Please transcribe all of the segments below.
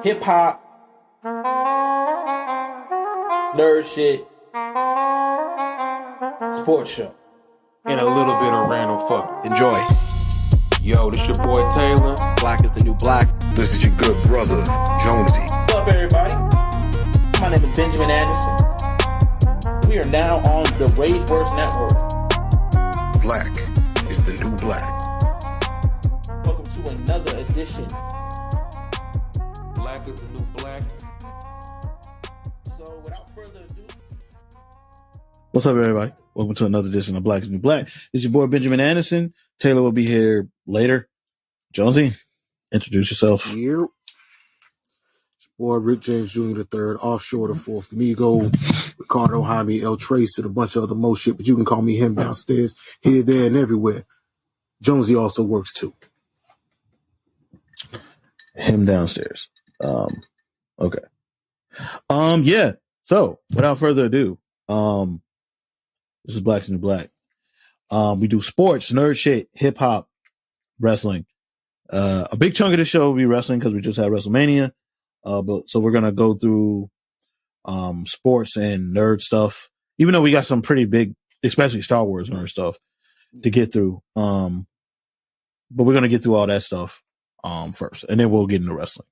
hip hop, nerd shit, sports show, and a little bit of random fuck. Enjoy. Yo, this your boy Taylor. Black is the new black. This is your good brother, Jonesy. What's up, everybody? My name is Benjamin Anderson. We are now on the Rageverse Network. Black is the new black. Welcome to another edition. Black is the new black. So, without further ado, what's up, everybody? Welcome to another edition of Black is the New Black. It's your boy Benjamin Anderson. Taylor will be here later. Jonesy, introduce yourself. Here. It's your boy Rick James Jr. III, offshore the fourth Migo, Ricardo Jaime, El Trace, and a bunch of other mo shit, but you can call me him downstairs, here, there, and everywhere. Jonesy also works too. Him downstairs. Okay. Yeah. So without further ado, this is Black is the New Black. We do sports, nerd shit, hip hop, wrestling. A big chunk of the show will be wrestling because we just had WrestleMania. So we're gonna go through sports and nerd stuff. Even though we got some pretty big, especially Star Wars nerd stuff to get through. But we're gonna get through all that stuff first, and then we'll get into wrestling.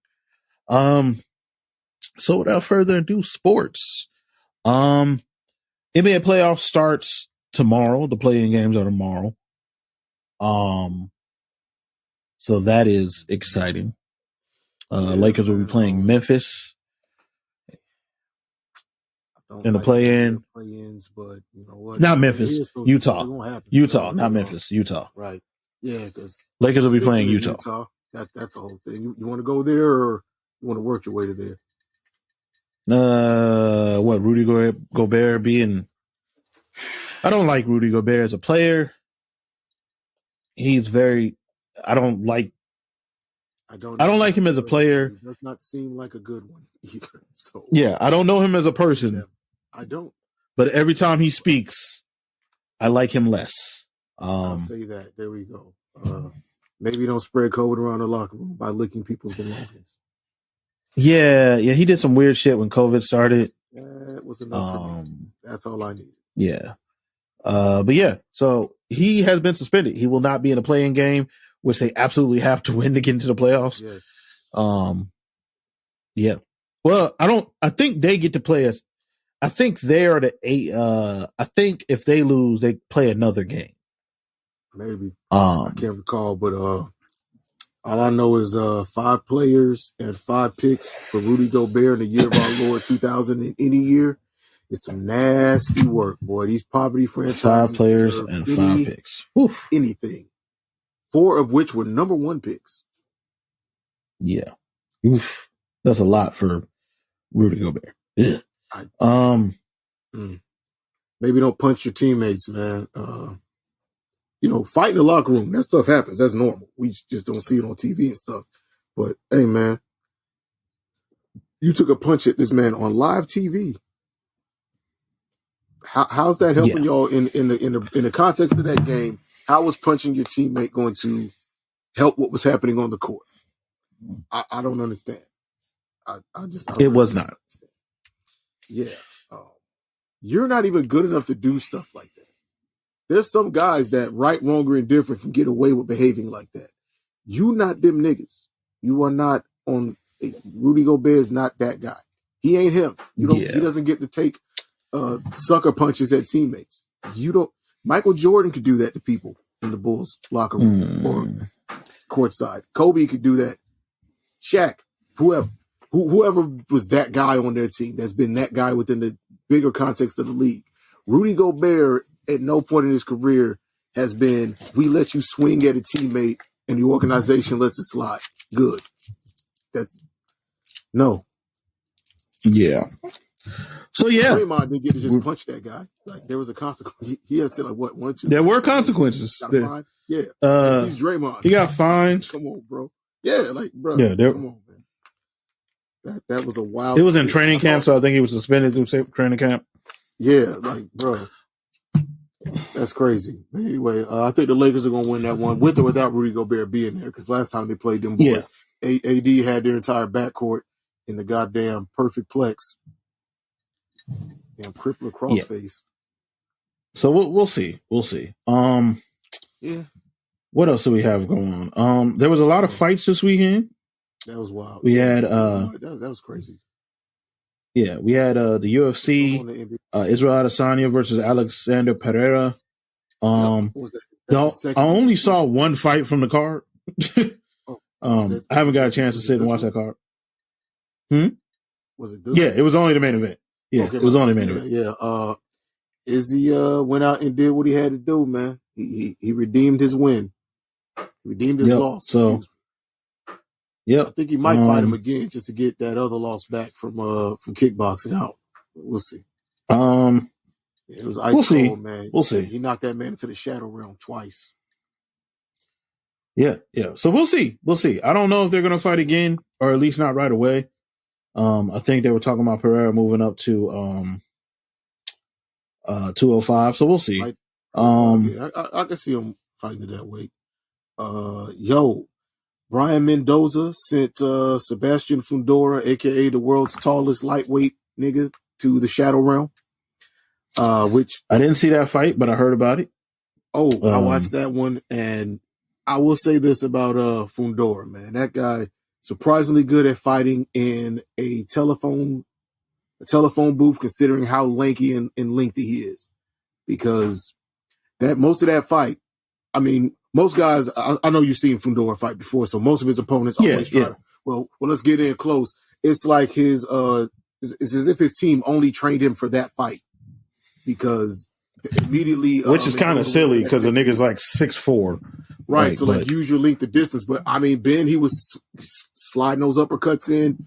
So without further ado, sports. NBA playoffs starts tomorrow. The play-in games are tomorrow. So that is exciting. Lakers will be playing Memphis in the play-in. Play-ins, but you know what? Not Memphis, Utah. Not Memphis, Utah. Right. Yeah, because Lakers will be playing Utah. That's the whole thing. You want to go there or you want to work your way to there? What Rudy Gobert being? I don't like Rudy Gobert as a player. He's very. I don't like him as a player. He does not seem like a good one either. So yeah, I don't know him as a person. Yeah, I don't. But every time he speaks, I like him less. I'll say that. There we go. Maybe don't spread COVID around the locker room by licking people's belongings. Yeah, he did some weird shit when COVID started. That was enough for me. That's all I needed. Yeah. But yeah, so he has been suspended. He will not be in a play-in game, which they absolutely have to win to get into the playoffs. Yes. Yeah. Well, I think they get to play I think they are the eight. I think if they lose, they play another game. Maybe. I can't recall, but all I know is 5 players and 5 picks for Rudy Gobert in the year of our Lord 2000 in any year. It's some nasty work, boy. These poverty franchises. 5 players and 5 picks. Oof. Anything. 4 of which were number 1 picks. Yeah. Oof. That's a lot for Rudy Gobert. Yeah. Maybe don't punch your teammates, man. Fight in the locker room. That stuff happens. That's normal. We just don't see it on TV and stuff. But hey, man, you took a punch at this man on live TV. How's that helping y'all in the context of that game? How was punching your teammate going to help what was happening on the court? I don't understand. It was not. Yeah. You're not even good enough to do stuff like that. There's some guys that right, wrong, or indifferent can get away with behaving like that. You not them niggas. You are not on. Rudy Gobert is not that guy. He ain't him. He doesn't get to take sucker punches at teammates. Michael Jordan could do that to people in the Bulls locker room or courtside. Kobe could do that. Shaq, whoever was that guy on their team that's been that guy within the bigger context of the league. Rudy Gobert at no point in his career has been, we let you swing at a teammate and the organization lets it slide. Good. No. Yeah. So yeah. Draymond didn't get to just punch that guy. Like there was a consequence. He has said like what, 1, 2. There were consequences. Yeah. He's Draymond. He got fined. Come on, bro. Yeah, like bro. Yeah, come on, man. That was a wild. It was in training camp, so I think he was suspended through training camp. Yeah, like bro. That's crazy. But anyway, I think the Lakers are going to win that one with or without Rudy Gobert being there because last time they played them boys, AD had their entire backcourt in the goddamn perfect plex. Damn crippler crossface. So we'll see. We'll see. Yeah. What else do we have going on? There was a lot of fights this weekend. That was wild. We had that was crazy. Yeah, we had the UFC Israel Adesanya versus Alexander Pereira. I only saw one fight from the card. I haven't got a chance to sit and watch that card. Was it this it was only the main event. Yeah, okay, it was only the main event. Yeah. Izzy went out and did what he had to do, man. He redeemed his win. Redeemed his loss. So I think he might fight him again just to get that other loss back from kickboxing out. We'll see. It was ice cold, man. We'll see. He knocked that man into the shadow realm twice. Yeah. So we'll see. I don't know if they're gonna fight again, or at least not right away. I think they were talking about Pereira moving up to 205. So we'll see. I can see him fighting at that weight. Brian Mendoza sent Sebastian Fundora, aka the world's tallest lightweight nigga, to the Shadow Realm. Which I didn't see that fight, but I heard about it. I watched that one, and I will say this about Fundora, man. That guy surprisingly good at fighting in a telephone booth, considering how lanky and lengthy he is. Because most of that fight, I mean, most guys, I know you've seen Fundora fight before, so most of his opponents always try to, well, let's get in close. It's like it's as if his team only trained him for that fight, because immediately, which is kind of silly because the nigga's like 6'4". Right, so like use your length of distance. But I mean, Ben, he was sliding those uppercuts in.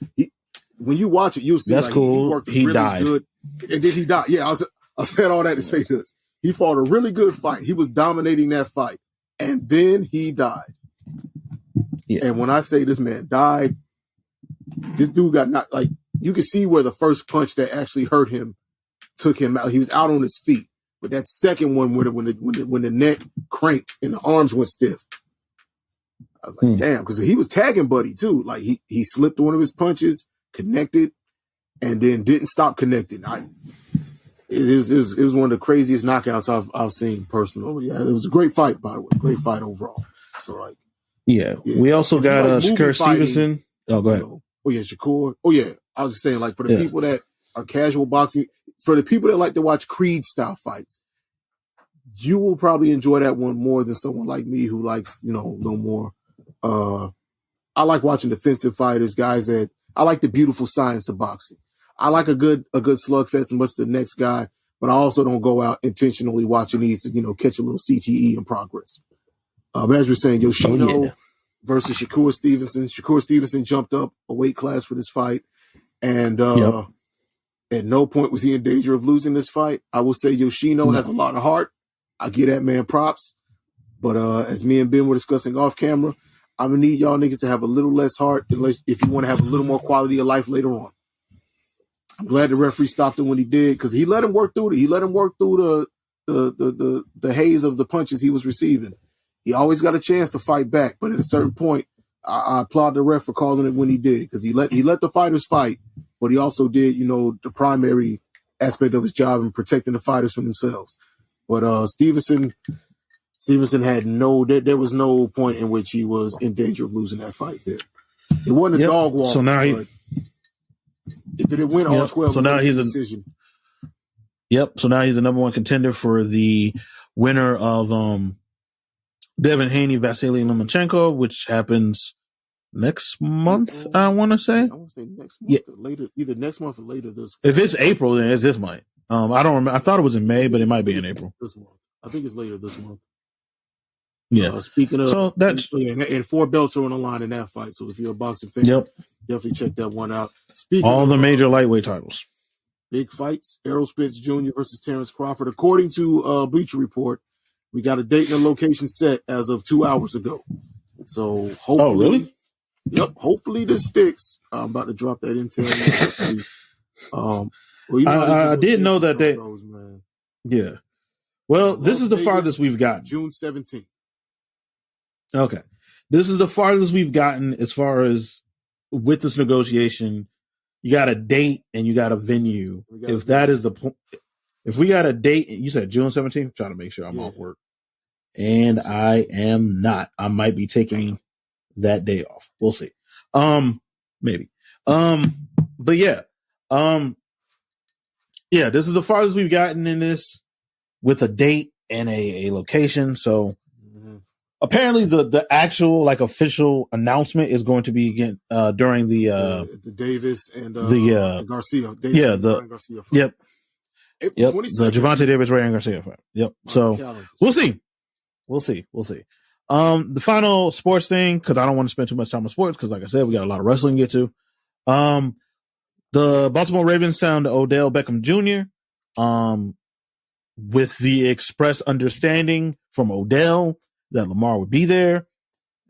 When you watch it, you'll see that's cool. He worked really died. Good, and then he died. Yeah, I said all that to say this. He fought a really good fight. He was dominating that fight, and then he died. Yeah. And when I say this man died, this dude got knocked. Like, you could see where the first punch that actually hurt him took him out. He was out on his feet. But that second one, when the neck cranked and the arms went stiff, I was like, damn, because he was tagging Buddy too. Like he slipped one of his punches, connected, and then didn't stop connecting. It was one of the craziest knockouts I've seen personally. Yeah, it was a great fight, by the way. Great fight overall. So we also got Shakur Stevenson. Oh, go ahead. Shakur. Oh yeah, I was just saying, like, for the people that are casual boxing. For the people that like to watch Creed-style fights, you will probably enjoy that one more than someone like me who likes, a little more. I like watching defensive fighters, guys that I like the beautiful science of boxing. I like a good slugfest and what's the next guy, but I also don't go out intentionally watching these to, catch a little CTE in progress. But as we're saying, Yoshino versus Shakur Stevenson. Shakur Stevenson jumped up a weight class for this fight, and at no point was he in danger of losing this fight. I will say Yoshino has a lot of heart. I give that man props. But as me and Ben were discussing off camera, I'm going to need y'all niggas to have a little less heart if you want to have a little more quality of life later on. I'm glad the referee stopped him when he did, because he let him work through it. He let him work through the haze of the punches he was receiving. He always got a chance to fight back, but at a certain point, I applaud the ref for calling it when he did, because he let the fighters fight. But he also did, the primary aspect of his job in protecting the fighters from themselves. But Stevenson had there was no point in which he was in danger of losing that fight there. It wasn't a dog walk. So now if it had went all 12, so now he's decision. So now he's the number one contender for the winner of Devin Haney, Vasily Lomachenko, which happens next month, I want to say. I want to say next month, later, either next month or later this month. If it's April, then it's this month. I don't remember. I thought it was in May, but it might be in April. This month. I think it's later this month. Yeah. Speaking of, so that's and 4 belts are on the line in that fight. So if you're a boxing fan, definitely check that one out. Speaking all of the major lightweight titles, big fights: Errol Spence Jr. versus Terrence Crawford. According to Bleacher Report, we got a date and a location set as of 2 hours ago. So hopefully, oh really? Yep. Hopefully this sticks. I'm about to drop that intel. I did know that they. Man. Yeah. Well, this is the farthest we've gotten. June 17th. Okay. This is the farthest we've gotten as far as with this negotiation. you got a date and you got a venue. If that is the point, if we got a date, you said June 17th, I'm trying to make sure I'm off work. And I am not. I might be taking that day off. We'll see. Maybe. But yeah. Yeah, this is the farthest we've gotten in this with a date and a location. So apparently the actual like official announcement is going to be again during the Davis and Garcia. Garcia fight. Yep. The Gervonta Davis, Ryan Garcia fight. Yep. So we'll see. The final sports thing, because I don't want to spend too much time on sports, because like I said, we got a lot of wrestling to get to. The Baltimore Ravens signed Odell Beckham Jr. With the express understanding from Odell that Lamar would be there.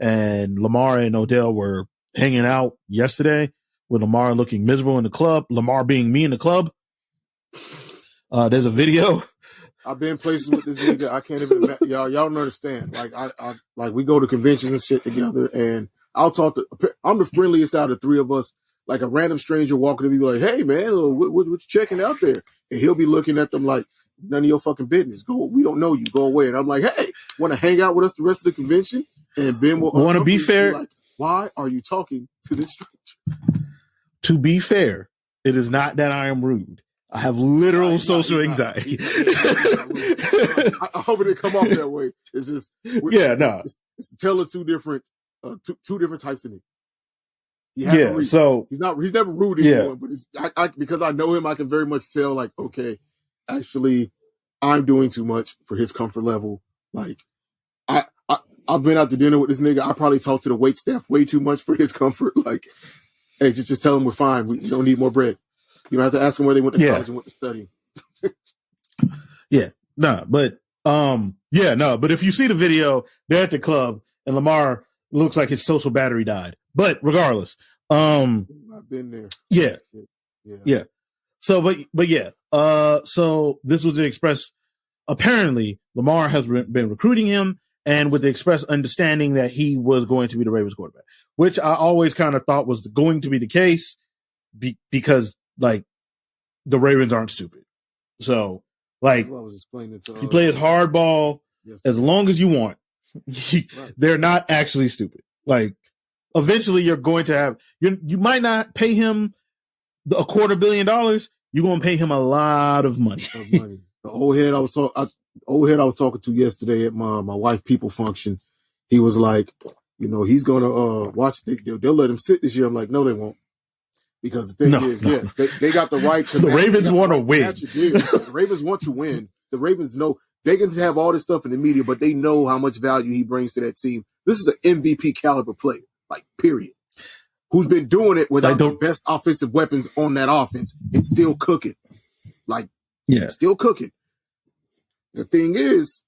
And Lamar and Odell were hanging out yesterday with Lamar looking miserable in the club, Lamar being me in the club. There's a video. I've been places with this nigga. I can't even, y'all don't understand. Like, like we go to conventions and shit together, and I'm the friendliest out of three of us. Like a random stranger walking to me, like, hey man, what you checking out there? And he'll be looking at them like, none of your fucking business. We don't know you. Go away. And I'm like, hey, want to hang out with us the rest of the convention? And Ben will want to be fair. Like, why are you talking to this stranger? To be fair, it is not that I am rude. I have literal social anxiety. I hope it didn't come off that way. It's just, it's a tale of two different types of niggas. So he's never rude anymore, but it's, because I know him, I can very much tell, like, okay, actually, I'm doing too much for his comfort level. Like, I've been out to dinner with this nigga. I probably talked to the wait staff way too much for his comfort. Like, hey, just tell him we're fine. We don't need more bread. You don't have to ask them where they went to college and went to study. But if you see the video, they're at the club and Lamar looks like his social battery died. But regardless, I've been there. Yeah. So, so this was the express. Apparently, Lamar has been recruiting him, and with the express understanding that he was going to be the Ravens quarterback, which I always kind of thought was going to be the case, because like the Ravens aren't stupid. So, like, I was explaining to you play as hardball as long as you want. They're not actually stupid. Like, eventually, you're going to have you might not pay him $250 million. You're going to pay him a lot of money. The old head I was talking to yesterday at my wife people function. He was like, he's going to watch. They'll let him sit this year. I'm like, no, they won't. Because the thing they got the right to. The Ravens want to win. The Ravens want to win. The Ravens know they can have all this stuff in the media, but they know how much value he brings to that team. This is an MVP caliber player, like, period. Who's been doing it without the best offensive weapons on that offense and still cooking. Like, still cooking. The thing is,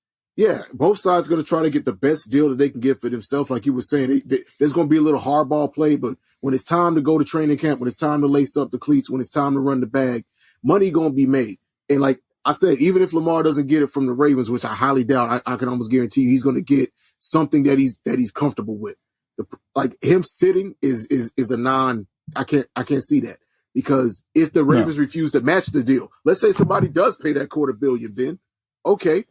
both sides are going to try to get the best deal that they can get for themselves. Like you were saying, there's going to be a little hardball play, but when it's time to go to training camp, when it's time to lace up the cleats, when it's time to run the bag, money going to be made. And like I said, even if Lamar doesn't get it from the Ravens, which I highly doubt, I can almost guarantee you he's going to get something that he's comfortable with. Like, him sitting is a non. I can't see that, because if the Ravens refuse to match the deal, let's say somebody does pay that $250 million, then okay,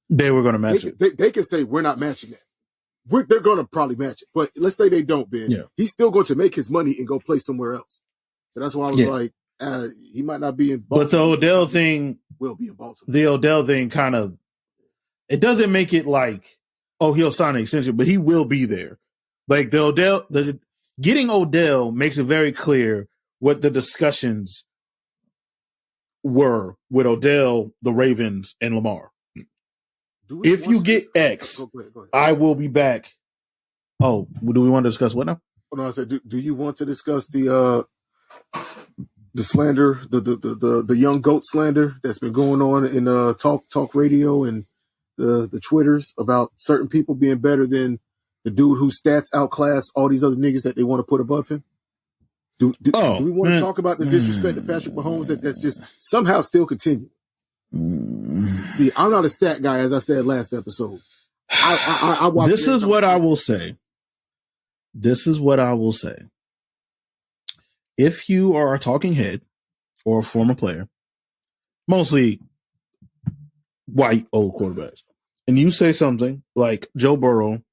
they were going to match it. They can say we're not matching that. They're going to probably match it, but let's say they don't, Ben. Yeah. He's still going to make his money and go play somewhere else. So that's why I was like, he might not be in Baltimore. But the Odell thing will be in Baltimore. The Odell thing kind of, it doesn't make it like, oh, he'll sign an extension, but he will be there. Like, getting Odell makes it very clear what the discussions were with Odell, the Ravens, and Lamar. If you get X, go ahead. I will be back. Oh, do we want to discuss what now? Oh, no, I said, do you want to discuss the slander, the young goat slander that's been going on in talk radio and the Twitters about certain people being better than the dude whose stats outclass all these other niggas that they want to put above him? Do we want to talk about the disrespect of Patrick Mahomes that's just somehow still continuing? See, I'm not a stat guy, as I said last episode. I watch. This is what I will say. if you are a talking head or a former player, mostly white old quarterbacks, and you say something like Joe Burrow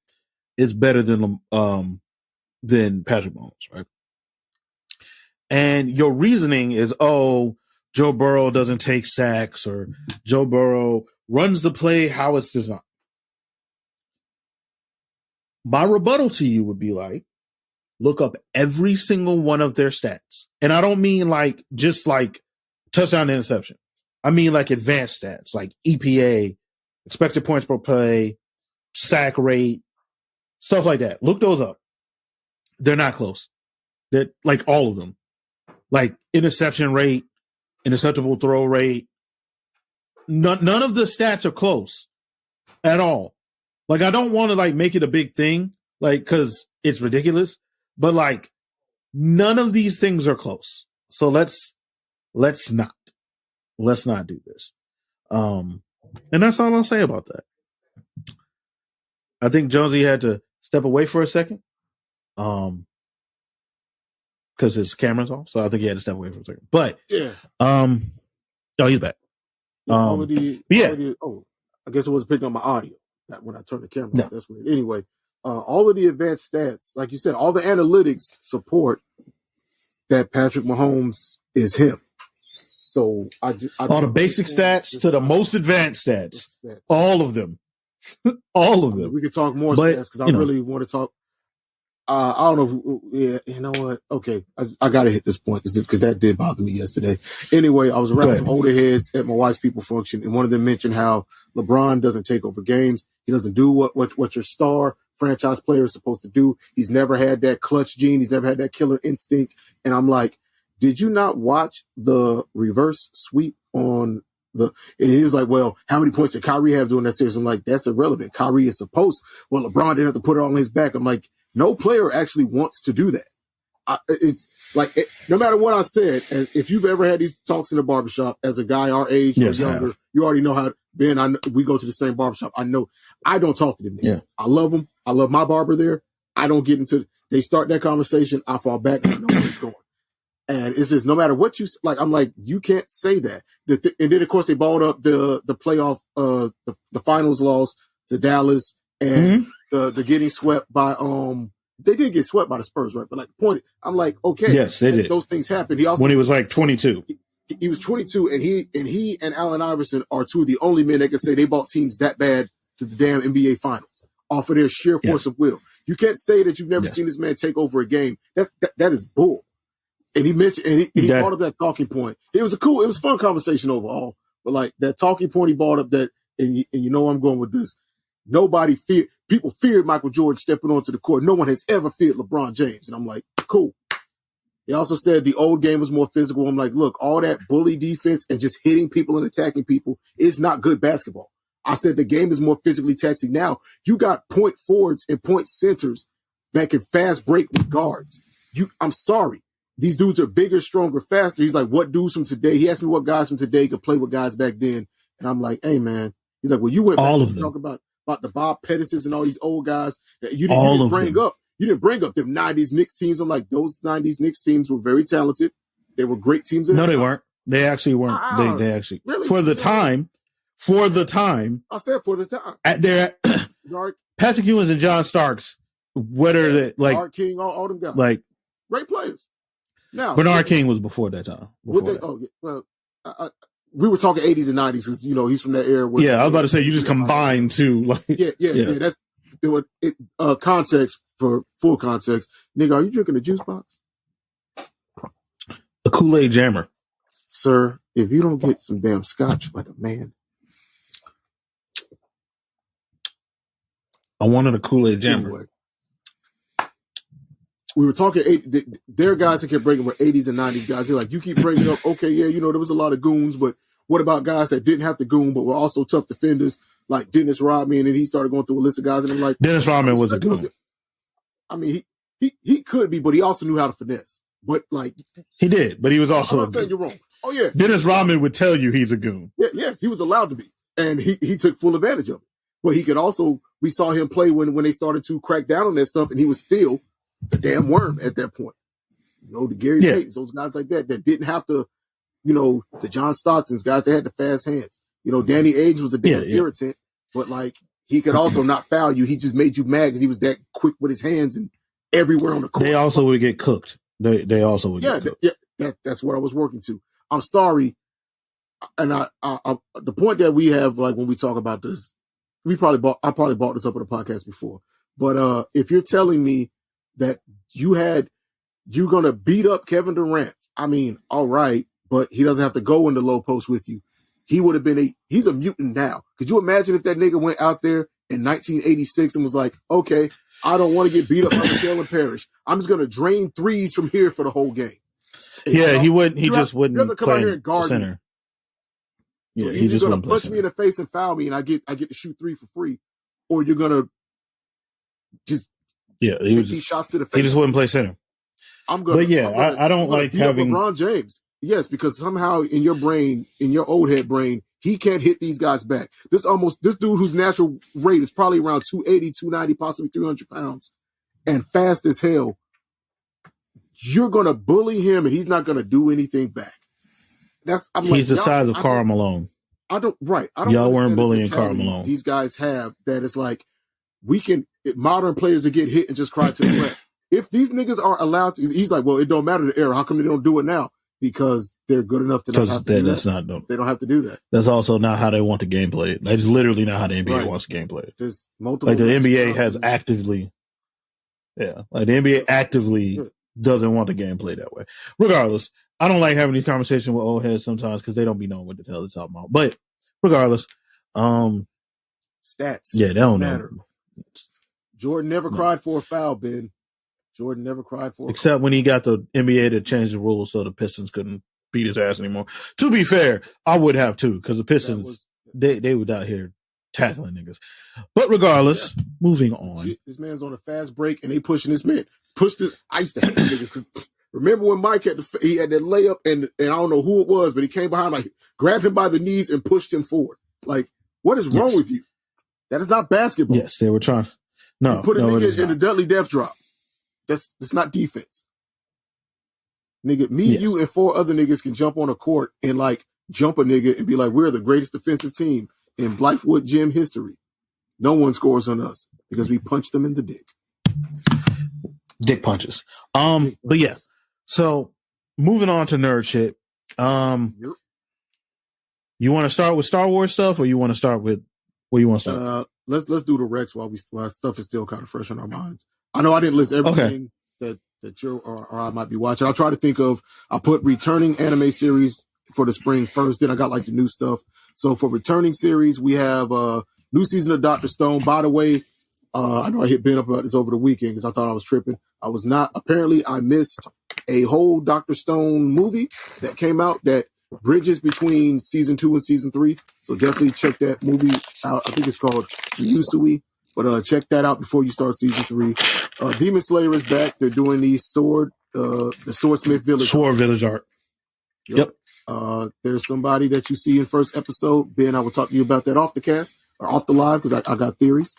is better than Patrick Mahomes, right? And your reasoning is, oh, Joe Burrow doesn't take sacks, or Joe Burrow runs the play how it's designed. My rebuttal to you would be like, look up every single one of their stats. And I don't mean like just like touchdown to interception. I mean like advanced stats, like EPA, expected points per play, sack rate, stuff like that. Look those up. They're not close. They're like all of them. Like interception rate, interceptable throw rate. None of the stats are close at all. Like, I don't want to like make it a big thing, like, cause it's ridiculous, but like none of these things are close. So let's not do this. And that's all I'll say about that. I think Jonesy had to step away for a second. Cause his camera's off. So I think he had to step away for a second, but yeah. Oh, he's back. I guess it was picking up my audio when I turned the camera off. That's weird. Anyway, all of the advanced stats, like you said, all the analytics support that Patrick Mahomes is him. So all the basic stats to the most advanced stats, all of them, all of them. We could talk more stats because I really want to talk. I don't know if, you know what? Okay. I got to hit this point because that did bother me yesterday. Anyway, I was around some older heads at my wife's people function, and one of them mentioned how LeBron doesn't take over games. He doesn't do what your star franchise player is supposed to do. He's never had that clutch gene. He's never had that killer instinct. And I'm like, did you not watch the reverse sweep on and he was like, well, how many points did Kyrie have during that series? I'm like, that's irrelevant. Kyrie is supposed, well, LeBron didn't have to put it on his back. I'm like, no player actually wants to do that. It's like, no matter what I said, and if you've ever had these talks in the barbershop as a guy our age or younger, you already know how, Ben, we go to the same barbershop. I know I don't talk to them. Yeah. I love them. I love my barber there. I don't get into, they start that conversation. I fall back. I know where it's going. And it's just, no matter what you like, I'm like, you can't say that. And then of course they balled up the playoff, the finals loss to Dallas and the getting swept by, they did get swept by the Spurs, right? But like the point, I'm like, okay. Yes, they did. Those things happened. He also, when he was like 22. He was 22 and he and Allen Iverson are two of the only men that can say they bought teams that bad to the damn NBA finals off of their sheer force of will. You can't say that you've never seen this man take over a game. That is bull. And he mentioned, and he brought up that talking point. It was a fun conversation overall. But like that talking point, he brought up that, and you know where I'm going with this. People feared Michael Jordan stepping onto the court. No one has ever feared LeBron James. And I'm like, cool. He also said the old game was more physical. I'm like, look, all that bully defense and just hitting people and attacking people is not good basketball. I said the game is more physically taxing now. You got point forwards and point centers that can fast break with guards. I'm sorry. These dudes are bigger, stronger, faster. He's like, what dudes from today? He asked me what guys from today could play with guys back then. And I'm like, hey, man. He's like, well, you went back to talk about the Bob Pettises and all these old guys that you didn't bring up. You didn't bring up them 90s Knicks teams. I'm like, those 90s Knicks teams were very talented. They were great teams. No, they weren't. They actually weren't. They actually, really? For the time. I said for the time. At their Patrick Ewing and John Starks, Art King, all them guys. Like, great players. Now, Bernard King was before that time. We were talking 80s and 90s because, he's from that era. I was about to say, you just combined two. Like, yeah. That's context for full context. Nigga, are you drinking a juice box? A Kool-Aid jammer. Sir, if you don't get some damn scotch like a man. I wanted a Kool-Aid jammer. Anyway, we were talking, there are guys that kept bringing were 80s and 90s guys. They're like, you keep bringing up, okay, yeah, there was a lot of goons, but what about guys that didn't have to goon, but were also tough defenders, like Dennis Rodman, and then he started going through a list of guys, and I'm like, Dennis Rodman was a goon. I mean, he could be, but he also knew how to finesse. But like, he did, but he was also. I'm not saying you're wrong. Oh yeah, Dennis Rodman would tell you he's a goon. Yeah, he was allowed to be, and he took full advantage of it. But he could also, we saw him play when they started to crack down on that stuff, and he was still the damn worm at that point. the Gary Paytons, those guys like that didn't have to, the John Stocktons, guys that had the fast hands. Danny Ainge was a damn irritant, but like he could also not foul you. He just made you mad because he was that quick with his hands and everywhere on the court. They also would get cooked. They also would get cooked. Yeah, that's what I was working to. I'm sorry. And I the point that we have, like when we talk about this, I probably brought this up on the podcast before. But if you're telling me that you're gonna beat up Kevin Durant, I mean, all right, but he doesn't have to go in the low post with you. He would have been he's a mutant now. Could you imagine if that nigga went out there in 1986 and was like, okay, I don't want to get beat up by Jalen Parrish. I'm just gonna drain threes from here for the whole game. And he wouldn't. He just wouldn't come out here and guard center. Me. Yeah, so he just you're gonna wouldn't play punch me in the face and foul me, and I get to shoot 3 for free, or you're gonna just take these shots to the face. He just wouldn't play center. I don't like having LeBron James. Yes, because somehow in your brain, in your old head brain, he can't hit these guys back. This dude whose natural rate is probably around 280, 290, possibly 300 pounds, and fast as hell. You're gonna bully him, and he's not gonna do anything back. He's the size of Karl Malone. Y'all weren't bullying Karl Malone. These guys have that. It's like modern players that get hit and just cry to the ref. If these niggas are allowed to, he's like, well, it don't matter the era. How come they don't do it now? Because they're good enough to not have to do that. They don't have to do that. That's also not how they want the game played. That's literally not how the NBA wants the game played. There's multiple. Like the NBA has actively, the NBA actively doesn't want the game played that way. Regardless, I don't like having these conversations with old heads sometimes because they don't be knowing what the hell they're talking about. But regardless, stats. Yeah, they don't matter. Jordan never cried for a foul, Ben. Jordan never cried for a except when he got the NBA to change the rules so the Pistons couldn't beat his ass anymore. To be fair, I would have too, because the Pistons they would out here tackling niggas. But regardless, moving on. This man's on a fast break and they pushing this man. I used to hate niggas because remember when Mike had he had that layup and I don't know who it was, but he came behind, like grabbed him by the knees and pushed him forward. Like, what is wrong with you? That is not basketball. Yes, they were trying. No, put a nigga in the deadly death drop. That's not defense. Nigga, you and 4 other niggas can jump on a court and like jump a nigga and be like, we're the greatest defensive team in Blythewood Gym history. No one scores on us because we punched them in the dick. Dick punches. But yeah. So moving on to nerd shit. You want to start with Star Wars stuff, or you want to start with where you want to start? Let's do the Rex while stuff is still kind of fresh on our minds. I know I didn't list everything that you or I might be watching. I'll try to think of. I put returning anime series for the spring first. Then I got like the new stuff. So for returning series, we have new season of Dr. Stone. By the way, I know I hit Ben up about this over the weekend because I thought I was tripping. I was not. Apparently, I missed a whole Dr. Stone movie that came out that bridges between season 2 and season 3. So definitely check that movie out. I think it's called Yusui. But check that out before you start season 3. Demon Slayer is back. They're doing the Swordsmith Village. Sword Village art. Yep. There's somebody that you see in first episode. Ben, I will talk to you about that off the cast or off the live because I got theories.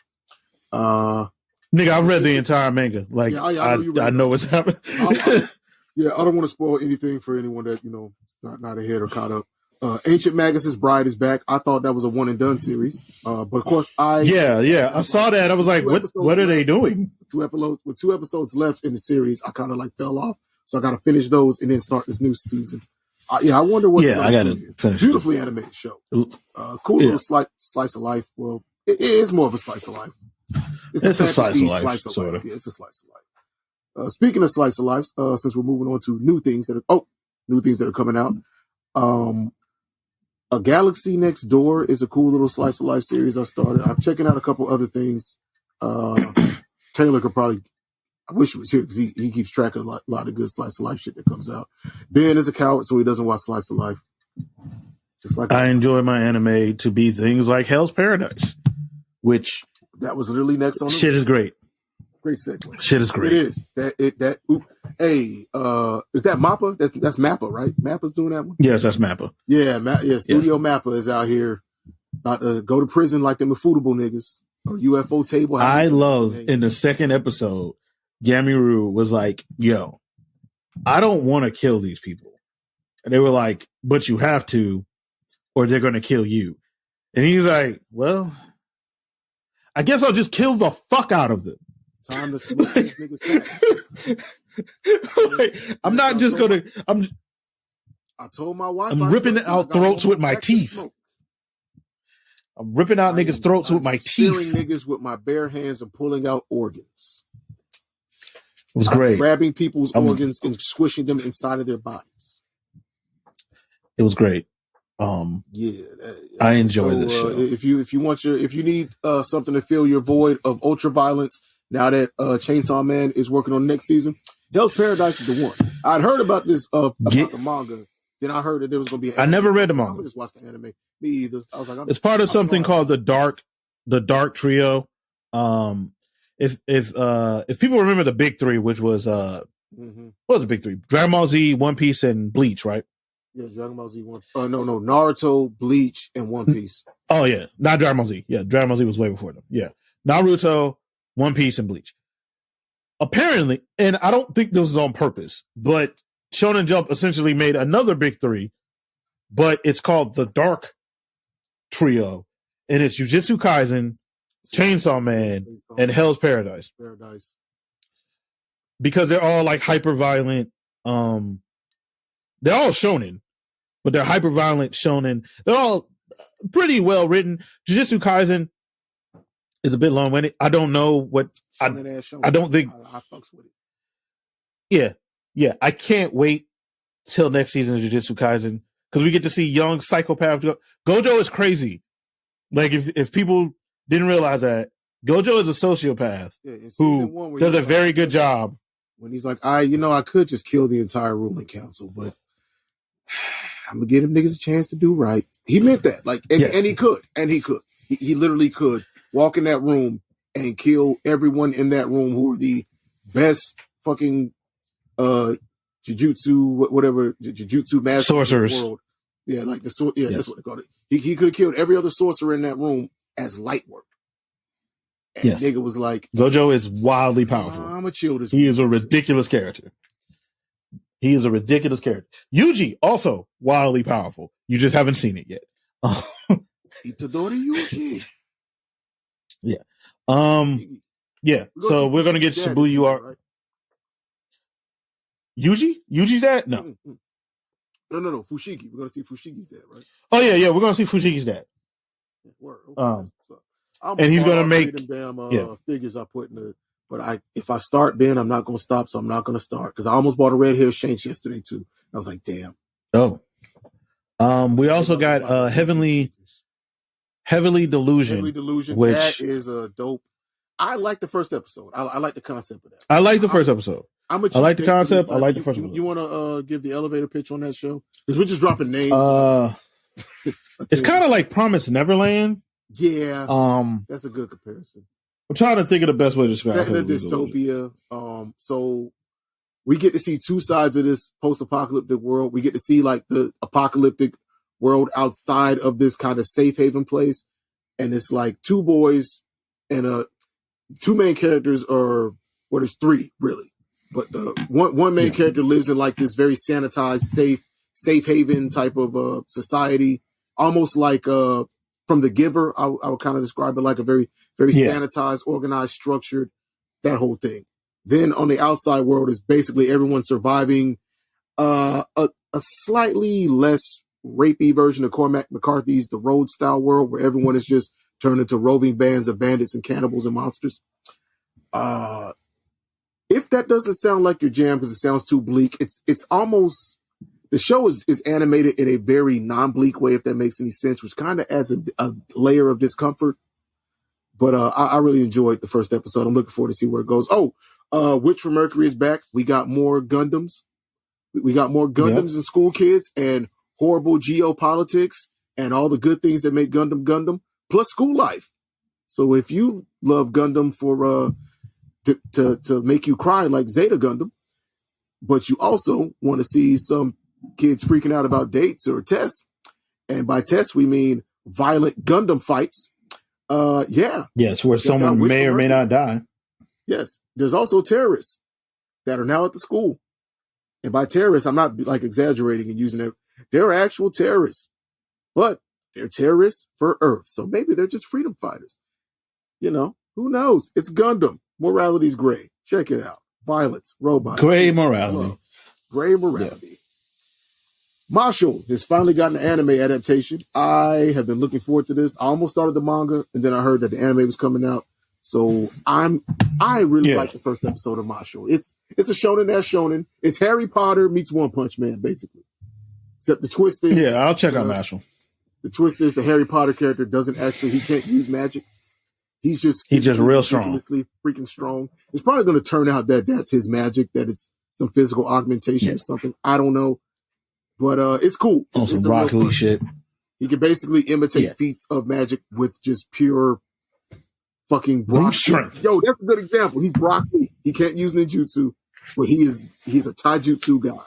Nigga, I've read the entire manga. Like, I know what's happening. I don't want to spoil anything for anyone that, not ahead or caught up. Ancient Magus' Bride is back. I thought that was a one and done series. But of course I saw that. I was like, what are they doing? 2 episodes left in the series, I kind of like fell off. So I got to finish those and then start this new season. I wonder what. I got to finish. Beautifully animated show. Cool little slice of life. Well, it is more of a slice of life. It's a slice of life. Yeah, it's a slice of life. Speaking of slice of life, since we're moving on to new things that are coming out. A Galaxy Next Door is a cool little slice of life series I started. I'm checking out a couple other things. Taylor could probably, I wish he was here because he keeps track of a lot of good slice of life shit that comes out. Ben is a coward, so he doesn't watch slice of life. Just like I enjoy my anime to be things like Hell's Paradise, which that was literally next on the shit is great. Great segue. Shit is great. It is. Is that Mappa? That's Mappa, right? Mappa's doing that one? Yes, that's Mappa. Yeah, Studio Mappa is out here about to go to prison like them Ufotable niggas or UFO table. I love in the second episode, Gamiru was like, yo, I don't want to kill these people. And they were like, but you have to, or they're going to kill you. And he's like, well, I guess I'll just kill the fuck out of them. Time to smoke these niggas back. Like, I'm not just going to, I told my wife I'm ripping out throats with my teeth. I'm ripping out niggas' throats with my teeth. Spearing niggas with my bare hands and pulling out organs. It was great. Grabbing people's organs and squishing them inside of their bodies. It was great. Yeah, I enjoy this show. If you need something to fill your void of ultra violence, now that Chainsaw Man is working on next season, Hell's Paradise is the one. I'd heard about this about the manga. Then I heard that there was going to be. I never read the manga. I'm gonna just watch the anime. Me either. I was like, it's part of something called the Dark Trio. If people remember the big three, which was what was the big three? Dragon Ball Z, One Piece, and Bleach, right? Yeah, Dragon Ball Z. No, Naruto, Bleach, and One Piece. Oh yeah, not Dragon Ball Z. Yeah, Dragon Ball Z was way before them. Yeah, Naruto, One Piece, and Bleach. Apparently, and I don't think this is on purpose, but Shonen Jump essentially made another big three, but it's called the Dark Trio, and it's Jujutsu Kaisen, Chainsaw Man, and Hell's Paradise. Because they're all like hyper violent. They're all shonen, but they're hyper violent shonen. They're all pretty well written. Jujutsu Kaisen is a bit long winded. I don't know what I don't think. I fucks with it. Yeah. I can't wait till next season of Jujutsu Kaisen because we get to see young psychopaths. Gojo is crazy. Like if people didn't realize that, Gojo is a sociopath who does a very good job. When he's like, I could just kill the entire ruling council, but I'm gonna give them niggas a chance to do right. He meant that, and he could. He literally could walk in that room and kill everyone in that room who are the best fucking jujutsu masters sorcerers in the world. Yeah, like that's what they call it. He could have killed every other sorcerer in that room as light work. And nigga was like, Gojo is wildly powerful. I'm gonna chill this. He is a ridiculous character. Yuji, also wildly powerful. You just haven't seen it yet. Itadori Yuji. Yeah. So we're gonna get Shibuya Right? Yuji's dad? No. No. Fushigi. We're gonna see Fushigi's dad, right? Oh yeah. We're gonna see Fushigi's dad. Word. Okay. And he's gonna make figures I put in the. But if I start Ben, I'm not gonna stop, so I'm not gonna start because I almost bought a red hair Shanks yesterday too. I was like, damn. Oh. We also got Heavenly Delusion. Which, that is a dope. I like the first episode. I like the concept of that. I like the first episode. I like the concept. I like the first episode. You want to give the elevator pitch on that show? Because we're just dropping names. It's kind of like Promised Neverland. Yeah. That's a good comparison. I'm trying to think of the best way to describe it. Set in a dystopia. So we get to see two sides of this post-apocalyptic world. We get to see like the apocalyptic world outside of this kind of safe haven place. And it's like two boys and two main characters there's three really. But the one main character lives in like this very sanitized, safe haven type of society. Almost like from The Giver, I would kind of describe it like a very, very sanitized, organized, structured, that whole thing. Then on the outside world is basically everyone surviving a slightly less rapey version of Cormac McCarthy's The Road style world, where everyone is just turned into roving bands of bandits and cannibals and monsters. If that doesn't sound like your jam because it sounds too bleak, it's almost... The show is animated in a very non-bleak way, if that makes any sense, which kind of adds a layer of discomfort. But I really enjoyed the first episode. I'm looking forward to see where it goes. Witch from Mercury is back. We got more Gundams. We got more Gundams and school kids and horrible geopolitics and all the good things that make Gundam, plus school life. So if you love Gundam for to make you cry like Zeta Gundam, but you also want to see some kids freaking out about dates or tests, and by tests we mean violent Gundam fights. Yes, where someone may or may not die. Yes, there's also terrorists that are now at the school, And by terrorists, I'm not like exaggerating and using it. They're actual terrorists, but they're terrorists for Earth. So maybe they're just freedom fighters. You know, who knows? It's Gundam. Morality's gray. Check it out. Violence, robots. Gray morality. Love. Gray morality. Yeah. Mashle has finally gotten an anime adaptation. I have been looking forward to this. I almost started the manga, and then I heard that the anime was coming out. So I really like the first episode of Mashle. It's a shonen that's shonen. It's Harry Potter meets One Punch Man, basically. Except the twist is... Yeah, I'll check out Mashle. The twist is the Harry Potter character he can't use magic. He's just real strong. Freaking strong. It's probably going to turn out that that's his magic, that it's some physical augmentation or something. I don't know. But it's cool. On some Rock Lee shit. He can basically imitate feats of magic with just pure fucking Brock strength. Yo, that's a good example. He's Brock Lee. He can't use ninjutsu, but he's a taijutsu god.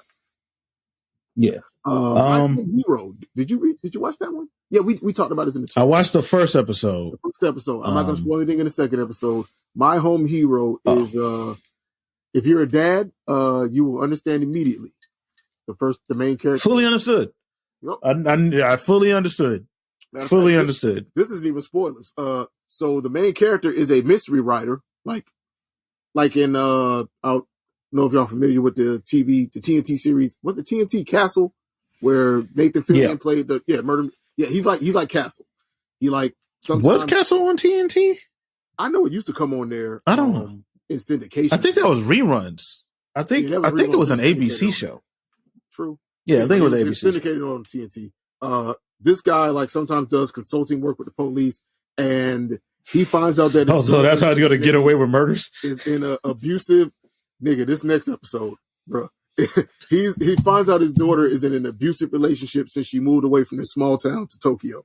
Yeah. Hero. Did you watch that one? Yeah, we talked about this in the chat. I watched the first episode. I'm not gonna spoil anything in the second episode. My home hero is if you're a dad, you will understand immediately. The main character. Fully understood. Yep. I fully understood. Fully understood. This isn't even spoilers. So the main character is a mystery writer, like in I don't know if y'all familiar with the TNT series. Was it TNT Castle, where Nathan Fillion played the murder? Yeah, he's like Castle. He like was Castle on TNT? I know it used to come on there. I don't know in syndication. I think that was reruns. I think it was an ABC show. True. Yeah, I think it was ABC. Syndicated on TNT. This guy like sometimes does consulting work with the police, and he finds out that so that's how he's gonna get away with murders. Is in a abusive nigga. This next episode, bro. He finds out his daughter is in an abusive relationship since she moved away from this small town to Tokyo.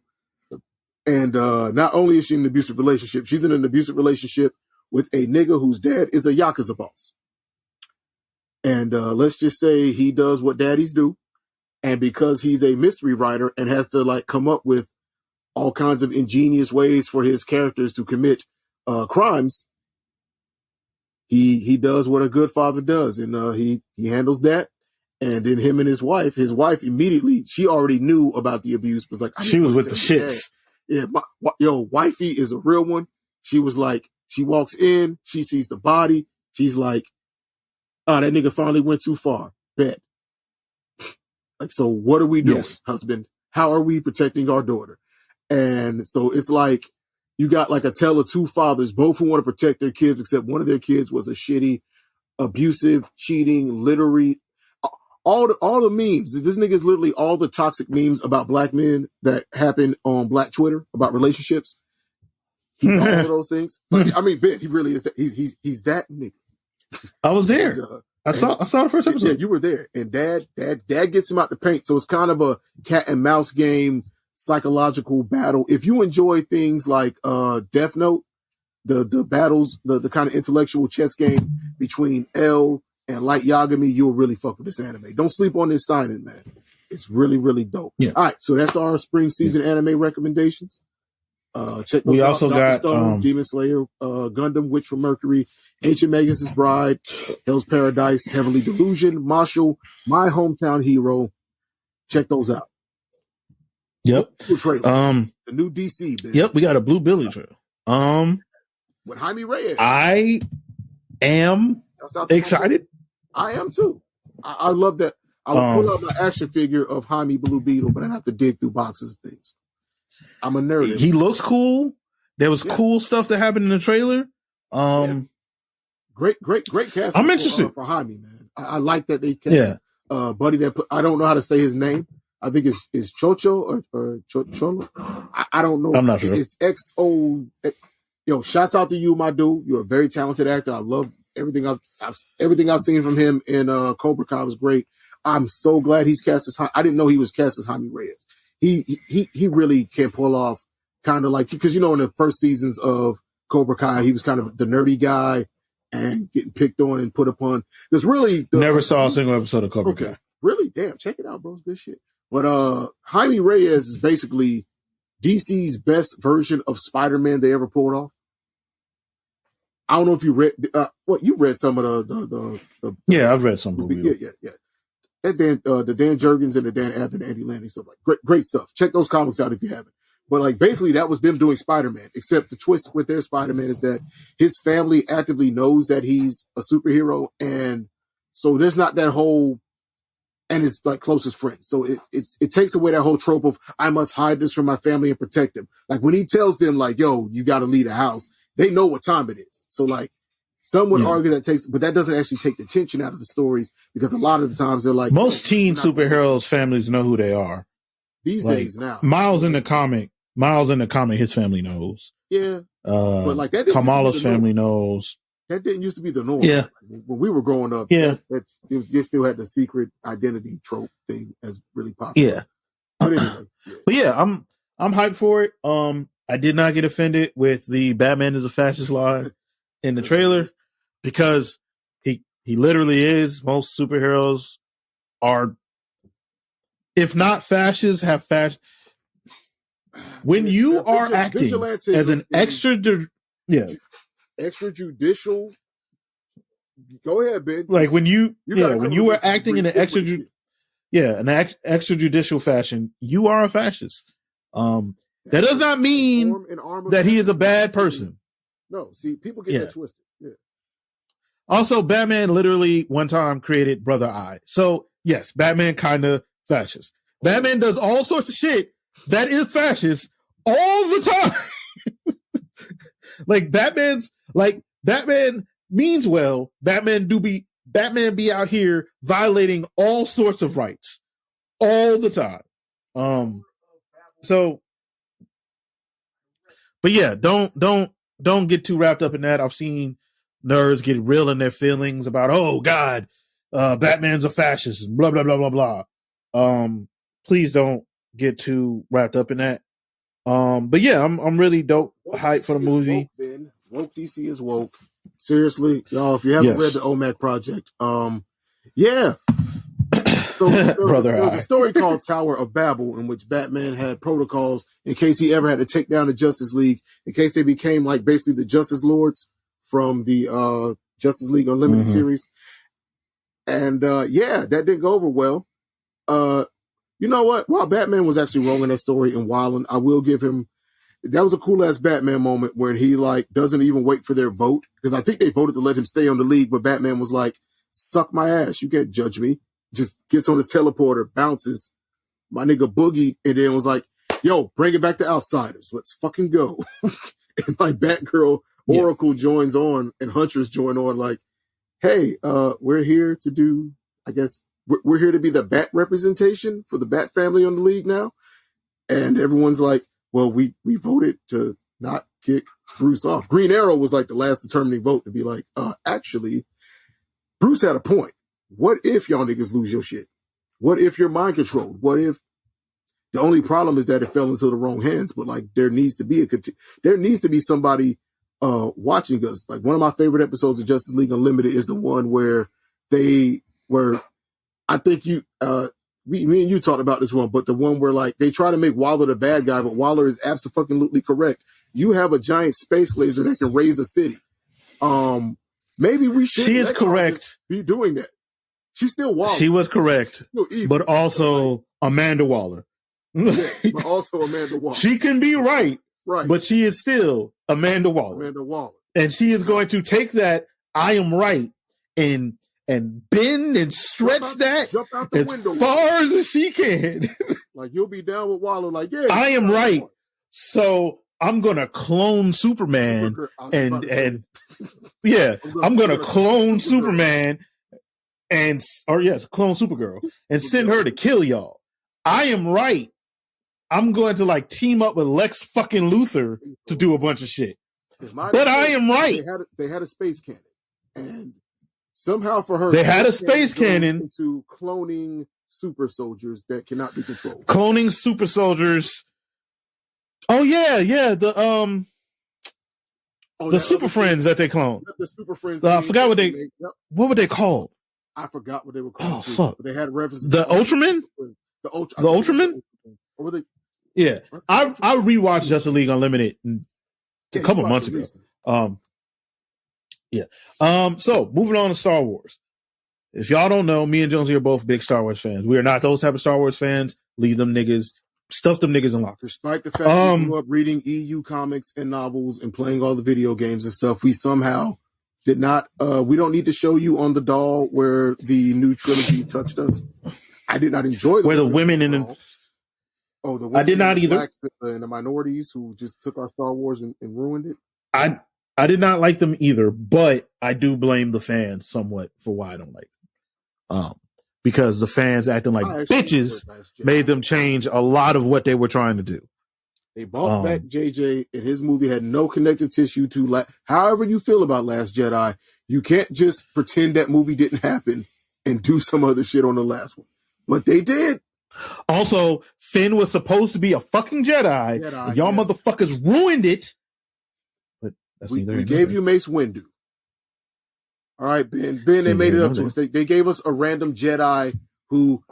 And not only is she in an abusive relationship, she's in an abusive relationship with a nigga whose dad is a Yakuza boss. And let's just say he does what daddies do. And because he's a mystery writer and has to like come up with all kinds of ingenious ways for his characters to commit crimes, he does what a good father does, and he handles that. And then him and his wife immediately, she already knew about the abuse, was like, she was with the shits. Yeah, wifey is a real one. She was like, she walks in, she sees the body, she's like, oh, that nigga finally went too far. Bet. Like, so what are we doing, husband? How are we protecting our daughter? And so it's like, you got like a tale of two fathers, both who want to protect their kids, except one of their kids was a shitty, abusive, cheating, literary, all the memes. This nigga is literally all the toxic memes about black men that happen on black Twitter about relationships. He's all of those things. Like, I mean, Ben, he really is that. He's that nigga. I was there. And, I saw the first episode. Yeah, you were there. And dad gets him out the paint. So it's kind of a cat and mouse game, psychological battle. If you enjoy things like Death Note, the battles, the kind of intellectual chess game between L and Light Yagami, you'll really fuck with this anime. Don't sleep on this signing, man. It's really, really dope. Yeah. All right, so that's our spring season anime recommendations. Check those out. We also got Stone, Demon Slayer, Gundam, Witch from Mercury, Ancient Magus' Bride, Hell's Paradise, Heavenly Delusion, Mashle, My Hometown Hero. Check those out. Yep. The new DC. Man. Yep, we got a Blue Billy trailer. With Jaime Reyes. I am excited. I am too. I love that. I would pull out my action figure of Jaime Blue Beetle, but I'd have to dig through boxes of things. I'm a nerd. He looks cool. There was cool stuff that happened in the trailer. Great casting. I'm interested for Jaime, man. I like that they cast buddy that I don't know how to say his name. I think it's Chocho or Cholo. I don't know. I'm not sure. It's XO. Yo, shouts out to you, my dude. You're a very talented actor. I love everything I've seen from him in Cobra Kai was great. I'm so glad he's cast as I didn't know he was cast as Jaime Reyes. He really can pull off kind of like, because in the first seasons of Cobra Kai, he was kind of the nerdy guy and getting picked on and put upon. There's really never saw a single episode of Cobra Kai. Really? Damn, check it out, bro. It's good shit. But Jaime Reyes is basically DC's best version of Spider-Man they ever pulled off. I don't know if you read you read some of the yeah, I've read some. Yeah. the Dan Jurgens and the Dan Abnett and Andy Lanning stuff. Like great stuff. Check those comics out if you haven't. But like basically that was them doing Spider-Man, except the twist with their Spider-Man is that his family actively knows that he's a superhero, and so there's not that whole, and his like closest friends. So it takes away that whole trope of I must hide this from my family and protect them. Like when he tells them like, yo, you got to leave the house, they know what time it is. So like some would argue that takes, but that doesn't actually take the tension out of the stories, because a lot of the times they're like, most teen superheroes families know who they are these days now. Miles in the comic, his family knows. Yeah. But like that Kamala's family knows. That didn't used to be the norm. Yeah. Like, when we were growing up, they still had the secret identity trope thing as really popular. Yeah. But anyway. Yeah. But yeah, I'm hyped for it. I did not get offended with the Batman is a fascist line in the trailer, because he literally is. Most superheroes are, if not fascists, have fascist. When you are acting as an extrajudicial, go ahead, Ben. Like when you are acting in an extrajudicial fashion, you are a fascist. That does not mean that he is a bad person. No, see, people get that twisted. Yeah. Also, Batman literally one time created Brother Eye. So yes, Batman kind of fascist. Batman does all sorts of shit that is fascist all the time. Batman means well. Batman be out here violating all sorts of rights all the time. But yeah, don't get too wrapped up in that. I've seen nerds get real in their feelings about, oh God, Batman's a fascist, blah blah blah blah blah. Please don't get too wrapped up in that. But yeah, I'm really hyped for the movie. Woke DC is woke. Seriously, y'all, if you haven't read the OMAC project, yeah. So there was a story called Tower of Babel, in which Batman had protocols in case he ever had to take down the Justice League, in case they became like basically the Justice Lords from the Justice League Unlimited series. And that didn't go over well. You know what? While Batman was actually wrong in that story and wilding, I will give him, that was a cool ass Batman moment where he like doesn't even wait for their vote, because I think they voted to let him stay on the league, but Batman was like, suck my ass, you can't judge me. Just gets on the teleporter, bounces, my nigga Boogie, and then was like, yo, bring it back to Outsiders. Let's fucking go. And like Batgirl, Oracle joins on, and Huntress join on like, hey, we're here to do, I guess, we're here to be the Bat representation for the Bat family on the league now. And everyone's like, well, we voted to not kick Bruce off. Green Arrow was like the last determining vote to be like, actually, Bruce had a point. What if y'all niggas lose your shit? What if you're mind controlled? What if the only problem is that it fell into the wrong hands? But like, there needs to be somebody watching us. Like one of my favorite episodes of Justice League Unlimited is the one where I think me and you talked about this one, but the one where like they try to make Waller the bad guy, but Waller is absolutely correct. You have a giant space laser that can raise a city. Maybe we should. She is correct. Be doing that. She's still Waller. She was correct, still evil, but also Amanda Waller. Yes, but also Amanda Waller. She can be right, but she is still Amanda Waller. And she is going to take that I am right and bend and stretch that as far as she can. Like you'll be down with Waller. Like, yeah, I am right. So I'm gonna clone Superman I'm gonna clone Superman clone Supergirl and send her to kill y'all. I am right. I'm going to like team up with Lex fucking Luthor to do a bunch of shit. But I am right. They had a space cannon, and somehow for her, they had a space cannon into cloning super soldiers that cannot be controlled. Cloning super soldiers. Oh yeah. The Super Friends that they cloned. The Super Friends. I forgot what were they called? I forgot what they were called. Oh fuck! But they had references. The Ultraman. The Ultraman. Or were they? Yeah, I rewatched Justice League Unlimited a couple months ago. So moving on to Star Wars. If y'all don't know, me and Jonesy are both big Star Wars fans. We are not those type of Star Wars fans. Leave them niggas, stuff them niggas in lockers. Despite the fact that we grew up reading EU comics and novels and playing all the video games and stuff, we somehow did not, we don't need to show you on the doll where the new trilogy touched us. I did not enjoy where the women in the... Oh, the women I did not either. Blacks and the minorities who just took our Star Wars and ruined it. I did not like them either, but I do blame the fans somewhat for why I don't like them. Because the fans acting like bitches made them change a lot of what they were trying to do. They brought back JJ, and his movie had no connective tissue to however you feel about Last Jedi. You can't just pretend that movie didn't happen and do some other shit on the last one. But they did. Also, Finn was supposed to be a fucking Jedi. And y'all motherfuckers ruined it. But that's we gave you Mace Windu. All right, Ben, they made it up to us. They gave us a random Jedi who,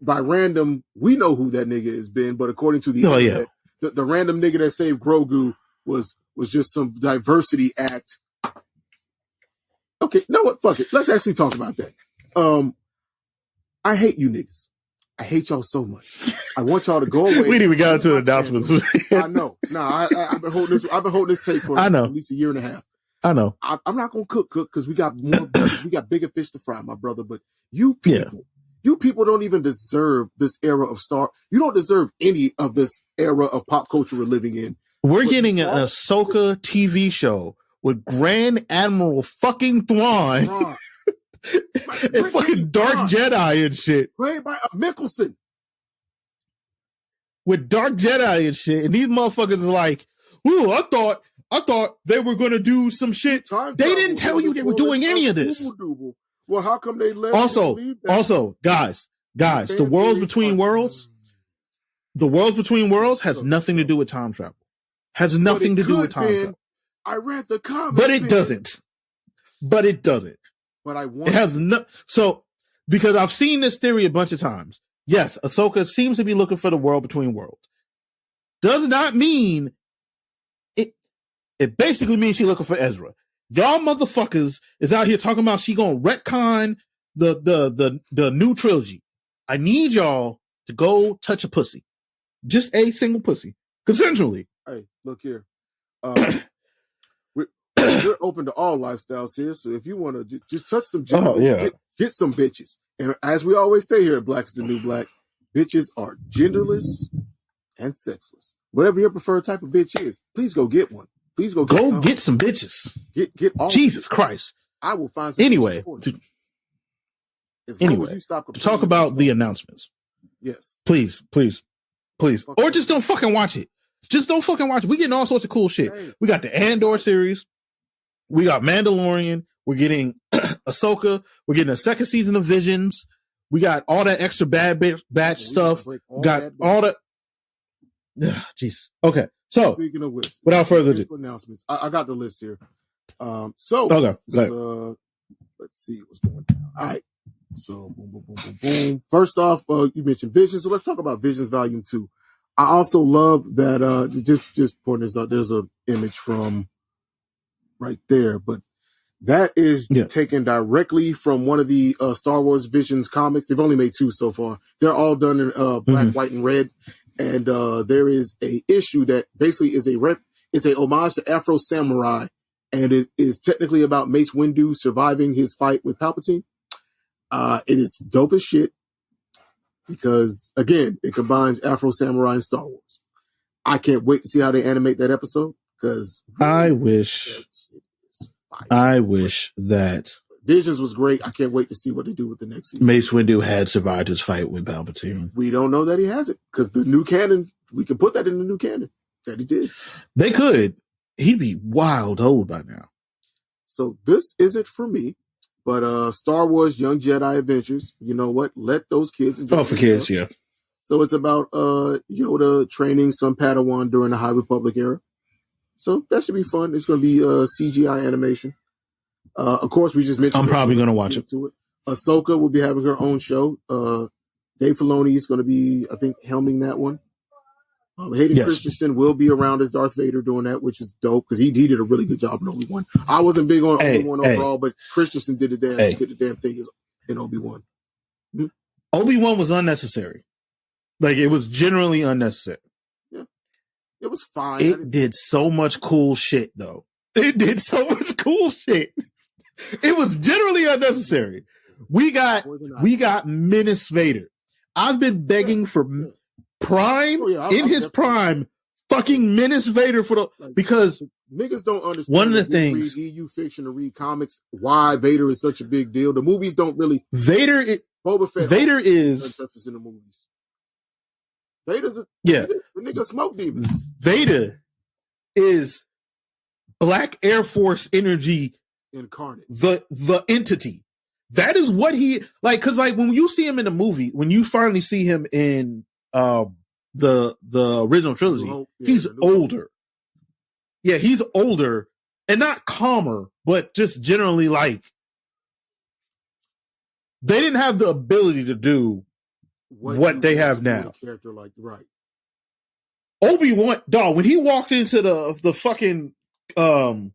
by random, we know who that nigga is, Ben, but according to the internet, the random nigga that saved Grogu was just some diversity act. Okay, know what? Fuck it. Let's actually talk about that. I hate you niggas. I hate y'all so much. I want y'all to go away. We didn't even got into the announcements. I know. No, I've been holding this take for at least a year and a half. I know. I'm not gonna cook because we got bigger fish to fry, my brother. But you people don't even deserve this era of Star. You don't deserve any of this era of pop culture we're living in. We're getting an Ahsoka TV show with Grand Admiral fucking Thrawn. And fucking Dark Jedi and shit. Played by Mickelson. With Dark Jedi and shit. And these motherfuckers are like, ooh, I thought they were going to do some shit. They didn't tell you they were doing any of this. Well, how come they let Also, guys, the Worlds Between Worlds has nothing to do with time travel. Has nothing to do with time travel. I read the comments. But it doesn't. But it has no. So, because I've seen this theory a bunch of times. Yes, Ahsoka seems to be looking for the world between worlds. Does not mean it. It basically means she's looking for Ezra. Y'all motherfuckers is out here talking about she gonna retcon the new trilogy. I need y'all to go touch a pussy, just a single pussy, consensually. Hey, look here. We're open to all lifestyles here, so if you want to just touch some get some bitches. And as we always say here at Black is the New Black, bitches are genderless and sexless. Whatever your preferred type of bitch is, please go get one. Please go get some bitches. Get all Jesus Christ. I will find some anyway. You stop to talk about the announcements. Yes. Please. Or just don't fucking watch it. Just don't fucking watch it. We getting all sorts of cool shit. Hey. We got the Andor series. We got Mandalorian. We're getting Ahsoka. We're getting a second season of Visions. We got all that extra Bad Batch stuff. Got all that. Jeez. Okay. So, speaking of which, without further ado, announcements. I got the list here. Let's see what's going down. All right. So, boom. First off, you mentioned Visions. So let's talk about Visions Volume 2. I also love that, just pointing this out, there's an image from right there, but that is taken directly from one of the Star Wars Visions comics. They've only made 2 so far. They're all done in black, white, and red. And there is a issue that basically is a homage to Afro Samurai, and it is technically about Mace Windu surviving his fight with Palpatine. It is dope as shit because, again, it combines Afro Samurai and Star Wars. I can't wait to see how they animate that episode because I wish that Visions was great. I can't wait to see what they do with the next season. Mace Windu had survived his fight with Palpatine. We don't know that he has it because the new canon, we can put that in the new canon that he did. They could. He'd be wild old by now. So this isn't for me, but Star Wars Young Jedi Adventures, you know what? Let those kids enjoy. Oh, for kids, yeah. So it's about Yoda training some Padawan during the High Republic era. So that should be fun. It's going to be CGI animation. Of course, we just mentioned. I'm probably going to watch it. Ahsoka will be having her own show. Dave Filoni is going to be, I think, helming that one. Hayden Christensen will be around as Darth Vader doing that, which is dope because he did a really good job in Obi-Wan. I wasn't big on Obi-Wan overall, but Christensen did the damn thing. in Obi-Wan. Obi-Wan was unnecessary. Like, it was generally unnecessary. Yeah. It was fine. It did so much cool shit, though. It did so much cool shit. It was generally unnecessary. We got Menace Vader. I've been begging for Prime, in his prime, fucking Menace Vader because niggas don't understand. One of the things, read EU fiction or read comics, why Vader is such a big deal. The movies don't really. Boba Fett. Vader is in the movies. Vader's the nigga smoke demon. Vader is Black Air Force energy incarnate. The entity. That is what he like. Because like when you see him in the movie, when you finally see him in the original trilogy, he's older. Yeah, he's older and not calmer, but just generally like they didn't have the ability to do what they have now. Character like right. Obi-Wan, dog, when he walked into the fucking where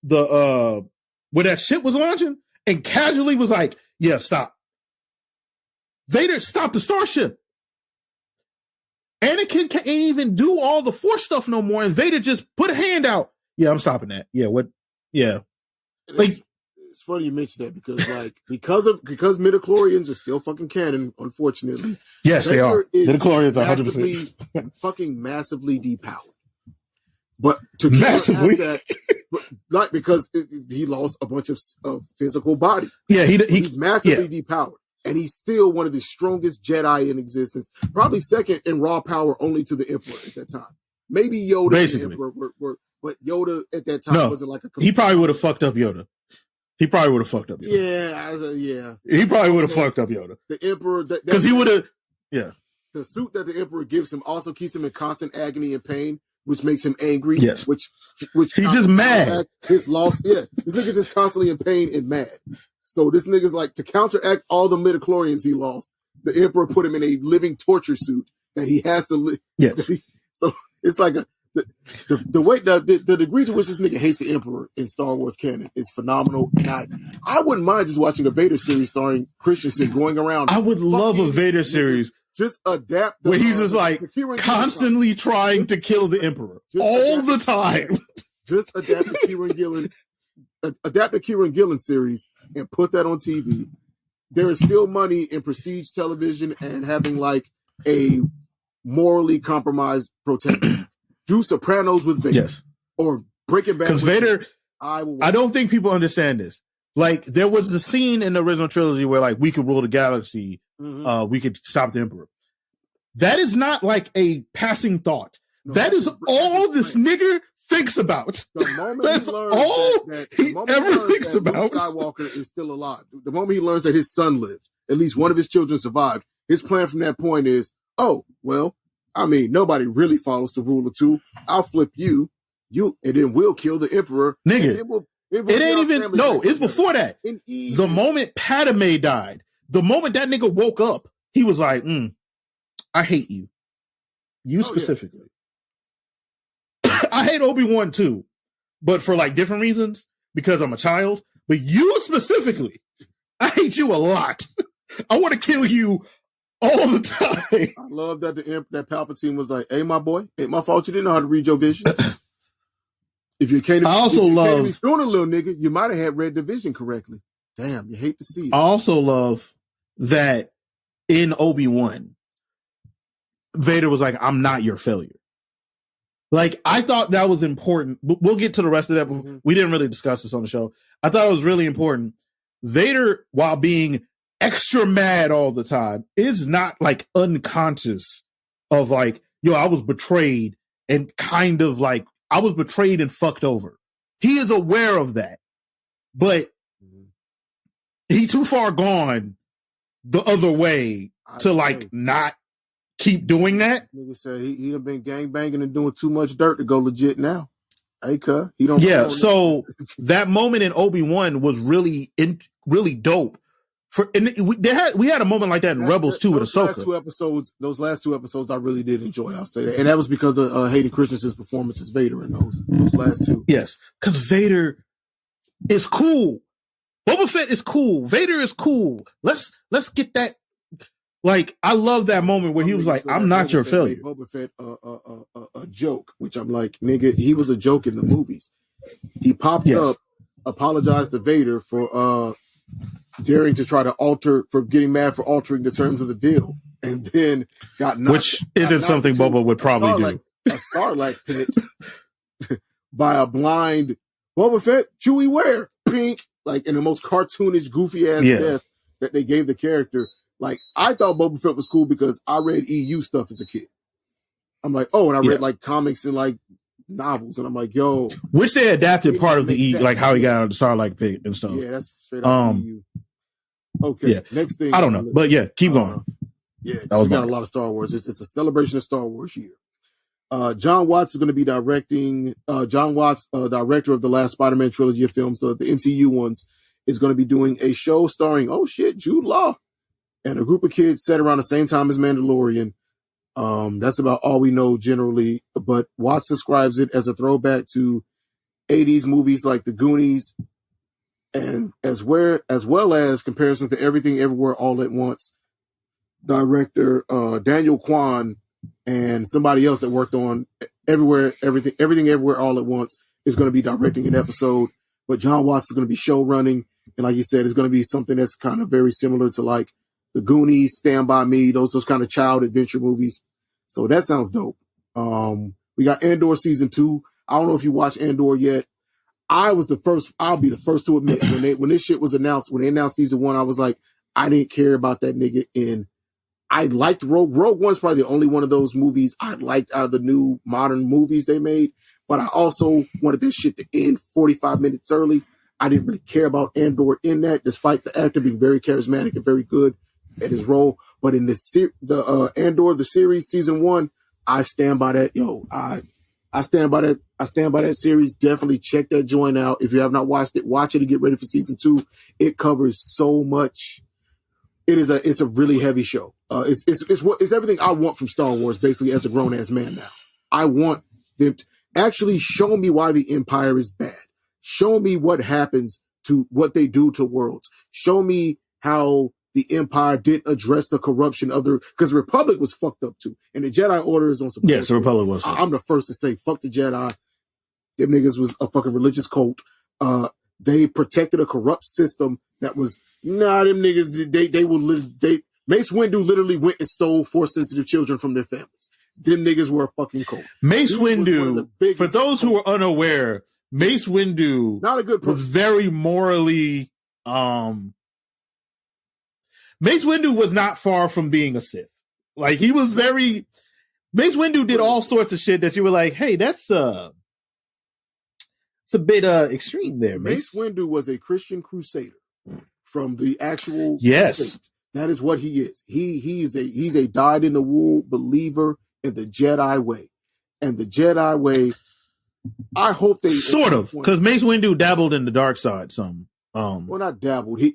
that shit was launching and casually was like, yeah, stop. Vader stopped the starship. Anakin can't even do all the Force stuff no more, and Vader just put a hand out. Yeah, I'm stopping that. Yeah, what? Yeah, like it's funny you mentioned that because midichlorians are still fucking canon, unfortunately. Yes, they are. Midichlorians are 100% fucking massively depowered. But to massively that, like because he lost a bunch of physical body. Yeah, he's massively depowered. And he's still one of the strongest Jedi in existence. Probably second in raw power only to the Emperor at that time. Maybe Yoda basically. And the Emperor but Yoda at that time wasn't like a... He probably would have fucked up Yoda. Yeah. He probably would have fucked up Yoda. The Emperor... Because he would have... Yeah. The suit that the Emperor gives him also keeps him in constant agony and pain, which makes him angry. Yes. Which he's just mad. His loss... Yeah. This nigga's just constantly in pain and mad. So this nigga's like, to counteract all the midichlorians he lost, the Emperor put him in a living torture suit that he has to live. Yeah. So it's like the way the degree to which this nigga hates the Emperor in Star Wars canon is phenomenal. And I wouldn't mind just watching a Vader series starring Christensen going around. I would love a Vader series. Just adapt. Where he's just like constantly trying to kill the Emperor all the time. Just adapt the Kieran Gillen series and put that on TV. There is still money in prestige television and having like a morally compromised protagonist. Do Sopranos with Vader. Yes. Or Breaking Bad. Because Vader, I don't think people understand this. Like, there was the scene in the original trilogy where like we could rule the galaxy, we could stop the Emperor. That is not like a passing thought. No, that is all this nigga thinks about. The moment That's he learns all that he ever thinks about. Luke Skywalker is still alive. The moment he learns that his son lived, at least one of his children survived, his plan from that point is, oh, well, I mean, nobody really follows the rule of two. I'll flip you, and then we'll kill the Emperor. Nigga, it ain't even, no, it's before that. The moment Padme died, the moment that nigga woke up, he was like, I hate you. You specifically. Yeah. I hate Obi-Wan too, but for like different reasons, because I'm a child. But you specifically, I hate you a lot. I want to kill you all the time. I love that that Palpatine was like, "Hey, my boy, ain't my fault you didn't know how to read your visions. If you can't, I also love be a little nigga. You might have had read the vision correctly. Damn, you hate to see it. I also love that in Obi-Wan, Vader was like, "I'm not your failure." Like, I thought that was important. We'll get to the rest of that. We didn't really discuss this on the show. I thought it was really important. Vader, while being extra mad all the time, is not like unconscious of like, yo, I was betrayed and kind of like, I was betrayed and fucked over. He is aware of that, but he too far gone the other way to like not keep doing that. Nigga said he done been gangbanging and doing too much dirt to go legit now. Hey, cuz, he don't. Yeah, so that moment in Obi-Wan was really dope. We had a moment like that in Rebels too with Ahsoka. Those last two episodes, I really did enjoy. I'll say that, and that was because of Hayden Christensen's performance as Vader in those last two. Yes, because Vader is cool, Boba Fett is cool. Vader is cool. Let's get that. Like, I love that moment where he was like, "I'm not your failure." Boba Fett a joke, which I'm like, nigga, he was a joke in the movies. He popped up, apologized to Vader for daring to try to getting mad for altering the terms of the deal, and then got knocked. Which isn't something Boba would probably do. A Sarlacc pit by a blind Boba Fett, Chewie where? Pink, like in the most cartoonish, goofy ass death that they gave the character. Like, I thought Boba Fett was cool because I read EU stuff as a kid. I'm like, oh, and I read like comics and like novels, and I'm like, yo. Which they adapted part of the EU, like how he got out of the Sarlacc pit and stuff. Yeah, that's straight out of EU. Okay, next thing. I don't know, but keep going. We got a lot of Star Wars. It's a celebration of Star Wars year. John Watts is going to be directing. John Watts, director of the last Spider-Man trilogy of films, the MCU ones, is going to be doing a show starring, Jude Law and a group of kids set around the same time as Mandalorian. That's about all we know generally, but Watts describes it as a throwback to 80s movies like The Goonies, and as well as comparisons to Everything Everywhere All at Once. Director Daniel Kwan and somebody else that worked on Everything Everywhere All at Once is going to be directing an episode, but John Watts is going to be show running, and like you said, it's going to be something that's kind of very similar to like The Goonies, Stand By Me, those kind of child adventure movies. So that sounds dope. We got Andor season 2. I don't know if you watched Andor yet. I'll be the first to admit when this shit was announced, when they announced season 1, I was like, I didn't care about that nigga. I liked Rogue One's probably the only one of those movies I liked out of the new modern movies they made, but I also wanted this shit to end 45 minutes early. I didn't really care about Andor in that, despite the actor being very charismatic and very good at his role. But in the Andor, the series, season 1, I stand by that. I stand by that. I stand by that series. Definitely check that joint out. If you have not watched it, watch it and get ready for season 2. It covers so much. It's a really heavy show. It's everything I want from Star Wars, basically, as a grown ass man now. I want them to actually show me why the Empire is bad. Show me what happens to what they do to worlds. Show me how the Empire didn't address the corruption of because the Republic was fucked up too. And the Jedi Order is on some. Yes, the Republic was. I'm the first to say, fuck the Jedi. Them niggas was a fucking religious cult. They protected a corrupt system that was, them niggas, Mace Windu literally went and stole Force-sensitive children from their families. Them niggas were a fucking cult. Mace Windu, for those who are unaware, Mace Windu not a good person. Was very morally, Mace Windu was not far from being a Sith. Like, he was Mace Windu did all sorts of shit that you were like, hey, it's a bit extreme there. Mace Windu was a Christian crusader from the actual Crusades. That is what he is. He's a dyed in the wool believer in the Jedi way. And the Jedi way, I hope they sort of, because Mace Windu dabbled in the dark side some. Well, not dabbled. His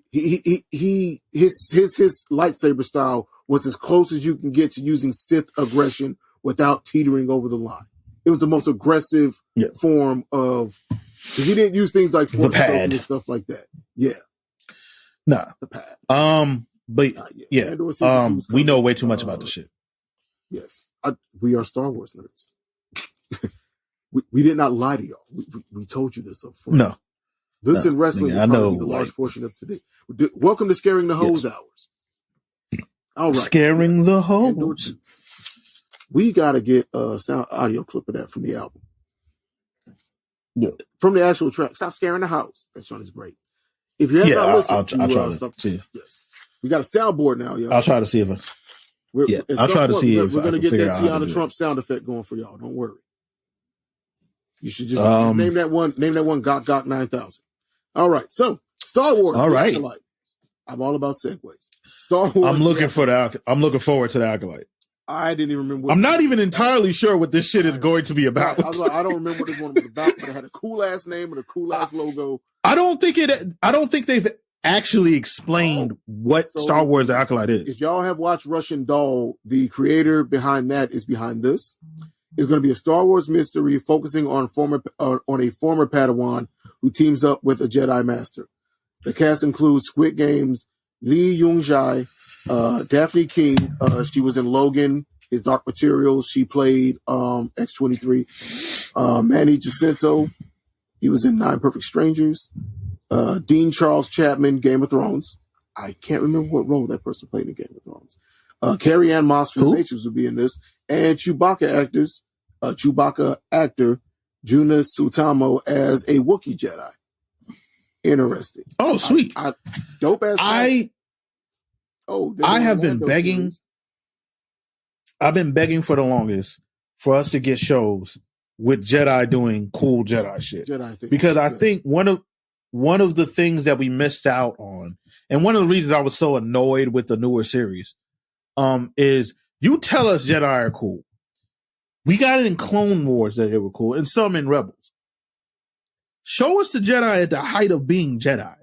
lightsaber style was as close as you can get to using Sith aggression without teetering over the line. It was the most aggressive form of, because he didn't use things like the pad and stuff like that. Yeah, nah, the pad. But we know way too much about this shit. Yes, we are Star Wars nerds. we did not lie to y'all. We told you this up front. No. This in wrestling will probably be the large portion of today. Welcome to Scaring the Hoes Hours. All right. Scaring the Hoes. We got to get a sound audio clip of that from the album. Yeah. From the actual track. Stop Scaring the House. That song is great. If you have not listened I'll try to see. Yes. We got a soundboard now, y'all. I'll try to see if I'll try to see if we're going to get that Tiana Trump sound effect going for y'all. Don't worry. You should just name that one Gok Gok 9000. All right. So, Star Wars. All right. Acolyte. I'm all about segues. Star Wars. I'm looking forward to the Acolyte. I didn't even remember. I'm not even entirely sure what this shit is going to be about. I was like, I don't remember what this one was about, but it had a cool ass name and a cool ass logo. I don't think they've actually explained what Star Wars the Acolyte is. If y'all have watched Russian Doll, the creator behind that is behind this. It's going to be a Star Wars mystery focusing on a former Padawan who teams up with a Jedi Master. The cast includes Squid Game's Lee Young-jae, Daphne King. She was in Logan, His Dark Materials. She played X-23. Manny Jacinto. He was in Nine Perfect Strangers. Dean Charles Chapman, Game of Thrones. I can't remember what role that person played in Game of Thrones. Carrie Ann Moss from The Matrix will be in this. And Chewbacca actor Juna Suotamo as a Wookiee Jedi. Interesting. Oh, sweet. Dope ass. I have been begging. Series. I've been begging for the longest for us to get shows with Jedi doing cool Jedi shit. Because I think one of the things that we missed out on, and one of the reasons I was so annoyed with the newer series, is you tell us Jedi are cool. We got it in Clone Wars that they were cool, and some in Rebels. Show us the Jedi at the height of being Jedi,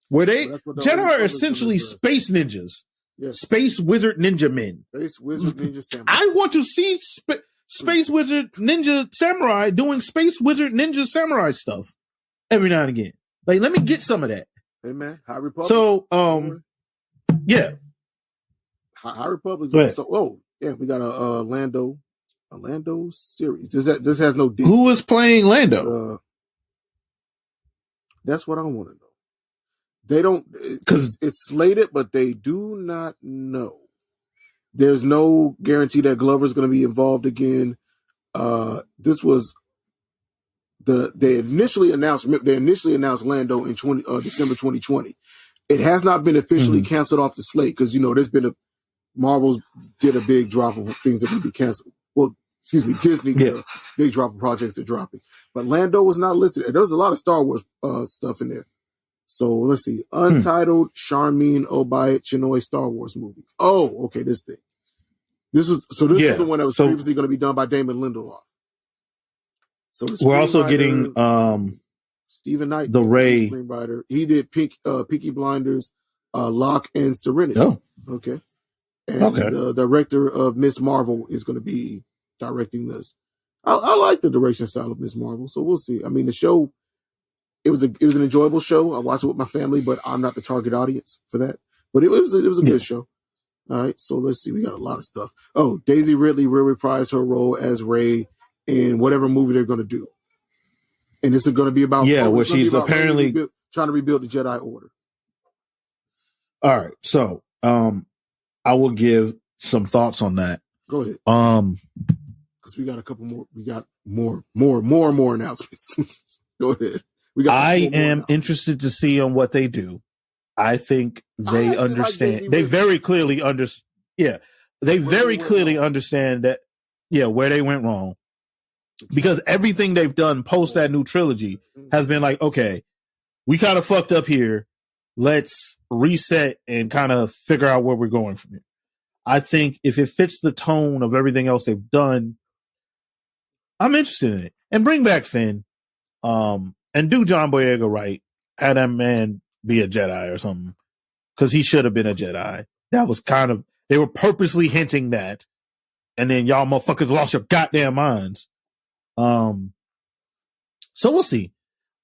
where Jedi are essentially space ninjas, space wizard ninja men. Space wizard ninja samurai. I want to see space wizard ninja samurai doing space wizard ninja samurai stuff every now and again. Like, let me get some of that. Hey man, High Republic. So, yeah, High Republic. So, we got a Lando series. This has no date. Who is playing Lando? That's what I want to know. They don't, because it's slated, but they do not know. There's no guarantee that Glover's going to be involved again. This was they initially announced Lando in December 2020. It has not been officially canceled off the slate because there's been Marvel did a big drop of things that would be canceled. Well, excuse me, Disney did a big drop of projects they're dropping. But Lando was not listed. There's a lot of Star Wars stuff in there. So let's see. Untitled Charmin Obaid Chinoy Star Wars movie. Oh, okay, this thing. This is the one that was previously going to be done by Damon Lindelof. So we're also getting Stephen Knight, the Ray screenwriter. He did Peaky Blinders, Locke, and Serenity. Oh, okay. And the director of Miss Marvel is going to be directing this. I like the direction style of Miss Marvel, so we'll see. I mean, the show, it was an enjoyable show. I watched it with my family, but I'm not the target audience for that. But it was a good show. All right, so let's see. We got a lot of stuff. Oh, Daisy Ridley will reprise her role as Rey in whatever movie they're going to do, and this is going to be about where she's apparently trying to rebuild the Jedi Order. All right, so I will give some thoughts on that. Go ahead. Because we got a couple more. We got more announcements. Go ahead. I am interested to see on what they do. I think they understand. They very clearly understand. Yeah, they very clearly understand that. Yeah, where they went wrong, because everything they've done post that new trilogy has been like, okay, we kind of fucked up here. Let's reset and kind of figure out where we're going from here. I think if it fits the tone of everything else they've done, I'm interested in it. And bring back Finn. And do John Boyega right. Have that man be a Jedi or something. Because he should have been a Jedi. That was they were purposely hinting that. And then y'all motherfuckers lost your goddamn minds. So we'll see.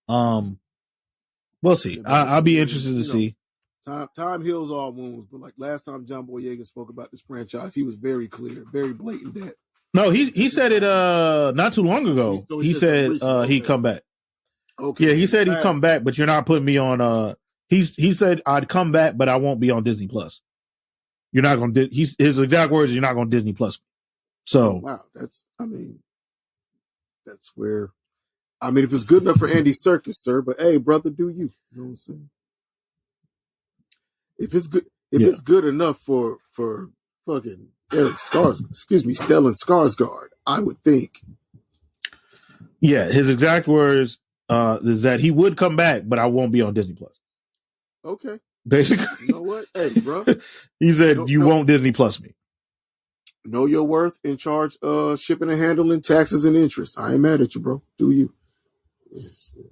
We'll see. I'll be interested to see. Time heals all wounds, but like last time John Boyega spoke about this franchise, he was very clear, very blatant that. No, he said it not too long ago. He said he'd come back. Okay. Yeah, he said he'd come back, but you're not putting me on he said I'd come back, but I won't be on Disney Plus. You're not gonna his exact words, you're not gonna Disney Plus. So wow, that's where if it's good enough for Andy Serkis, sir, but hey, brother, do you? You know what I'm saying? If it's good enough for fucking Stellan Skarsgård, I would think. Yeah, his exact words is that he would come back, but I won't be on Disney Plus. Okay. Basically. You know what? Hey, bro. He said you won't Disney Plus me. Know your worth, in charge of shipping and handling, taxes and interest. I ain't mad at you, bro. Do you?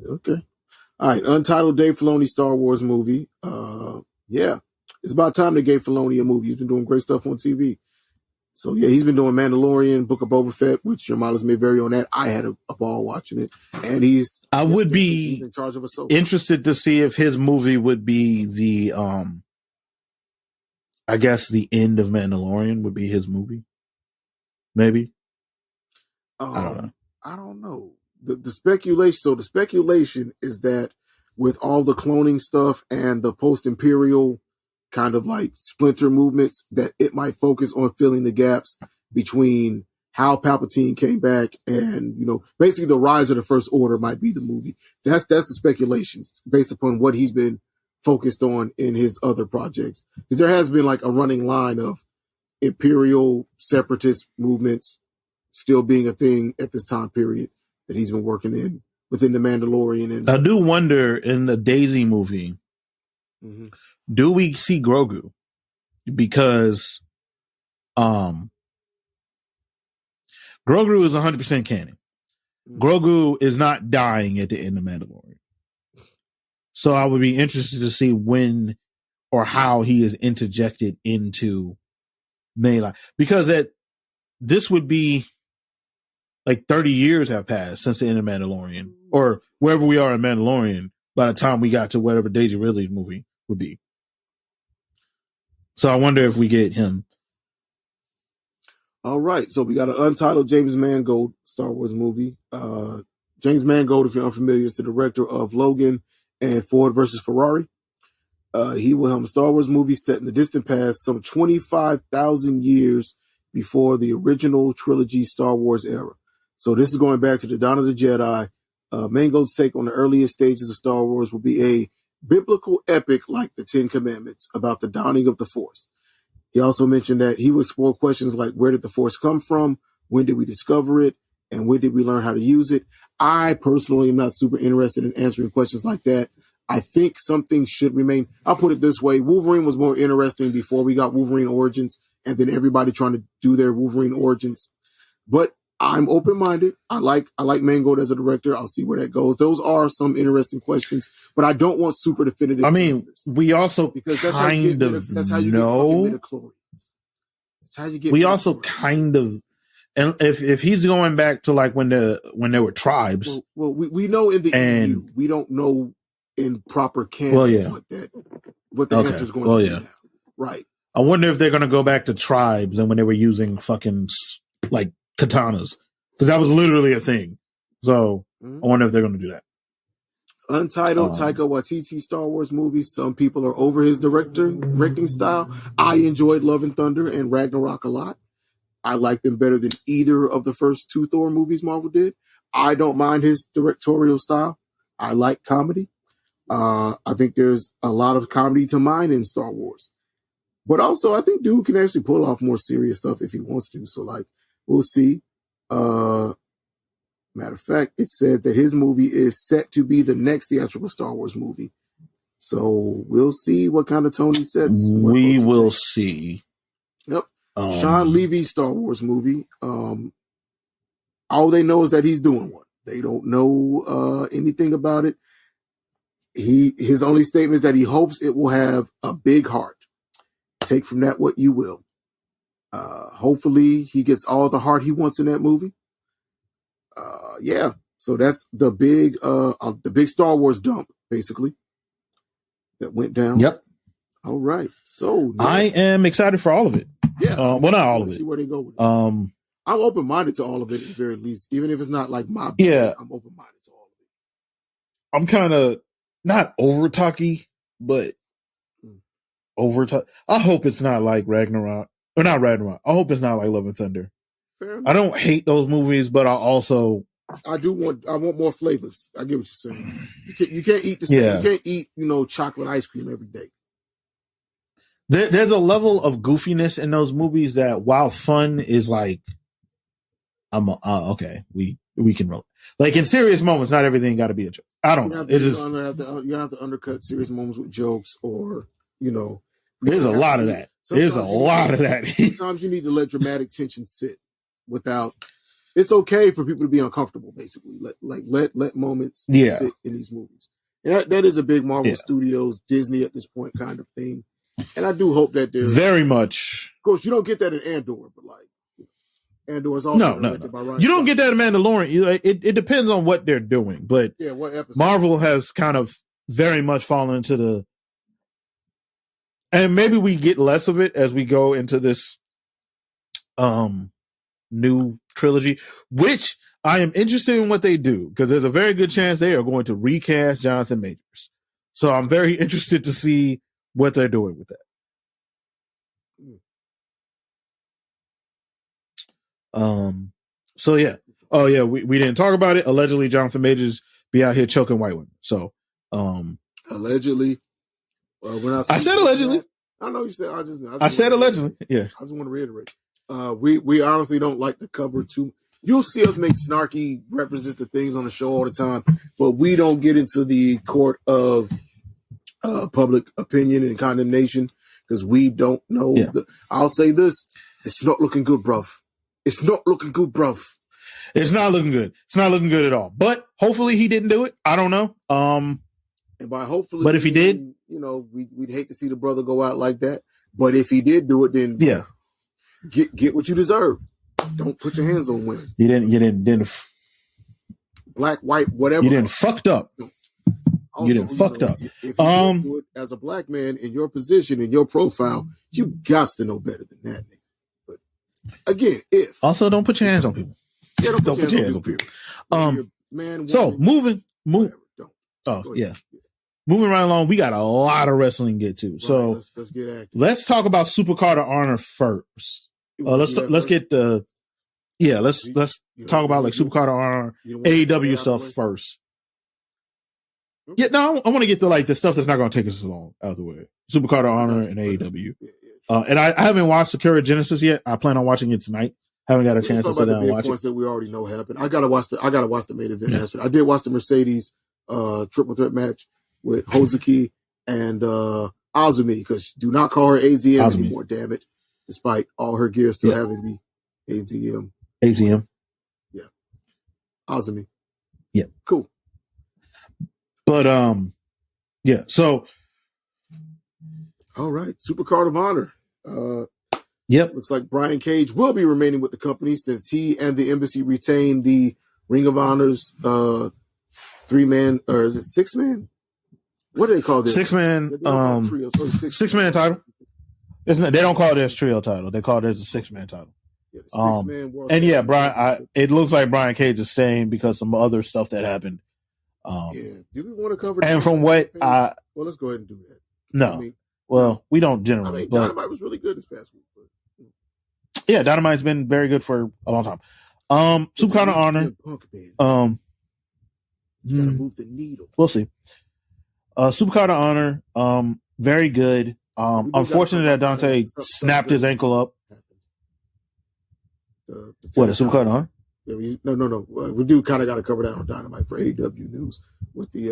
Okay. All right. Untitled Dave Filoni Star Wars movie. Yeah. It's about time they gave Filoni a movie. He's been doing great stuff on TV. So yeah, he's been doing Mandalorian, Book of Boba Fett, which your mileage may vary on that. I had a ball watching it, and he's in charge of Ahsoka. Interested to see if his movie would be the I guess the end of Mandalorian would be his movie. Maybe. I don't know. The speculation. So the speculation is that with all the cloning stuff and the post-Imperial kind of like splinter movements, that it might focus on filling the gaps between how Palpatine came back and, you know, basically the rise of the First Order might be the movie. That's the speculations based upon what he's been focused on in his other projects. Because there has been like a running line of Imperial separatist movements still being a thing at this time period that he's been working in within the Mandalorian. And I do wonder in the Daisy movie, do we see Grogu? Because Grogu is 100% canon. Grogu is not dying at the end of Mandalorian. So I would be interested to see when or how he is interjected into main life. Because this would be like 30 years have passed since the end of Mandalorian, or wherever we are in Mandalorian by the time we got to whatever Daisy Ridley's movie would be. So I wonder if we get him. All right. So we got an untitled James Mangold Star Wars movie. James Mangold, if you're unfamiliar, is the director of Logan and Ford versus Ferrari. He will helm a Star Wars movie set in the distant past, some 25,000 years before the original trilogy Star Wars era. So this is going back to the Dawn of the Jedi. Mangold's take on the earliest stages of Star Wars will be a biblical epic like the Ten Commandments about the dawning of the Force. He also mentioned that he would explore questions like, where did the Force come from? When did we discover it? And when did we learn how to use it? I personally am not super interested in answering questions like that. I think something should remain. I'll put it this way. Wolverine was more interesting before we got Wolverine Origins and then everybody trying to do their Wolverine Origins. But I'm open-minded. I like Mangold as a director. I'll see where that goes. Those are some interesting questions, but I don't want super definitive answers. We also because that's how you get midichlorians. That's how you get. We also kind of, and if he's going back to like when there were tribes. Well, we know in the EU, we don't know in proper canon what the answer is going to be now. Right. I wonder if they're going to go back to tribes and when they were using fucking like katanas, because that was literally a thing. So I wonder if they're going to do that. Untitled Taika Waititi Star Wars movie. Some people are over his directing style. I enjoyed Love and Thunder and Ragnarok a lot. I like them better than either of the first two Thor movies Marvel did. I don't mind his directorial style. I like comedy. I think there's a lot of comedy to mine in Star Wars. But also, I think dude can actually pull off more serious stuff if he wants to. So, like, we'll see. Matter of fact, it said that his movie is set to be the next theatrical Star Wars movie. So we'll see what kind of tone he sets. We will see. Yep. Sean Levy's Star Wars movie. All they know is that he's doing one. They don't know anything about it. His only statement is that he hopes it will have a big heart. Take from that what you will. Hopefully he gets all the heart he wants in that movie. Yeah. So that's the big Star Wars dump, basically, that went down. Yep. All right. So I am excited for all of it. Yeah. Well, not all of it. See where they go with it. I'm open-minded to all of it at the very least, even if it's not like my bag, yeah. I'm open-minded to all of it. I'm kind of not over talky, but over talk. I hope it's not like Ragnarok. Or not Ragnarok. I hope it's not like Love and Thunder. Fair I don't hate those movies, but I want more flavors. I get what you're saying. You can't eat the same. You can't eat, chocolate ice cream every day. There's a level of goofiness in those movies that, while fun is like, okay, we can roll. Like in serious moments, not everything got to be a joke. I don't know. You don't have to undercut serious moments with jokes or, There's a lot of that. There's a lot of that. Sometimes you need to let dramatic tension sit without. It's okay for people to be uncomfortable. Basically, let moments sit in these movies. And that is a big Marvel Studios, Disney at this point kind of thing. And I do hope that there's very much. Of course, you don't get that in Andor, but like And it was also No. directed by Ryan You don't Coogler. get that in Mandalorian. It depends on what they're doing, but Yeah, what episode? Marvel has kind of very much fallen into the, and maybe we get less of it as we go into this new trilogy, which I am interested in what they do, because there's a very good chance they are going to recast Jonathan Majors. So I'm very interested to see what they're doing with that. So yeah. Oh yeah, we didn't talk about it. Allegedly, Jonathan Majors be out here choking white women. So allegedly. We're not. I said allegedly. I know you said. I said allegedly. Yeah. I just want to reiterate. We honestly don't like to cover too. You'll see us make snarky references to things on the show all the time, but we don't get into the court of public opinion and condemnation because we don't know. Yeah. I'll say this: it's not looking good, bruv. It's not looking good, bruv. It's not looking good. It's not looking good at all. But hopefully he didn't do it. I don't know. And by hopefully, but if he did, we'd hate to see the brother go out like that. But if he did do it, then yeah, get what you deserve. Don't put your hands on women. You didn't black, white, whatever. You didn't fucked up. Also, you didn't fucked up. If you did do it as a black man in your position, in your profile, you got to know better than that, nigga. But again, also don't put your hands on people. Yeah, don't put your hands on people. Man, so woman, moving. Oh yeah. Moving right along, we got a lot of wrestling to get to. So let's get active. Let's talk about Supercard of Honor first. Let's get the let's talk about like Supercard of Honor AEW stuff first. Okay. Yeah, no, I want to get to like the stuff that's not going to take us so long out of the way. Supercard of Honor and AEW. And I haven't watched Sakura Genesis yet. I plan on watching it tonight. Haven't got a chance to sit down and watch it. That we already know happened. I gotta watch the main event. Yeah. I did watch the Mercedes triple threat match with Hozuki and Azumi, because do not call her AZM anymore, damn it. Despite all her gear still having the AZM. AZM. Yeah. Azumi. Yeah. Cool. But yeah, so all right. Supercard of Honor. Yep. Looks like Brian Cage will be remaining with the company since he and the embassy retain the Ring of Honor's 3-man, or is it 6-man? What do they call this? 6-man, 6-man title. They don't call this trio title. They call this a 6-man title. Yeah, the 6-man world. And yeah, it looks like Brian Cage is staying because some other stuff that happened. Do we want to cover? And from what well, let's go ahead and do that. No, we don't generally. But Dynamite was really good this past week. Yeah, Dynamite's been very good for a long time. Supercard of Honor. Gotta move the needle. We'll see. Supercard of Honor, very good. Unfortunate that Dante snapped his ankle up. What, a Supercard of Honor? Yeah, no. We do kind of got to cover that on Dynamite for AEW news with the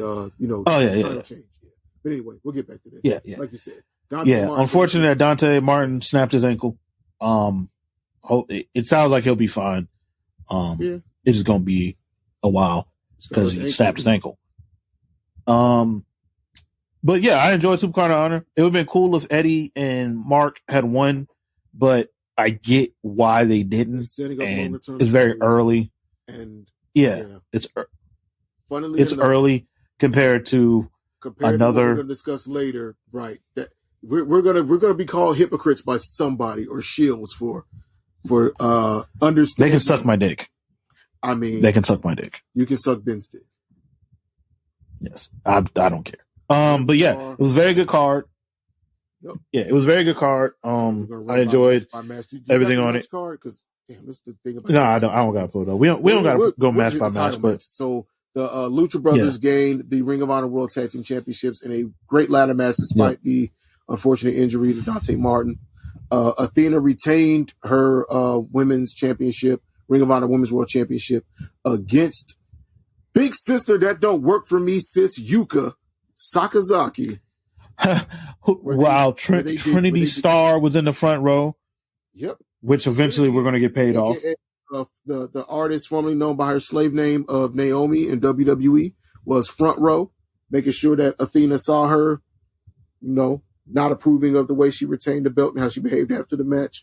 title change. Yeah. But anyway, we'll get back to that. Yeah. Like you said. Unfortunate that Dante Martin snapped his ankle. It sounds like he'll be fine. It's just gonna be a while because he snapped his ankle. But yeah, I enjoyed Supercard of Honor. It would have been cool if Eddie and Mark had won, but I get why they didn't. And it's very early. And it's funnily it's enough, early compared to another. To we're gonna discuss later, right? That we're gonna be called hypocrites by somebody or shields for understanding. They can suck my dick. I mean, they can suck my dick. You can suck Ben's dick. Yes, I don't care. But yeah, it was a very good card. Yep. Yeah, it was a very good card. I enjoyed everything on it. Because that's the thing about I don't got to put it up. We don't got to go match by match. But so the Lucha Brothers gained the Ring of Honor World Tag Team Championships in a great ladder match despite the unfortunate injury to Dante Martin. Athena retained her women's championship, Ring of Honor Women's World Championship, against big sister that don't work for me, sis Yuka Sakazaki. Wow, Trinity Star was in the front row. Yep. Which eventually we're going to get paid off. The artist formerly known by her slave name of Naomi in WWE was front row, making sure that Athena saw her, not approving of the way she retained the belt and how she behaved after the match.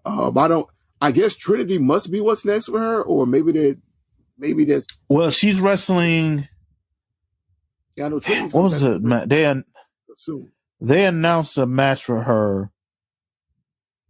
I I guess Trinity must be what's next for her, or maybe that's. Well, she's wrestling. Yeah, I know Trinity's what was it? They announced a match for her,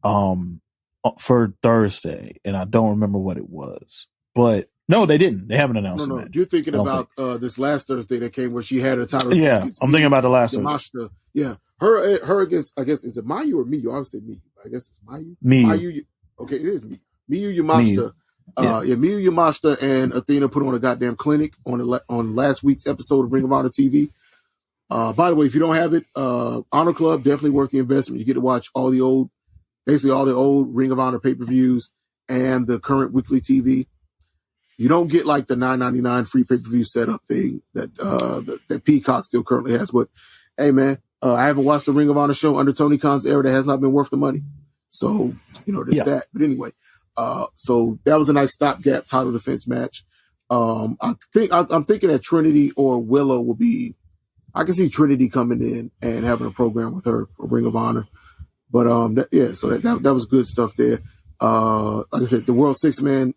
for Thursday, and I don't remember what it was. But no, they didn't. They haven't announced a match. You're thinking about this last Thursday that came where she had her title. Yeah, I'm thinking about the last one. Yamashita. Yeah, her against, I guess, is it Mayu or Miyu? I would say Miyu. I guess it's Mayu. Miyu. Okay, it is Miyu. Miyu Yamashita. Miyu Yamashita and Athena put on a goddamn clinic on last week's episode of Ring of Honor TV. By the way, if you don't have it, Honor Club, definitely worth the investment. You get to watch basically all the old Ring of Honor pay-per-views and the current weekly TV. You don't get like the $9.99 free pay-per-view setup thing that Peacock still currently has. But hey, man, I haven't watched the Ring of Honor show under Tony Khan's era that has not been worth the money. So, there's that. But anyway, so that was a nice stopgap title defense match. I'm thinking that Trinity or Willow will be. I can see Trinity coming in and having a program with her for Ring of Honor. But so that was good stuff there. Like I said, the World Six-Man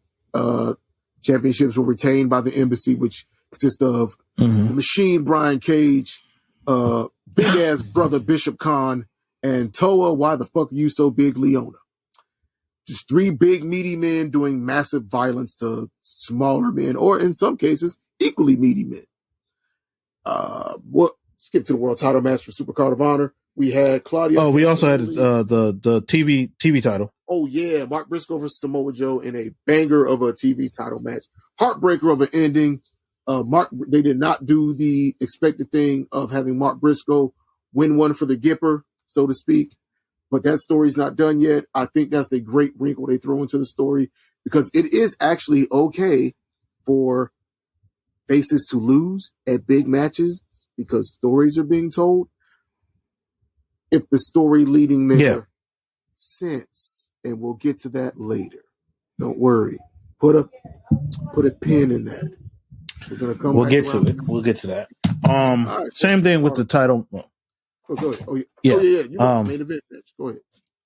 Championships were retained by the Embassy, which consists of the Machine Brian Cage, big ass brother Bishop Khan, and Toa, why the fuck are you so big, Leona? Just 3 big meaty men doing massive violence to smaller men, or in some cases, equally meaty men. Skip to the world title match for Supercard of Honor. We had Claudia. Oh, we also had the TV title. Oh yeah, Mark Briscoe versus Samoa Joe in a banger of a TV title match. Heartbreaker of an ending. They did not do the expected thing of having Mark Briscoe win one for the Gipper, so to speak. But that story's not done yet. I think that's a great wrinkle they throw into the story, because it is actually okay for faces to lose at big matches because stories are being told. If the story leading there sense, and we'll get to that later. Don't worry. Put a pin in that. We're gonna come. We'll get to it. We'll get to that. Right, same thing with the title. Oh, go ahead. Oh yeah. You got the main event match. Go ahead.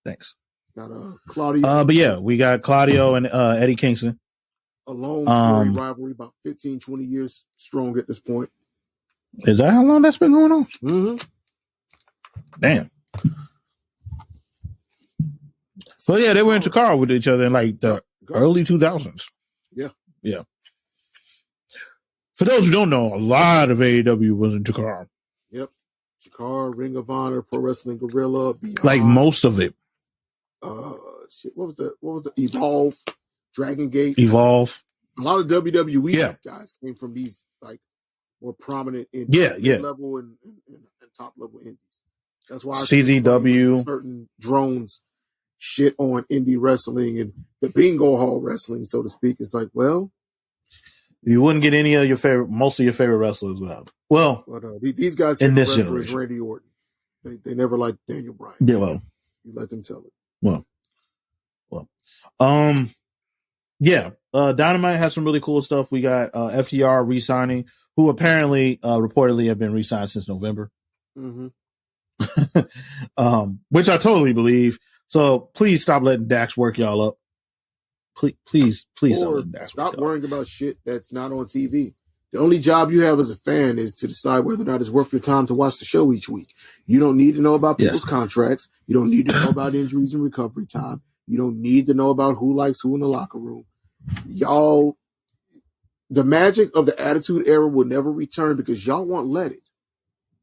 Thanks. Got Claudio. But yeah, we got Claudio and Eddie Kingston. A long story rivalry, about 15, 20 years strong at this point. Is that how long that's been going on? Mm-hmm. Damn. So yeah, they were in Takara with each other in like the early 2000s. Yeah. Yeah. For those who don't know, a lot of AEW was in Takara. Yep. Takara, Ring of Honor, Pro Wrestling Guerrilla, Beyond. Like most of it. What was the Evolve, Dragon Gate? Evolve. A lot of WWE guys came from these like more prominent level and top level indies. That's why CZW, certain drones shit on indie wrestling and the bingo hall wrestling, so to speak. It's like, well, you wouldn't get any of most of your favorite wrestlers without. Well, but these guys in this wrestlers, generation, Randy Orton, they never liked Daniel Bryan. Yeah, well, you let them tell it. Dynamite has some really cool stuff. We got FTR re-signing, who apparently reportedly have been re-signed since November. Mm-hmm. Which I totally believe. So please stop letting Dax work y'all up. Please stop letting Dax work stop worrying about shit that's not on TV. The only job you have as a fan is to decide whether or not it's worth your time to watch the show each week. You don't need to know about people's contracts. You don't need to know about injuries and recovery time. You don't need to know about who likes who in the locker room. Y'all, the magic of the Attitude Era will never return because y'all won't let it.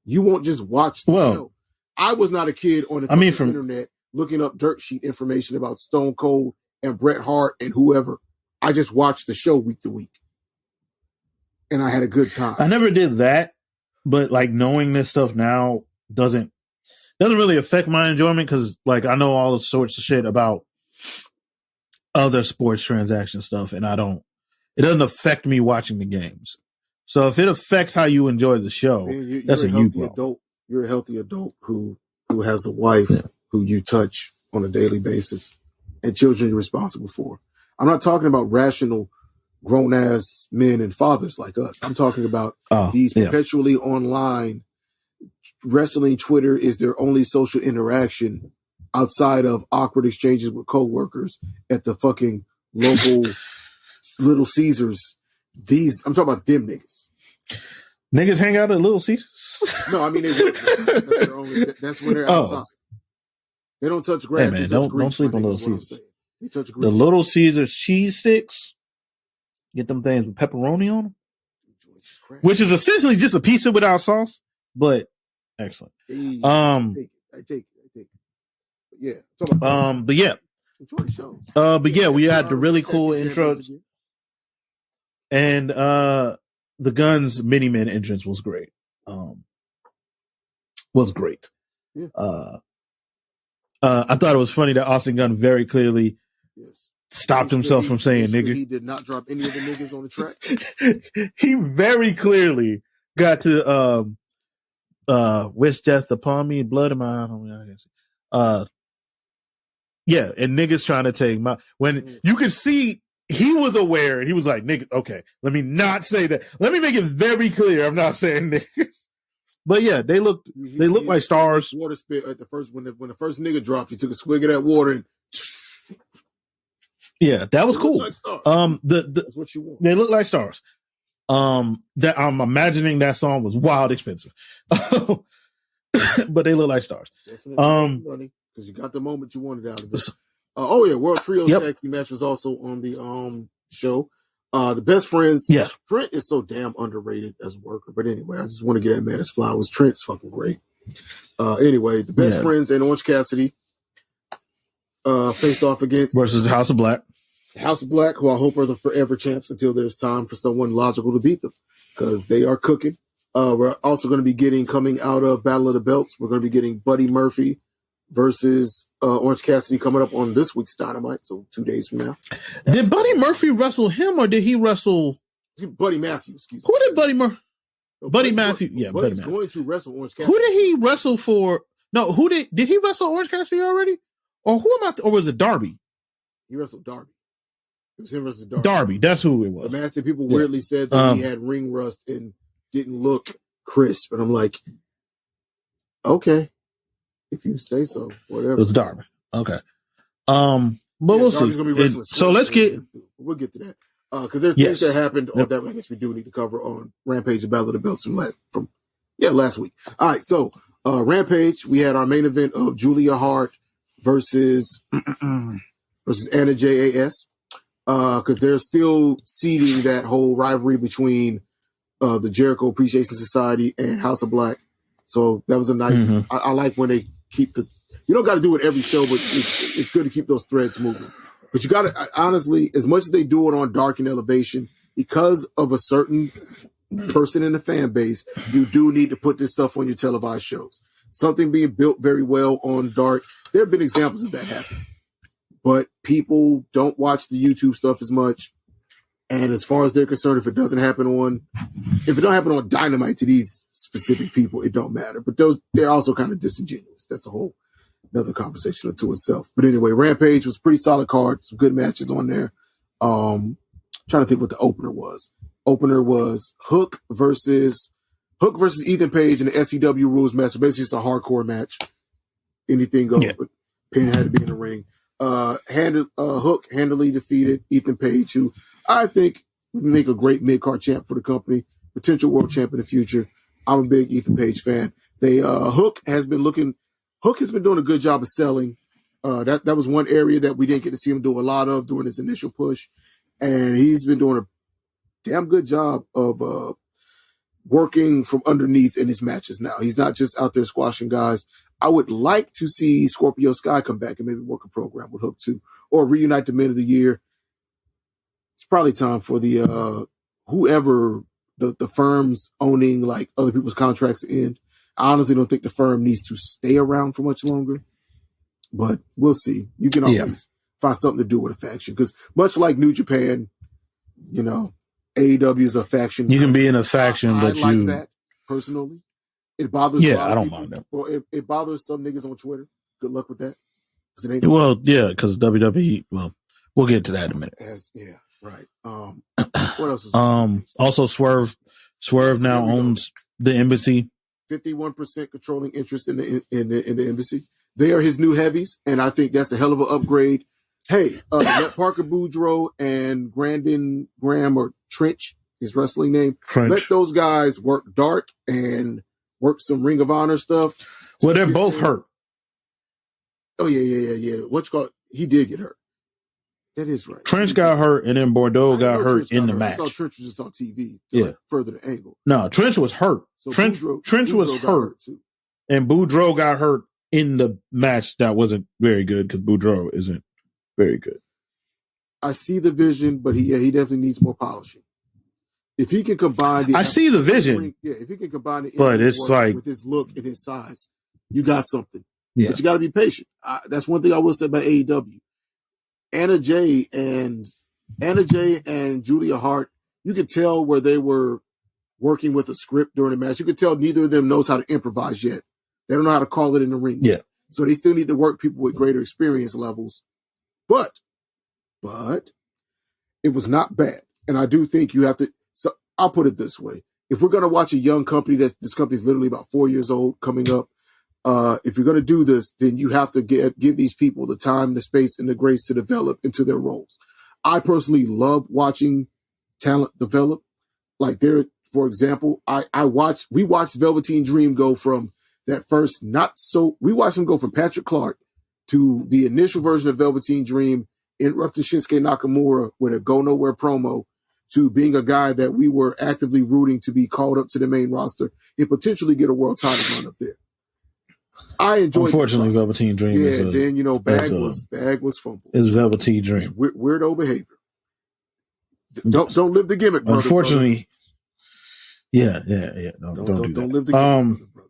You won't just watch the show. I was not a kid on the internet looking up dirt sheet information about Stone Cold and Bret Hart and whoever. I just watched the show week to week. And I had a good time. I never did that, but like knowing this stuff now doesn't really affect my enjoyment because like I know all the sorts of shit about other sports transaction stuff and it doesn't affect me watching the games. So if it affects how you enjoy the show, that's a you problem. You're a healthy adult who has a wife who you touch on a daily basis and children you're responsible for. I'm not talking about rational grown-ass men and fathers like us. I'm talking about these perpetually online wrestling. Twitter is their only social interaction outside of awkward exchanges with coworkers at the fucking local Little Caesars. I'm talking about them niggas. Niggas hang out at Little Caesars? No, I mean, that's when they're outside. They don't touch grass. Hey man, touch don't sleep on Little Caesars. They touch The grease. Little Caesars cheese sticks, get them things with pepperoni on them, which is essentially just a pizza without sauce, but excellent. Hey, I take it. But yeah. But yeah. Enjoy the show. But yeah, we had the really cool intros. And the Guns Mini-Men entrance was great. Yeah. I thought it was funny that Austin Gunn very clearly stopped himself from saying nigger. He did not drop any of the niggas on the track. He very clearly got to wish death upon me, blood in my eye. Yeah, and niggas trying to take my when you could see he was aware and he was like, nigga, okay, let me not say that. Let me make it very clear I'm not saying niggas. But yeah, they looked like stars. Water spit at the first when the first nigga dropped, he took a swig of that water and yeah, that was cool. Like that's what you want. They look like stars. That I'm imagining that song was wild expensive. But they look like stars. Definitely because you got the moment you wanted out of it. World Trios Tag Team match was also on the show. The Best Friends. Yeah. Trent is so damn underrated as a worker. But anyway, I just want to get that man his flowers. Trent's fucking great. Anyway, the Best Friends and Orange Cassidy faced off against versus House of Black. House of Black, who I hope are the forever champs until there's time for someone logical to beat them because they are cooking. We're also going to be getting, coming out of Battle of the Belts, we're going to be getting Buddy Murphy versus Orange Cassidy coming up on this week's Dynamite, so 2 days from now. Did Buddy Murphy wrestle him or did he wrestle Buddy Matthews? Excuse me. Who did Buddy Murphy? Buddy Matthews. Yeah, Buddy's going to wrestle Orange Cassidy. Who did he wrestle for? No, who did he wrestle Orange Cassidy already? Or who am I? Or was it Darby? He wrestled Darby. It was him versus Darby. Darby, that's who it was. The master people weirdly said that he had ring rust and didn't look crisp, and I'm like, okay. If you say so, whatever. It was Darby. Okay. But we'll see. So let's we'll get to that. Because there are things that happened on that. I guess we do need to cover on Rampage and Battle of the Belts from last week. All right. So Rampage, we had our main event of Julia Hart versus Anna JAS. Because they're still seeding that whole rivalry between the Jericho Appreciation Society and House of Black. So that was a nice. I like when they keep you don't got to do it every show, but it's good to keep those threads moving. But you got to, honestly, as much as they do it on Dark and Elevation, because of a certain person in the fan base, you do need to put this stuff on your televised shows. Something being built very well on Dark. There have been examples of that happen, but people don't watch the YouTube stuff as much. And as far as they're concerned, if it don't happen on Dynamite to these specific people, it don't matter. But they're also kind of disingenuous. That's a whole another conversation unto itself. But anyway, Rampage was a pretty solid card. Some good matches on there. Trying to think what the opener was. Opener was Hook versus Ethan Page in the SCW rules match. So basically just a hardcore match. Anything goes, but Payne had to be in the ring. Hook handily defeated Ethan Page, who I think would make a great mid-card champ for the company, potential world champ in the future. I'm a big Ethan Page fan. Hook has been doing a good job of selling. That was one area that we didn't get to see him do a lot of during his initial push. And he's been doing a damn good job of working from underneath in his matches now. He's not just out there squashing guys. I would like to see Scorpio Sky come back and maybe work a program with Hook too, or reunite the Men of the Year. It's probably time for the whoever the firms owning like other people's contracts to end. I honestly don't think the firm needs to stay around for much longer, but we'll see. You can always find something to do with a faction because much like New Japan, AEW is a faction. You can be in a faction, but I like that personally. It bothers. Yeah, I don't mind that. Or it bothers some niggas on Twitter. Good luck with that. Because WWE. Well, we'll get to that in a minute. Right. What else was also Swerve now owns the embassy. 51% controlling interest in the embassy. They are his new heavies, and I think that's a hell of an upgrade. Hey, let Parker Boudreaux and Grandin Graham or Trench, his wrestling name, let those guys work dark and work some Ring of Honor stuff. Well, they're both hurt. Oh, yeah. What's called? He did get hurt. That is right. Trench got hurt, and then Bordeaux got hurt in the match. I thought Trench was just on TV to like further the angle. No, Trench was hurt. So Trench was hurt, too. And Boudreaux got hurt in the match that wasn't very good because Boudreaux isn't very good. I see the vision, but he definitely needs more polishing. If he can combine I see the vision. If he can combine it, but it's like with his look and his size, you got something. Yeah. But you got to be patient. That's one thing I will say about AEW. Anna Jay and Julia Hart, you could tell where they were working with a script during the match. You could tell neither of them knows how to improvise yet. They don't know how to call it in the ring. Yeah. So they still need to work people with greater experience levels. But it was not bad. And I do think you have to, so I'll put it this way. If we're going to watch a young company, this company's literally about 4 years old coming up. If you're going to do this, then you have to give these people the time, the space, and the grace to develop into their roles. I personally love watching talent develop. Like for example, we watched Velveteen Dream go from that first we watched him go from Patrick Clark to the initial version of Velveteen Dream, interrupting Shinsuke Nakamura with a go nowhere promo, to being a guy that we were actively rooting to be called up to the main roster and potentially get a world title run up there. I enjoyed. Unfortunately, Velveteen Dream. Yeah, then Bag was fumbled. It's Velveteen Dream. Weirdo behavior. Don't live the gimmick, brother. Unfortunately, brother. Yeah. Don't do that. Don't live the gimmick, brother.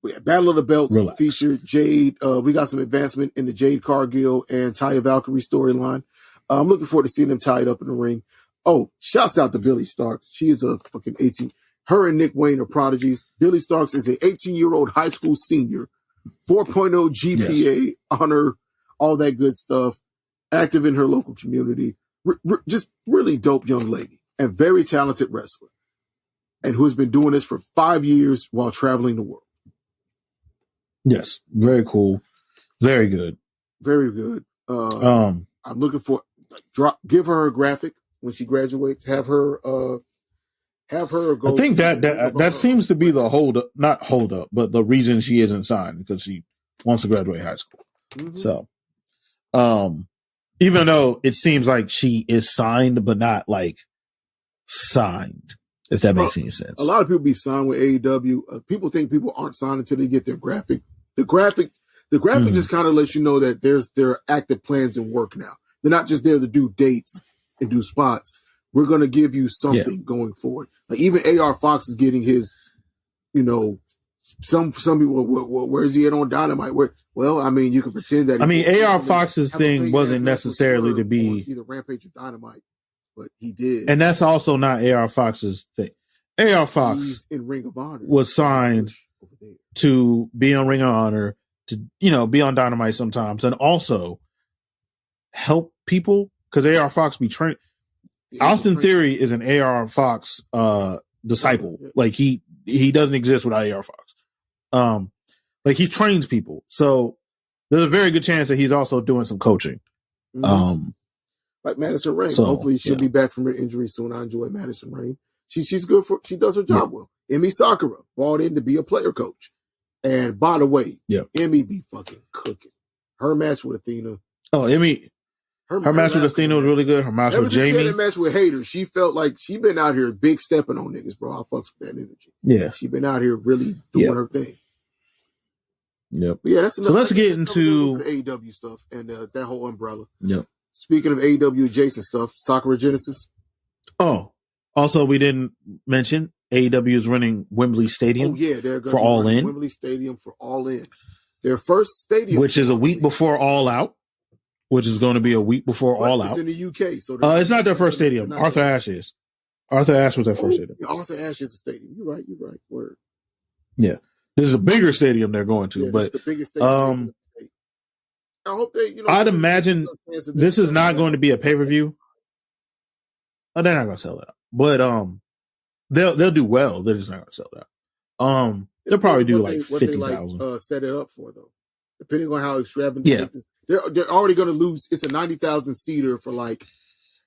We had Battle of the Belts featured Jade. We got some advancement in the Jade Cargill and Taya Valkyrie storyline. I'm looking forward to seeing them tied up in the ring. Oh, shouts out to Billy Starks. She is a fucking 18. Her and Nick Wayne are prodigies. Billy Starks is an 18-year-old high school senior, 4.0 GPA, honor, all that good stuff, active in her local community. Just really dope young lady and very talented wrestler, and who has been doing this for 5 years while traveling the world. Yes, very cool. Very good. Very good. I'm looking for give her a graphic when she graduates. Have her go. I think that seems to be the not hold up, but the reason she isn't signed, because she wants to graduate high school. Mm-hmm. So, even though it seems like she is signed, but not like signed, if that makes any sense. A lot of people be signed with AEW. People think people aren't signed until they get their graphic. The graphic just kind of lets you know that there are active plans in work now. They're not just there to do dates and do spots. We're going to give you something going forward. Like even AR Fox is getting his, some people, where's he at on Dynamite? Well, I mean, you can pretend that. AR Fox's thing wasn't necessarily to be either Rampage or Dynamite, but he did. And that's also not AR Fox's thing. AR Fox in Ring of Honor was signed to be on Ring of Honor, to, be on Dynamite sometimes, and also help people, because AR Fox be trained. Austin Theory is an AR Fox disciple. Like he doesn't exist without AR Fox. Like he trains people. So there's a very good chance that he's also doing some coaching. Mm-hmm. Like Madison Rain. So, hopefully she'll be back from her injury soon. I enjoy Madison Rain. She's good she does her job well. Emi Sakura brought in to be a player coach. And by the way, Emi be fucking cooking. Her match with Athena. Oh, Emi. Her match with Athena was really good. Her match with Jamie. She had a match with Haters. She felt like she been out here big stepping on niggas, bro. I fucks with that energy. Yeah. She been out here really doing her thing. Yep. But yeah, that's enough. So let's get into AEW stuff and that whole umbrella. Yep. Speaking of AEW adjacent stuff, Sakura Genesis. Oh, also we didn't mention AEW is running Wembley Stadium. Oh yeah, they're going for All In. Wembley Stadium for All In. Their first stadium, which is a week before All Out. Which is going to be a week before All Out. It's in the UK, so it's not their first stadium. Arthur Ashe is. Arthur Ashe was their first stadium. Yeah, Arthur Ashe is a stadium. You're right. Word. Yeah, this is a bigger stadium they're going to, but the biggest stadium. I hope they. I'd imagine this is not going to be a pay-per-view. Oh, they're not going to sell that, but they'll do well. They're just not going to sell that. They'll probably do like 50,000. Set it up for though. depending on how extravagant. Yeah. They're already going to lose. It's a 90,000 seater for like.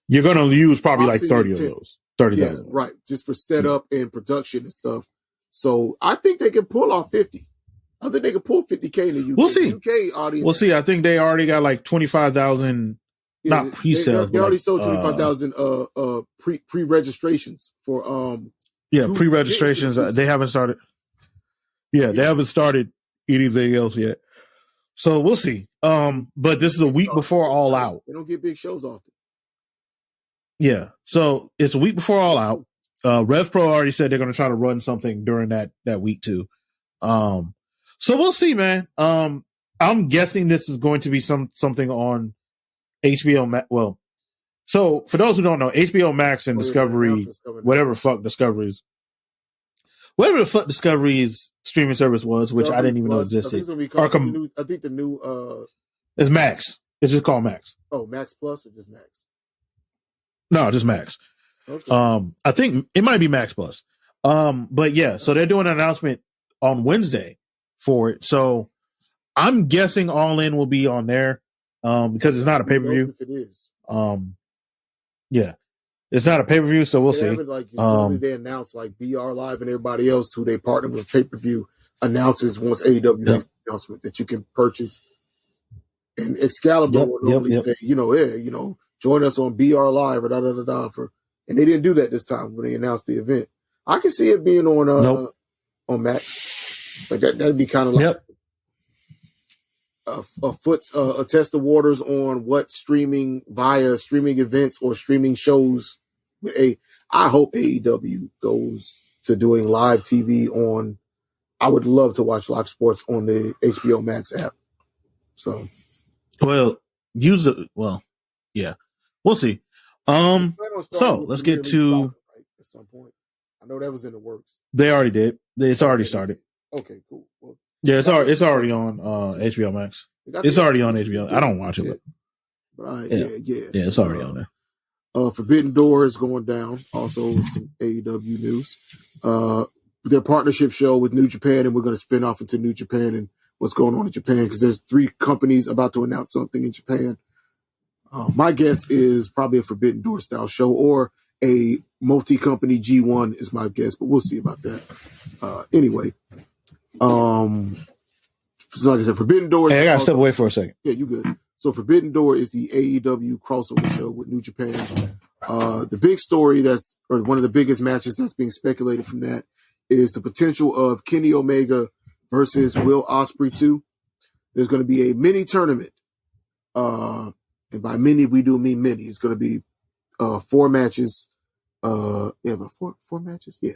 You're going to use probably like 30 of those. 30. Yeah, right. Just for setup and production and stuff. So I think they can pull off 50. I think they can pull 50K in the UK. We'll see. UK audience. We'll see. I think they already got like 25,000. Yeah, not pre-sales. They already like, sold 25,000 pre-registrations for pre-registrations. They haven't started. Yeah, they haven't started anything else yet. So we'll see. But this is a week before All Out. They don't get big shows often. Yeah. So it's a week before All Out. Rev Pro already said they're going to try to run something during that week too. So we'll see, man. I'm guessing this is going to be something on HBO Max. Well, so for those who don't know, HBO Max and Discovery, whatever the fuck Discovery's streaming service was, which I didn't even know existed. I think the new it's Max. It's just called Max. Oh, Max Plus or just Max? No, just Max. Okay. I think it might be Max Plus. But yeah, so they're doing an announcement on Wednesday for it. So I'm guessing All In will be on there. Because it's not a pay-per-view. If it is. Yeah. It's not a pay-per-view, so we'll see. They announce like BR Live and everybody else who they partner with pay-per-view announces once AEW makes the announcement that you can purchase. And Excalibur will normally say, join us on BR Live or da-da-da-da and they didn't do that this time when they announced the event. I can see it being on Max. Like that'd be kind of like a test of waters on what streaming via streaming events or streaming shows. I hope AEW goes to doing live TV on. I would love to watch live sports on the HBO Max app. So, we'll see. So let's get to at some point. I know that was in the works. They already did. It's already started. Okay, cool. Well, yeah, it's already on HBO Max. It's already on HBO. I don't watch it, but it's already on there. Forbidden Door is going down. Also, some AEW news. Their partnership show with New Japan, and we're going to spin off into New Japan and what's going on in Japan because there's 3 companies about to announce something in Japan. My guess is probably a Forbidden Door style show or a multi-company G1 is my guess, but we'll see about that. Anyway, so like I said, Forbidden Door. Hey, I gotta step away for a second. Yeah, you good. So Forbidden Door is the AEW crossover show with New Japan. The big story or one of the biggest matches that's being speculated from that is the potential of Kenny Omega versus Will Ospreay 2. There's going to be a mini tournament. And by mini, we do mean mini. It's going to be 4 matches. Four matches? Yeah.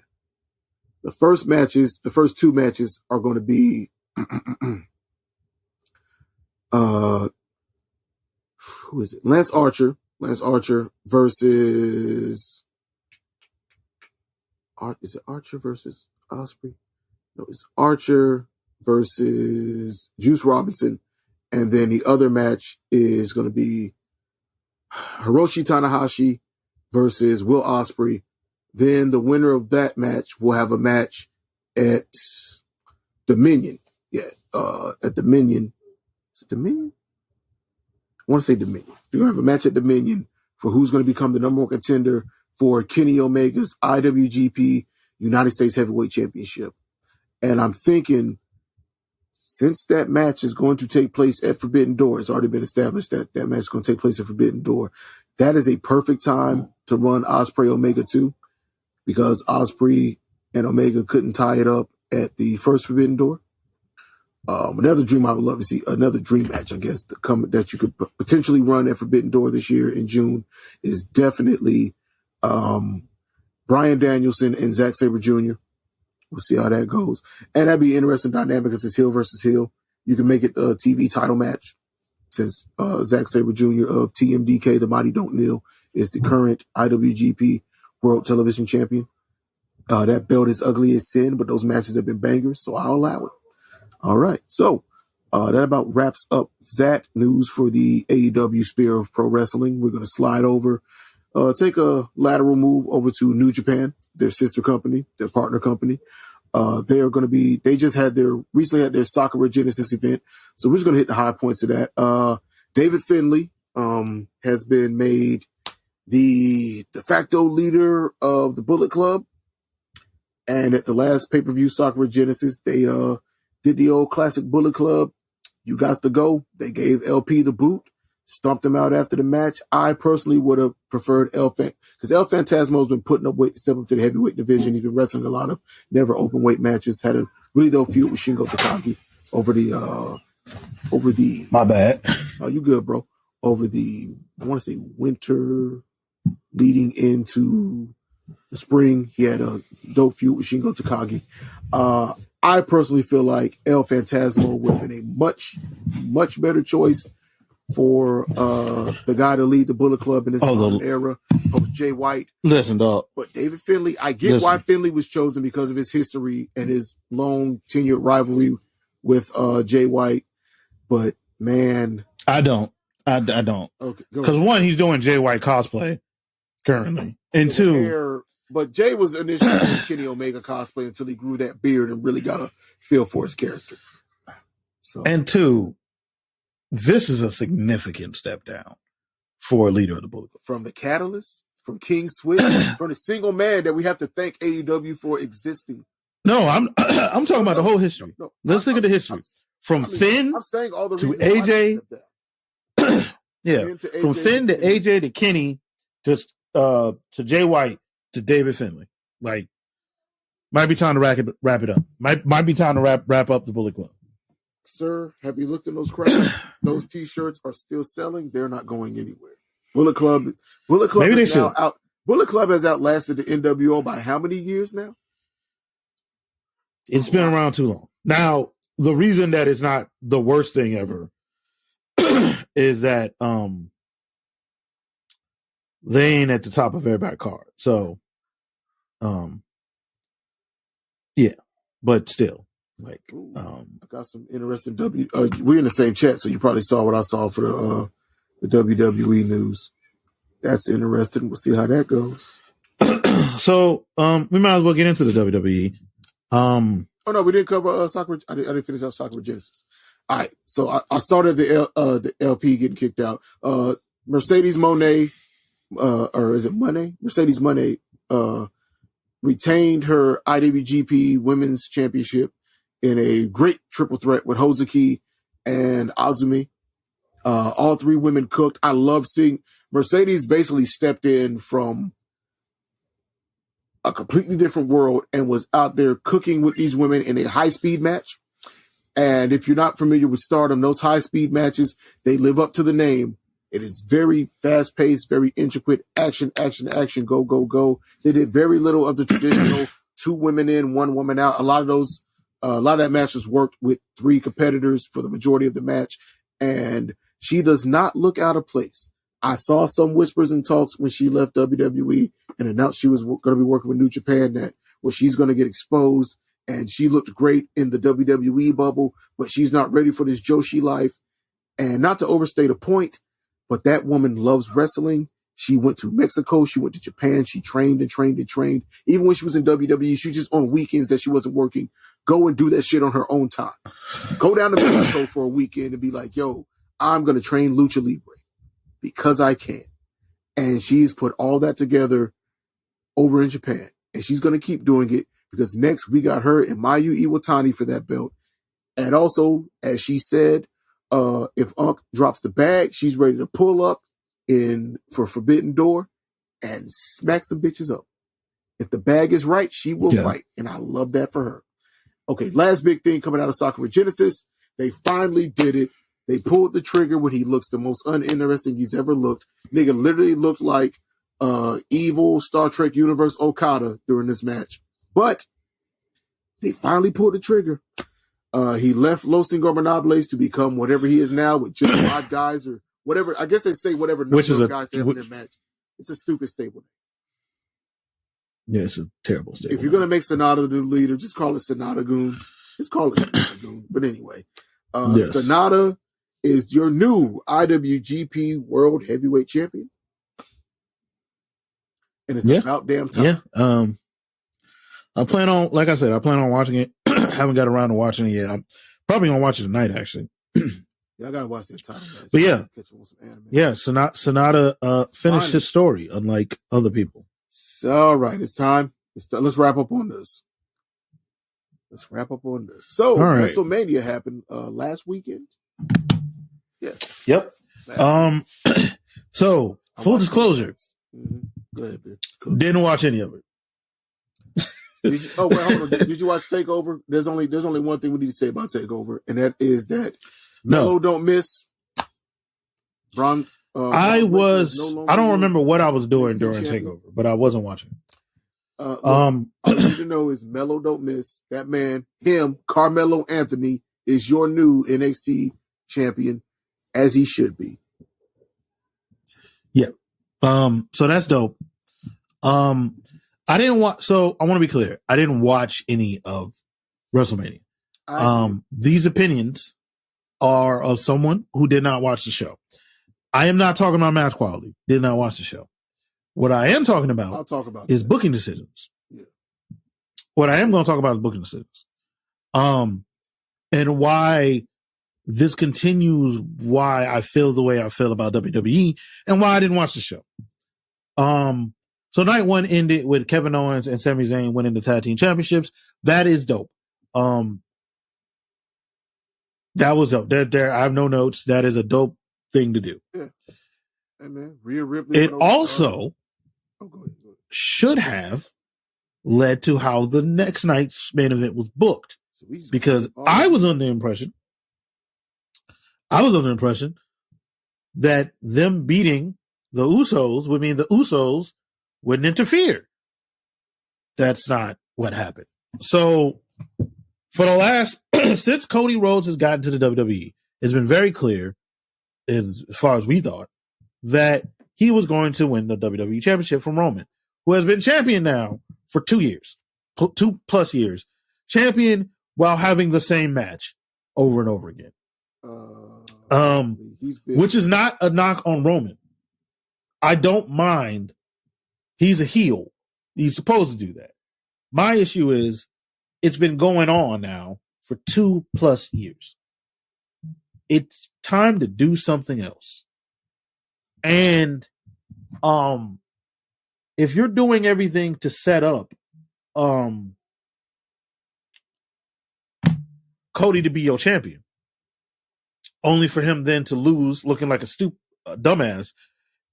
The first 2 matches are going to be who is it? Lance Archer versus is it Archer versus Ospreay? No, it's Archer versus Juice Robinson. And then the other match is going to be Hiroshi Tanahashi versus Will Ospreay. Then the winner of that match will have a match at Dominion. Yeah, at Dominion. Is it Dominion? I want to say Dominion. You're going to have a match at Dominion for who's going to become the number 1 contender for Kenny Omega's IWGP United States Heavyweight Championship. And I'm thinking, since that match is going to take place at Forbidden Door, it's already been established that that match is going to take place at Forbidden Door. That is a perfect time to run Ospreay Omega 2 because Ospreay and Omega couldn't tie it up at the first Forbidden Door. Another dream I would love to see, another dream match, I guess, that you could potentially run at Forbidden Door this year in June is definitely Bryan Danielson and Zack Sabre Jr. We'll see how that goes. And that'd be an interesting dynamic because it's heel versus heel. You can make it a TV title match since Zack Sabre Jr. of TMDK, the Mighty Don't Kneel, is the current IWGP World Television Champion. That belt is ugly as sin, but those matches have been bangers, so I'll allow it. All right. So that about wraps up that news for the AEW sphere of pro wrestling. We're going to slide over, take a lateral move over to New Japan, their sister company, their partner company. They just recently had their Sakura Genesis event. So we're just going to hit the high points of that. David Finlay, has been made the de facto leader of the Bullet Club. And at the last pay-per-view Sakura Genesis, they, did the old classic Bullet Club. You got to go. They gave LP the boot, stomped him out after the match. I personally would have preferred because El Phantasmo has been putting up weight to step up to the heavyweight division. He's been wrestling a lot of never open weight matches. Had a really dope feud with Shingo Takagi over the. My bad. Oh, you good, bro? Over the, I want to say winter leading into the spring. He had a dope feud with Shingo Takagi. I personally feel like El Phantasmo would have been a much, much better choice for the guy to lead the Bullet Club in this era, post Jay White. Listen, dog. But David Finlay, I get why Finlay was chosen because of his history and his long tenured rivalry with Jay White. But man, I don't. Okay, because one, he's doing Jay White cosplay currently, and two, but Jay was initially doing Kenny Omega cosplay until he grew that beard and really got a feel for his character. So, and two, this is a significant step down for a leader of the Bullet Club. From the Catalyst, from King Switch, from the single man that we have to thank AEW for existing. No, I'm talking about the whole history. Let's think of the history. From Finn I'm saying all the to AJ. Yeah, AJ from Finn to AJ to Kenny to Jay White to David Finlay. Like, might be time to wrap it up. Might be time to wrap up the Bullet Club. Sir, have you looked in those crowds? Those T-shirts are still selling. They're not going anywhere. Bullet Club Maybe is now out. Bullet Club has outlasted the NWO by how many years now? It's been around too long. Now, the reason that it's not the worst thing ever is that they ain't at the top of everybody's card. So, yeah, but still, like, I got some interesting we're in the same chat, so you probably saw what I saw for the WWE news. That's interesting. We'll see how that goes. So, we might as well get into the WWE. Oh no, we didn't cover Sakura. I didn't finish out Sakura Genesis. All right, so I started the LP getting kicked out. Mercedes Moné, or is it Moné? Mercedes Moné retained her IWGP Women's Championship in a great triple threat with Hozuki and Azumi. All three women cooked. I love seeing Mercedes basically stepped in from a completely different world and was out there cooking with these women in a high-speed match. And if you're not familiar with Stardom, those high-speed matches, they live up to the name. It is very fast-paced, very intricate, action, go, go, go. They did very little of the traditional 2 women in, 1 woman out. A lot of that match was worked with 3 competitors for the majority of the match. And she does not look out of place. I saw some whispers and talks when she left WWE and announced she was going to be working with New Japan Net, where she's going to get exposed. And she looked great in the WWE bubble, but she's not ready for this Joshi life. And not to overstate a point, but that woman loves wrestling. She went to Mexico. She went to Japan. She trained and trained and trained. Even when she was in WWE, she was just on weekends that she wasn't working. Go and do that shit on her own time. Go down to Mexico for a weekend and be like, yo, I'm going to train Lucha Libre because I can. And she's put all that together over in Japan. And she's going to keep doing it because next we got her and Mayu Iwatani for that belt. And also, as she said, if Unk drops the bag, she's ready to pull up for Forbidden Door and smack some bitches up. If the bag is right, she will fight. And I love that for her. Okay, last big thing coming out of Sakura Genesis. They finally did it. They pulled the trigger when he looks the most uninteresting he's ever looked. Nigga literally looked like evil Star Trek Universe Okada during this match. But they finally pulled the trigger. He left Los Ingobernables to become whatever he is now with just 5 guys or whatever. I guess they say whatever number of guys they have in their match. It's a stupid stable name. Yeah, it's a terrible stable. If you're going to make Sanada the leader, just call it Sanada Goon. Just call it Sanada Goon. But anyway, Sanada is your new IWGP World Heavyweight Champion. And it's about damn time. Yeah. I plan on watching it. Haven't got around to watching it yet. I'm probably gonna watch it tonight, actually. Yeah, I gotta watch that title match. But yeah, yeah, Sanada finished his story, unlike other people. So, all right, it's time. Let's wrap up on this. So, right. WrestleMania happened last weekend. Yes. Yep. So, full disclosure. Mm-hmm. Go ahead, bitch. Didn't watch any of it. Hold on. Did you watch TakeOver? There's only one thing we need to say about TakeOver, and that is that Melo don't miss. I don't remember what I was doing during TakeOver, but I wasn't watching. All you need to know is Melo don't miss. That man, Carmelo Anthony, is your new NXT champion, as he should be. Yeah. So that's dope. I didn't watch. So I want to be clear. I didn't watch any of WrestleMania. These opinions are of someone who did not watch the show. I am not talking about match quality. Did not watch the show. What I am talking about, is booking decisions. Yeah. What I am going to talk about is booking decisions. And why this continues, why I feel the way I feel about WWE, and why I didn't watch the show. So night one ended with Kevin Owens and Sami Zayn winning the tag team championships. That is dope. That was dope. There, I have no notes. That is a dope thing to do. Yeah. Hey man, Rhea Ripley. It also should have led to how the next night's main event was booked. Because I was under the impression that them beating the Usos would mean the Usos wouldn't interfere. That's not what happened. So for the last, since Cody Rhodes has gotten to the WWE, it's been very clear, as far as we thought, that he was going to win the WWE Championship from Roman, who has been champion now for 2 years, 2+ years. Champion while having the same match over and over again. Which is not a knock on Roman. I don't mind. He's a heel. He's supposed to do that. My issue is it's been going on now for 2+ years. It's time to do something else. And if you're doing everything to set up Cody to be your champion, only for him then to lose looking like a dumbass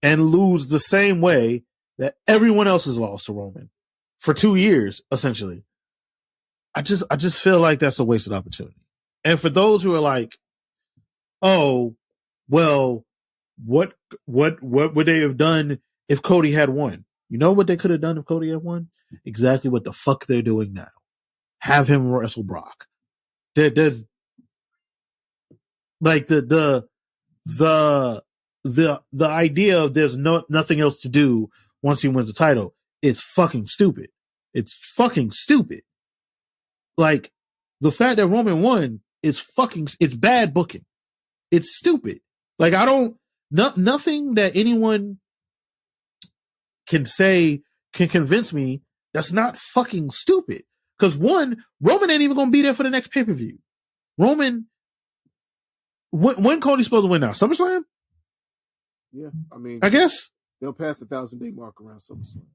and lose the same way that everyone else has lost to Roman for 2 years, essentially. I just feel like that's a wasted opportunity. And for those who are like, oh, well, what would they have done if Cody had won? You know what they could have done if Cody had won? Exactly what the fuck they're doing now. Have him wrestle Brock. There's like the idea of there's nothing else to do once he wins the title is fucking stupid. It's fucking stupid. Like the fact that Roman won is it's bad booking. It's stupid. Like nothing that anyone can say can convince me that's not fucking stupid. Cause one, Roman ain't even gonna be there for the next pay-per-view. Roman, when Cody's supposed to win now? SummerSlam? Yeah, I mean, I guess they'll pass the 1,000-day mark around SummerSlam,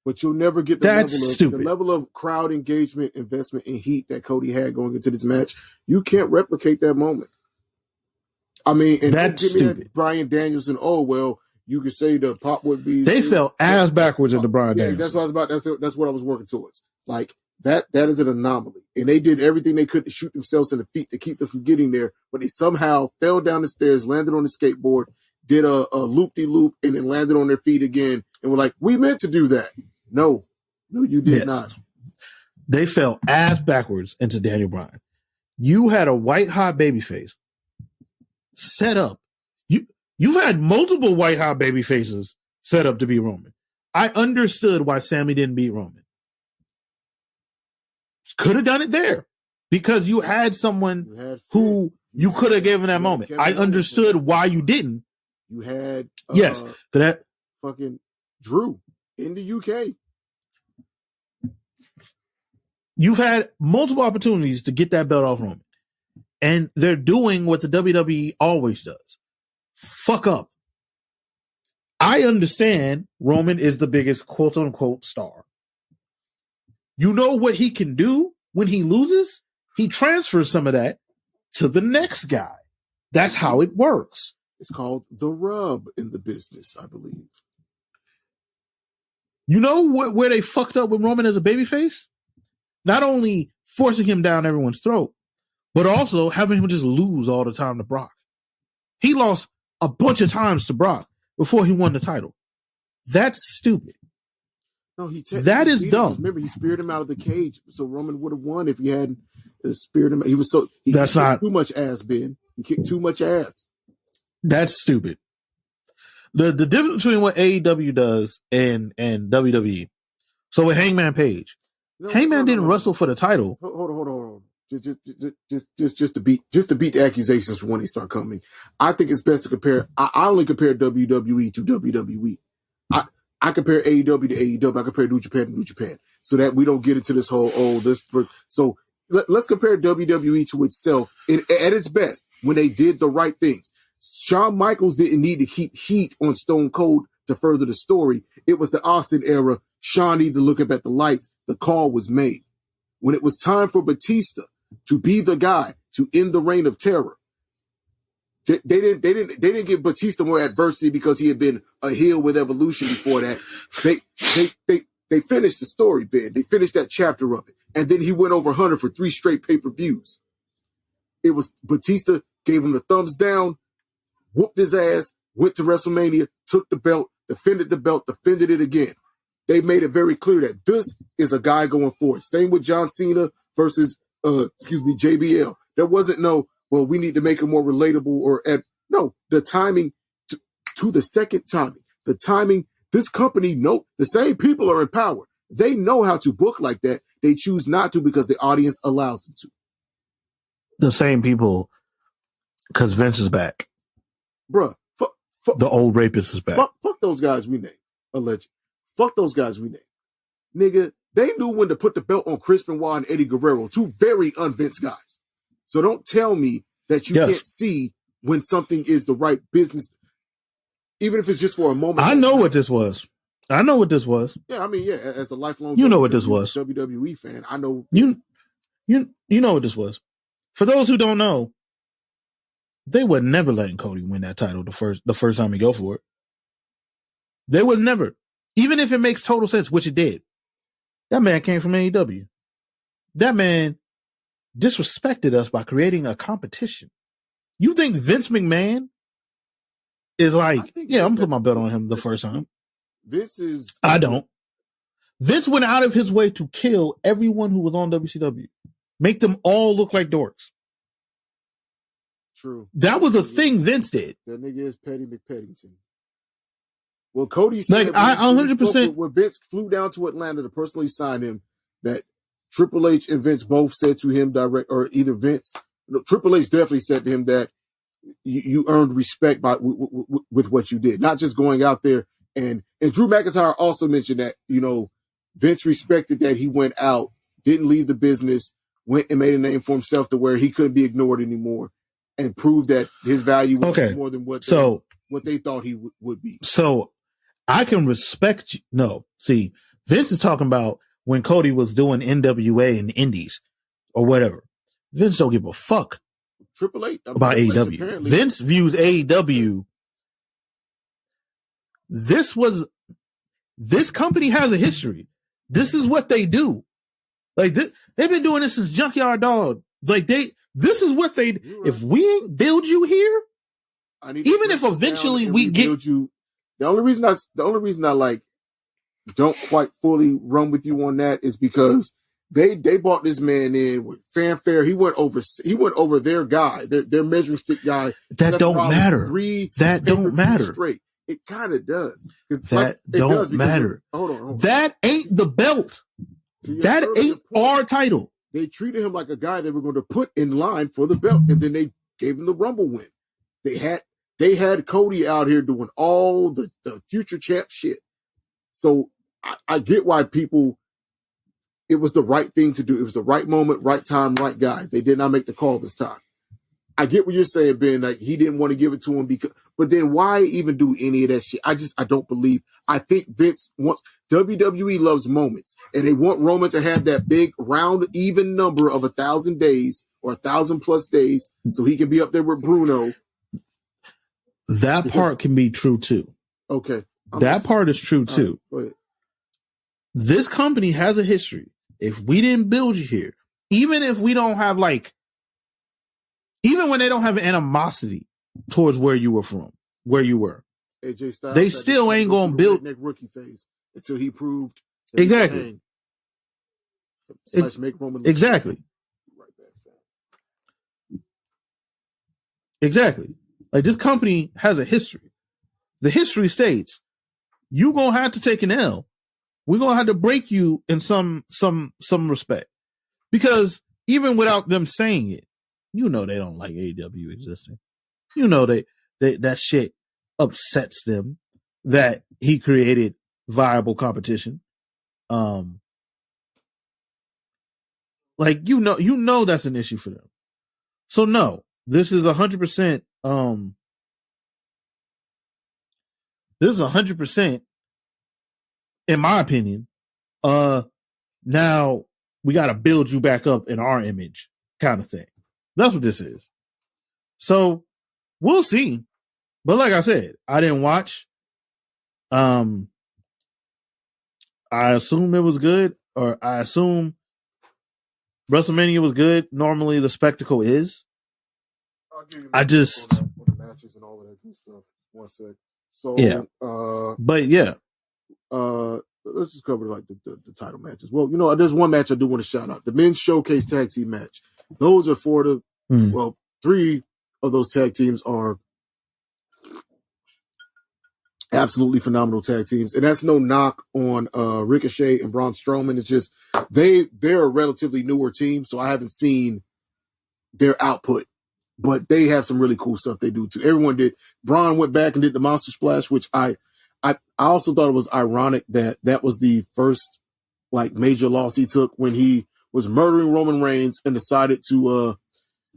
but you'll never get the level of crowd engagement, investment, and heat that Cody had going into this match. You can't replicate that moment. I mean, and that's don't give me stupid. that Bryan Danielson. Oh well, you could say the pop would be. They fell ass backwards into Bryan Danielson. That's what I was about. That's what I was working towards. Like that is an anomaly, and they did everything they could to shoot themselves in the feet to keep them from getting there. But they somehow fell down the stairs, landed on the skateboard, did a loop-de-loop, and then landed on their feet again, and were like, "We meant to do that." No, you did not. They fell ass backwards into Daniel Bryan. You had a white hot babyface set up. You've had multiple white hot baby faces set up to be Roman. I understood why Sammy didn't beat Roman. Could have done it there because you had someone who you could have given that moment. I understood why you didn't. You had that fucking Drew in the UK. You've had multiple opportunities to get that belt off Roman. And they're doing what the WWE always does. Fuck up. I understand Roman is the biggest quote unquote star. You know what he can do when he loses? He transfers some of that to the next guy. That's how it works. It's called the rub in the business, I believe. You know where they fucked up with Roman as a babyface? Not only forcing him down everyone's throat, but also having him just lose all the time to Brock. He lost a bunch of times to Brock before he won the title. That's stupid. No, that is dumb. Remember, he speared him out of the cage, so Roman would have won if he hadn't speared him. He That's not too much ass, Ben. He kicked too much ass. That's stupid. The difference between what AEW does and WWE. So with Hangman Page, Hangman didn't wrestle for the title. Hold on. Just to beat the accusations for when they start coming. I think it's best to compare. I only compare WWE to WWE. I compare AEW to AEW. I compare New Japan to New Japan, so that we don't get into this whole So let's compare WWE to itself at its best when they did the right things. Shawn Michaels didn't need to keep heat on Stone Cold to further the story. It was the Austin era. Shawn needed to look up at the lights. The call was made. When it was time for Batista to be the guy to end the reign of terror, they didn't give Batista more adversity because he had been a heel with Evolution before that. They finished the story, Ben. They finished that chapter of it. And then he went over Hunter for 3 straight pay-per-views. It was Batista gave him the thumbs down, whooped his ass, went to WrestleMania, took the belt, defended it again. They made it very clear that this is a guy going forward. Same with John Cena versus, JBL. There wasn't well, we need to make it more relatable no, the timing to the second timing. The timing, this company, the same people are in power. They know how to book like that. They choose not to because the audience allows them to. The same people, because Vince is back. Bruh, the old rapist is back. Fuck those guys we named. Alleged. Fuck those guys we named. Nigga, they knew when to put the belt on Chris Benoit and Eddie Guerrero, 2 very unvinced guys. So don't tell me that you can't see when something is the right business, even if it's just for a moment. I know what this was. Yeah, I mean, as a lifelong what this was. WWE fan, I know. You know what this was. For those who don't know, they were never letting Cody win that title the first time he go for it. They was never. Even if it makes total sense, which it did. That man came from AEW. That man disrespected us by creating a competition. You think Vince McMahon is like, I'm going to put my belt on him the first time? I don't. Vince went out of his way to kill everyone who was on WCW. Make them all look like dorks. True. That was a thing Vince did. That nigga is Petty McPeddington. Well, Cody said, like, I 100%. When Vince flew down to Atlanta to personally sign him, that Triple H and Vince both said to him Triple H definitely said to him that you earned respect with what you did, not just going out there. And Drew McIntyre also mentioned that, Vince respected that he went out, didn't leave the business, went and made a name for himself to where he couldn't be ignored anymore, and proved that his value was more than what they thought he would be. So I can respect you. No, see, Vince is talking about when Cody was doing NWA and Indies or whatever. Vince don't give a fuck Triple H about AEW. Vince views AEW. This company has a history. This is what they do. Like they've been doing this since Junkyard Dog. Like this is what they. If we ain't build you here, even if eventually we get you. The only reason I like don't quite fully run with you on that is because they brought this man in with fanfare. He went over their guy, their measuring stick guy. That don't matter. That don't matter. Straight. It kind of does. That don't matter. Hold on. That ain't the belt. That ain't our title. They treated him like a guy they were going to put in line for the belt, and then they gave him the Rumble win. They had Cody out here doing all the future champ shit. So I get why people it was the right thing to do. It was the right moment, right time, right guy. They did not make the call this time. I get what you're saying, Ben. Like, he didn't want to give it to him but then why even do any of that shit? I don't believe. I think Vince wants, WWE loves moments, and they want Roman to have that big round, even number of 1,000 days or 1,000+ days, so he can be up there with Bruno. That part can be true too. Okay. That part is true too. Right, go ahead. This company has a history. If we didn't build you here, even if we don't have even when they don't have animosity towards where you were from, where you were, AJ Styles, they still ain't gonna build rookie phase until he proved exactly. Make Roman exactly. Exactly. Like, this company has a history. The history states you're gonna have to take an L. We're gonna have to break you in some respect, because even without them saying it, they don't like AEW existing. That shit upsets them that he created viable competition. That's an issue for them. So no, this is 100%. This is 100%, in my opinion. Now we got to build you back up in our image, kind of thing. That's what this is. So we'll see. But like I said, I didn't watch. I assume it was good, or I assume WrestleMania was good. Normally the spectacle is. I just on the matches and all of that good stuff. One sec. So yeah, but yeah, let's just cover like the title matches. Well, there's one match I do want to shout out: the men's showcase tag team match. Those are for the well, 3 of those tag teams are absolutely phenomenal tag teams, and that's no knock on Ricochet and Braun Strowman. It's just they're a relatively newer team, so I haven't seen their output. But they have some really cool stuff they do too. Everyone did. Braun went back and did the Monster Splash, which I also thought it was ironic that was the first major loss he took when he was murdering Roman Reigns and decided to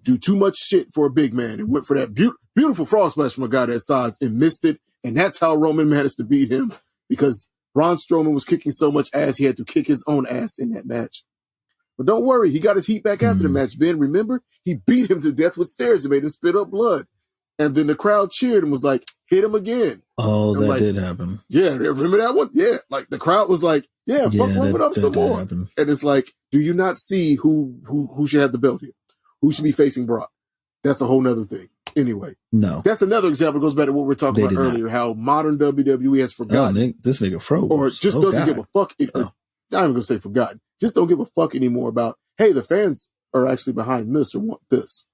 do too much shit for a big man and went for that beautiful frog splash from a guy that size and missed it. And that's how Roman managed to beat him, because Braun Strowman was kicking so much ass he had to kick his own ass in that match. But don't worry, he got his heat back after the match, Ben. Remember? He beat him to death with stairs and made him spit up blood. And then the crowd cheered and was like, hit him again. Oh, that did happen. Yeah, remember that one? Yeah, the crowd was like, fuck Roman up some more. Happen. And it's like, do you not see who should have the belt here? Who should be facing Brock? That's a whole nother thing. Anyway. No. That's another example. It goes back to what we were talking about earlier, how modern WWE has forgotten. This nigga froze. Or just doesn't give a fuck. I'm not even going to say forgotten. Just don't give a fuck anymore about, hey, the fans are actually behind this or want this.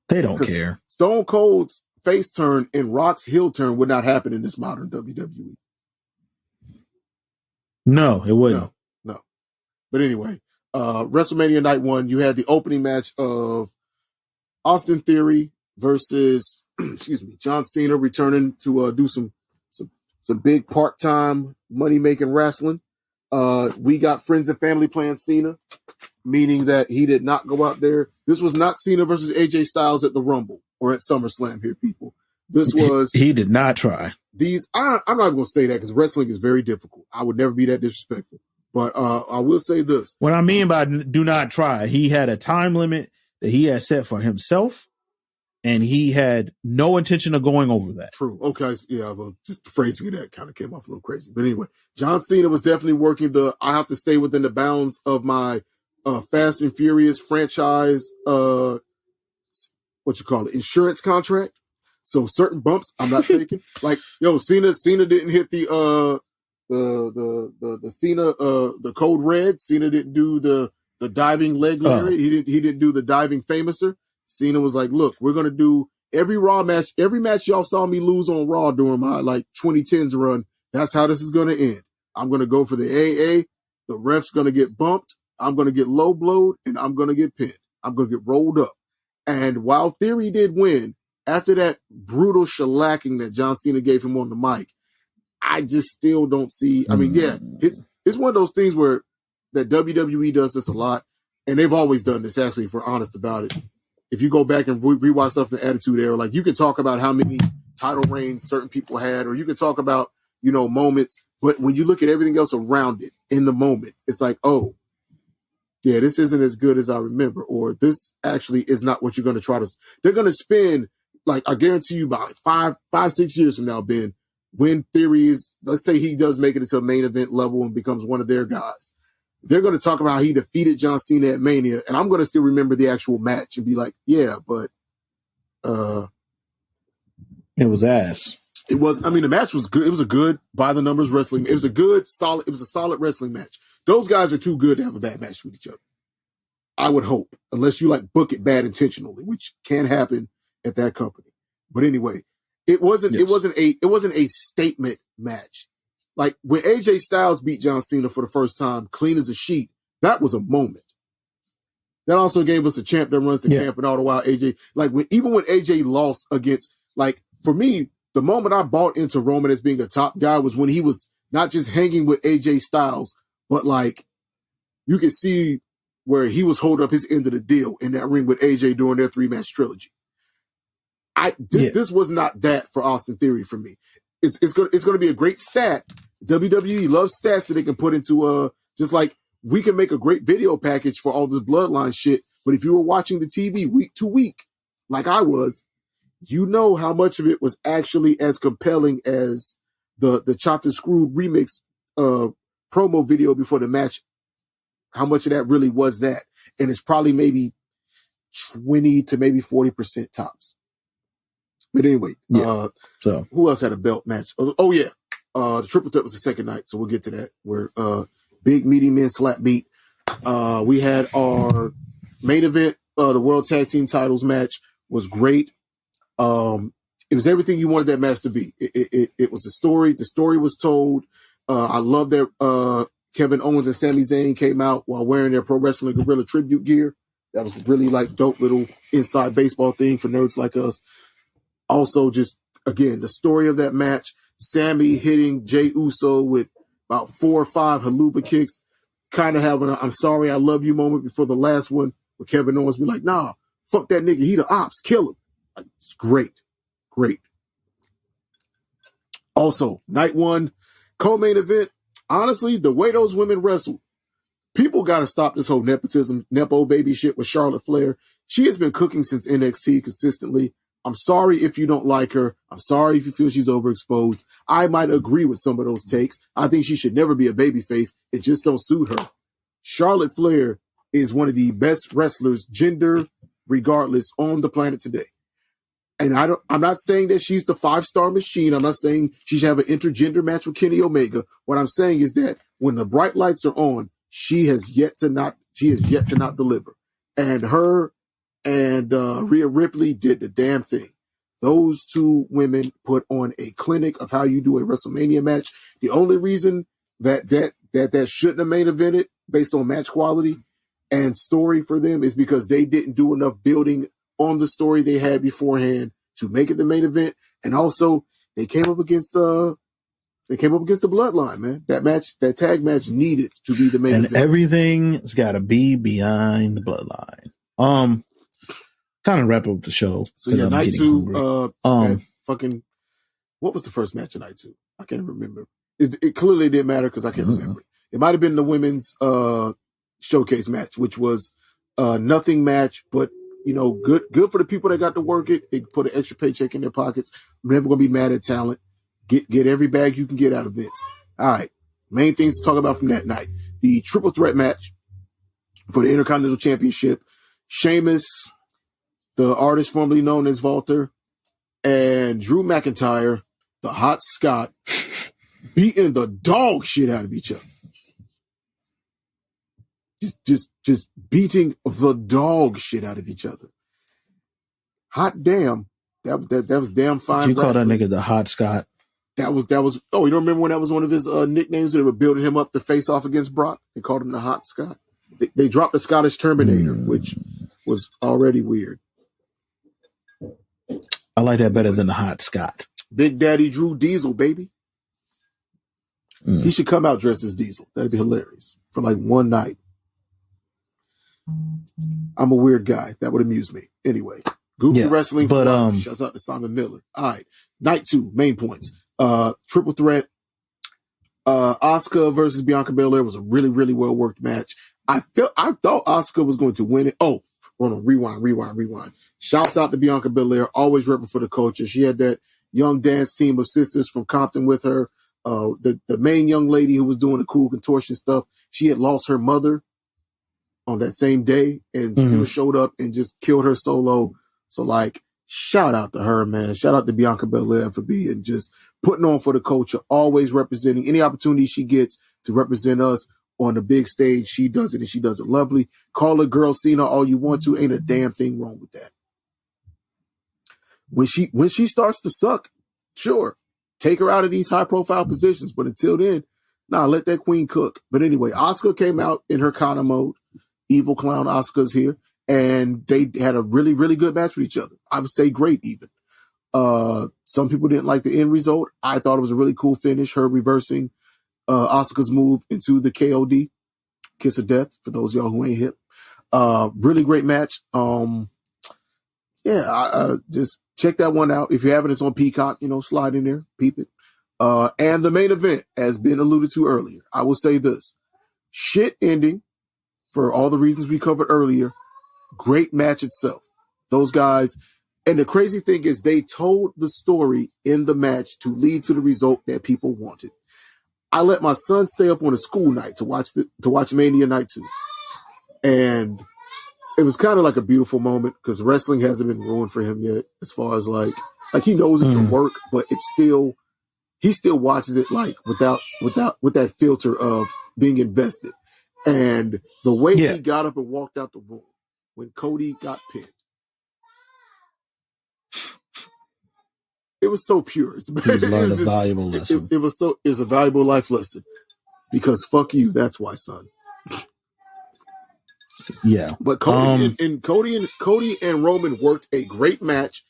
They don't care. Stone Cold's face turn and Rock's heel turn would not happen in this modern WWE. No, it wouldn't. No. But anyway, WrestleMania Night 1, you had the opening match of Austin Theory versus, John Cena returning to do some big part-time money-making wrestling. We got friends and family playing Cena, meaning that he did not go out there. This was not Cena versus AJ Styles at the Rumble or at SummerSlam here, people. This was... He did not try. I'm not going to say that because wrestling is very difficult. I would never be that disrespectful. But I will say this. What I mean by do not try, he had a time limit that he had set for himself, and he had no intention of going over that. True. Okay. Yeah, well, just the phrasing of that kind of came off a little crazy. But anyway, John Cena was definitely working I have to stay within the bounds of my Fast and Furious franchise, insurance contract. So certain bumps I'm not taking. Cena didn't hit the Cena, the code red. Cena didn't do the diving leg lariat. He didn't do the diving famouser. Cena was like, look, we're going to do every Raw match. Every match y'all saw me lose on Raw during my 2010s run. That's how this is going to end. I'm going to go for the AA. The ref's going to get bumped. I'm going to get low blowed and I'm going to get pinned. I'm going to get rolled up. And while Theory did win, after that brutal shellacking that John Cena gave him on the mic, I just still don't see. I mean, it's one of those things where that WWE does this a lot, and they've always done this, actually, if we're honest about it. If you go back and rewatch stuff in the Attitude Era, like, you can talk about how many title reigns certain people had, or you can talk about, you know, moments, but when you look at everything else around it in the moment, it's like, oh, yeah, this isn't as good as I remember, or this actually is not what you're going to try to. They're going to spend, like, I guarantee you, by 5-6 years from now, Ben, when Theory is, let's say he does make it into a main event level and becomes one of their guys, they're going to talk about how he defeated John Cena at Mania, and I'm going to still remember the actual match and be like, yeah, but it was ass. It was. I mean, the match was good. It was a good by the numbers wrestling. It was a good, solid. It was a solid wrestling match. Those guys are too good to have a bad match with each other. I would hope, unless you like book it bad intentionally, which can happen at that company. But anyway, it wasn't. Yes. It wasn't a statement match. Like when AJ Styles beat John Cena for the first time, clean as a sheet. That was a moment. That also gave us a champ that runs the camp, and all the while AJ, like even when AJ lost against, like for me, the moment I bought into Roman as being a top guy was when he was not just hanging with AJ Styles, but like you could see where he was holding up his end of the deal in that ring with AJ during their 3-match trilogy. This was not that for Austin Theory for me. It's going to be a great stat. WWE loves stats that they can put into just like we can make a great video package for all this bloodline shit. But if you were watching the TV week to week, like I was, you know how much of it was actually as compelling as the Chopped and Screwed remix promo video before the match. How much of that really was that? And it's probably maybe 20 to maybe 40% tops. But anyway, so who else had a belt match? Oh yeah. The triple threat was the second night, so we'll get to that. Where big meaty men slap beat. We had our main event, the World Tag Team Titles match was great. It was everything you wanted that match to be. It was the story. The story was told. I love that Kevin Owens and Sami Zayn came out while wearing their Pro Wrestling Guerrilla tribute gear. That was really like dope little inside baseball thing for nerds like us. Also, just again, the story of that match. Sammy hitting Jey Uso with about 4 or 5 haluva kicks, kind of having a "I'm sorry, I love you" moment before the last one, where Kevin Owens be like, "Nah, fuck that nigga, he the ops, kill him." Like, it's great. Also, night 1, co-main event. Honestly, the way those women wrestled, people got to stop this whole nepotism, nepo baby shit with Charlotte Flair. She has been cooking since NXT consistently. I'm sorry if you don't like her. I'm sorry if you feel she's overexposed. I might agree with some of those takes. I think she should never be a babyface. It just don't suit her. Charlotte Flair is one of the best wrestlers, gender regardless, on the planet today. And I'm not saying that she's the 5-star machine. I'm not saying she should have an intergender match with Kenny Omega. What I'm saying is that when the bright lights are on, she has yet to not deliver. And her and Rhea Ripley did the damn thing. Those two women put on a clinic of how you do a WrestleMania match. The only reason that shouldn't have main evented based on match quality and story for them is because they didn't do enough building on the story they had beforehand to make it the main event. And also they came up against the Bloodline, man. That tag match needed to be the main event. And everything's got to be behind the Bloodline. Kind of wrap up the show. So yeah, night 2, fucking, what was the first match of night 2? I can't remember. It clearly didn't matter because I can't remember. It might have been the women's showcase match, which was nothing match, but you know, good for the people that got to work it. They put an extra paycheck in their pockets. I'm never gonna be mad at talent. Get every bag you can get out of Vince. All right. Main things to talk about from that night. The triple threat match for the Intercontinental Championship. Sheamus, the artist formerly known as Walter, and Drew McIntyre, the Hot Scott, beating the dog shit out of each other. Just beating the dog shit out of each other. Hot damn. That was damn fine. You call that nigga the Hot Scott? That was. Oh, you don't remember when that was one of his nicknames? They were building him up to face off against Brock. They called him the Hot Scott. They dropped the Scottish Terminator, which was already weird. I like that better than the Hot Scott. Big Daddy Drew Diesel, baby. He should come out dressed as Diesel. That'd be hilarious for like one night. I'm a weird guy. That would amuse me. Anyway, Goofy Wrestling. But shouts out to Simon Miller. All right, night 2, main points. Triple threat. Asuka versus Bianca Belair was a really, really well worked match. I thought Asuka was going to win it. Oh, hold on, rewind. Shouts out to Bianca Belair, always repping for the culture. She had that young dance team of sisters from Compton with her. The main young lady who was doing the cool contortion stuff, she had lost her mother on that same day and still showed up and just killed her solo. So like, shout out to her, man. Shout out to Bianca Belair for being just putting on for the culture, always representing any opportunity she gets to represent us on the big stage. She does it and she does it lovely. Call her Girl Cena all you want to. Ain't a damn thing wrong with that. When she starts to suck, sure, take her out of these high profile positions. But until then, let that queen cook. But anyway, Asuka came out in her Kana mode. Evil clown Asuka's here. And they had a really, really good match with each other. I would say great even. Some people didn't like the end result. I thought it was a really cool finish. Her reversing Asuka's move into the KOD, Kiss of Death, for those of y'all who ain't hip. Really great match. Just check that one out. If you haven't, it's on Peacock, slide in there, peep it. And the main event, as been alluded to earlier, I will say this. Shit ending for all the reasons we covered earlier. Great match itself. Those guys, and the crazy thing is they told the story in the match to lead to the result that people wanted. I let my son stay up on a school night to watch Mania Night 2. And it was kind of like a beautiful moment because wrestling hasn't been ruined for him yet, as far as like he knows it's from work, but he still watches it like with that filter of being invested. And the way he got up and walked out the room when Cody got pinned, it was so pure. Learned a valuable lesson. It was a valuable life lesson because fuck you. That's why, son. Yeah, but Cody and Roman worked a great match.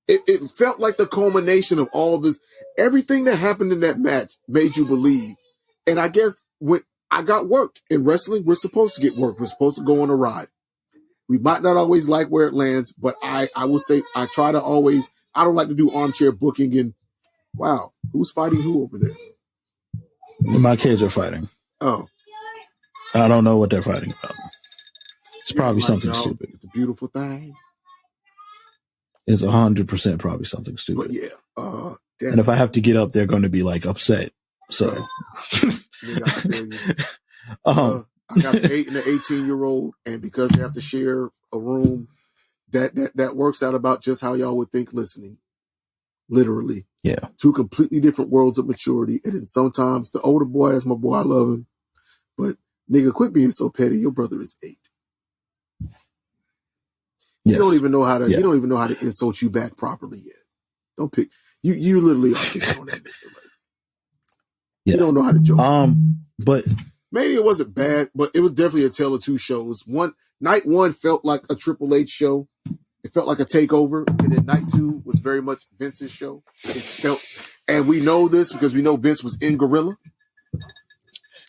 It felt like the culmination of all this. Everything that happened in that match made you believe. And I guess when I got worked in wrestling, we're supposed to get worked. We're supposed to go on a ride. We might not always like where it lands, but I will say I try to always. I don't like to do armchair booking and wow, who's fighting who over there? My kids are fighting. Oh. I don't know what they're fighting about. It's probably something stupid. It's a beautiful thing. It's 100% probably something stupid. But yeah. And if I have to get up, they're going to be like upset. So. Right. I got an 8 and an 18-year-old, and because they have to share a room, that works out about just how y'all would think listening. Literally. Yeah. 2 completely different worlds of maturity. And then sometimes the older boy, that's my boy, I love him. But nigga, quit being so petty. Your brother is 8. Yes. You don't even know how to insult you back properly yet. Don't pick you literally are picking on that nigga. Like, you don't know how to joke. But Mania wasn't bad, but it was definitely a tale of two shows. Night 1 felt like a Triple H show. It felt like a takeover. And then night 2 was very much Vince's show. And we know this because we know Vince was in Gorilla.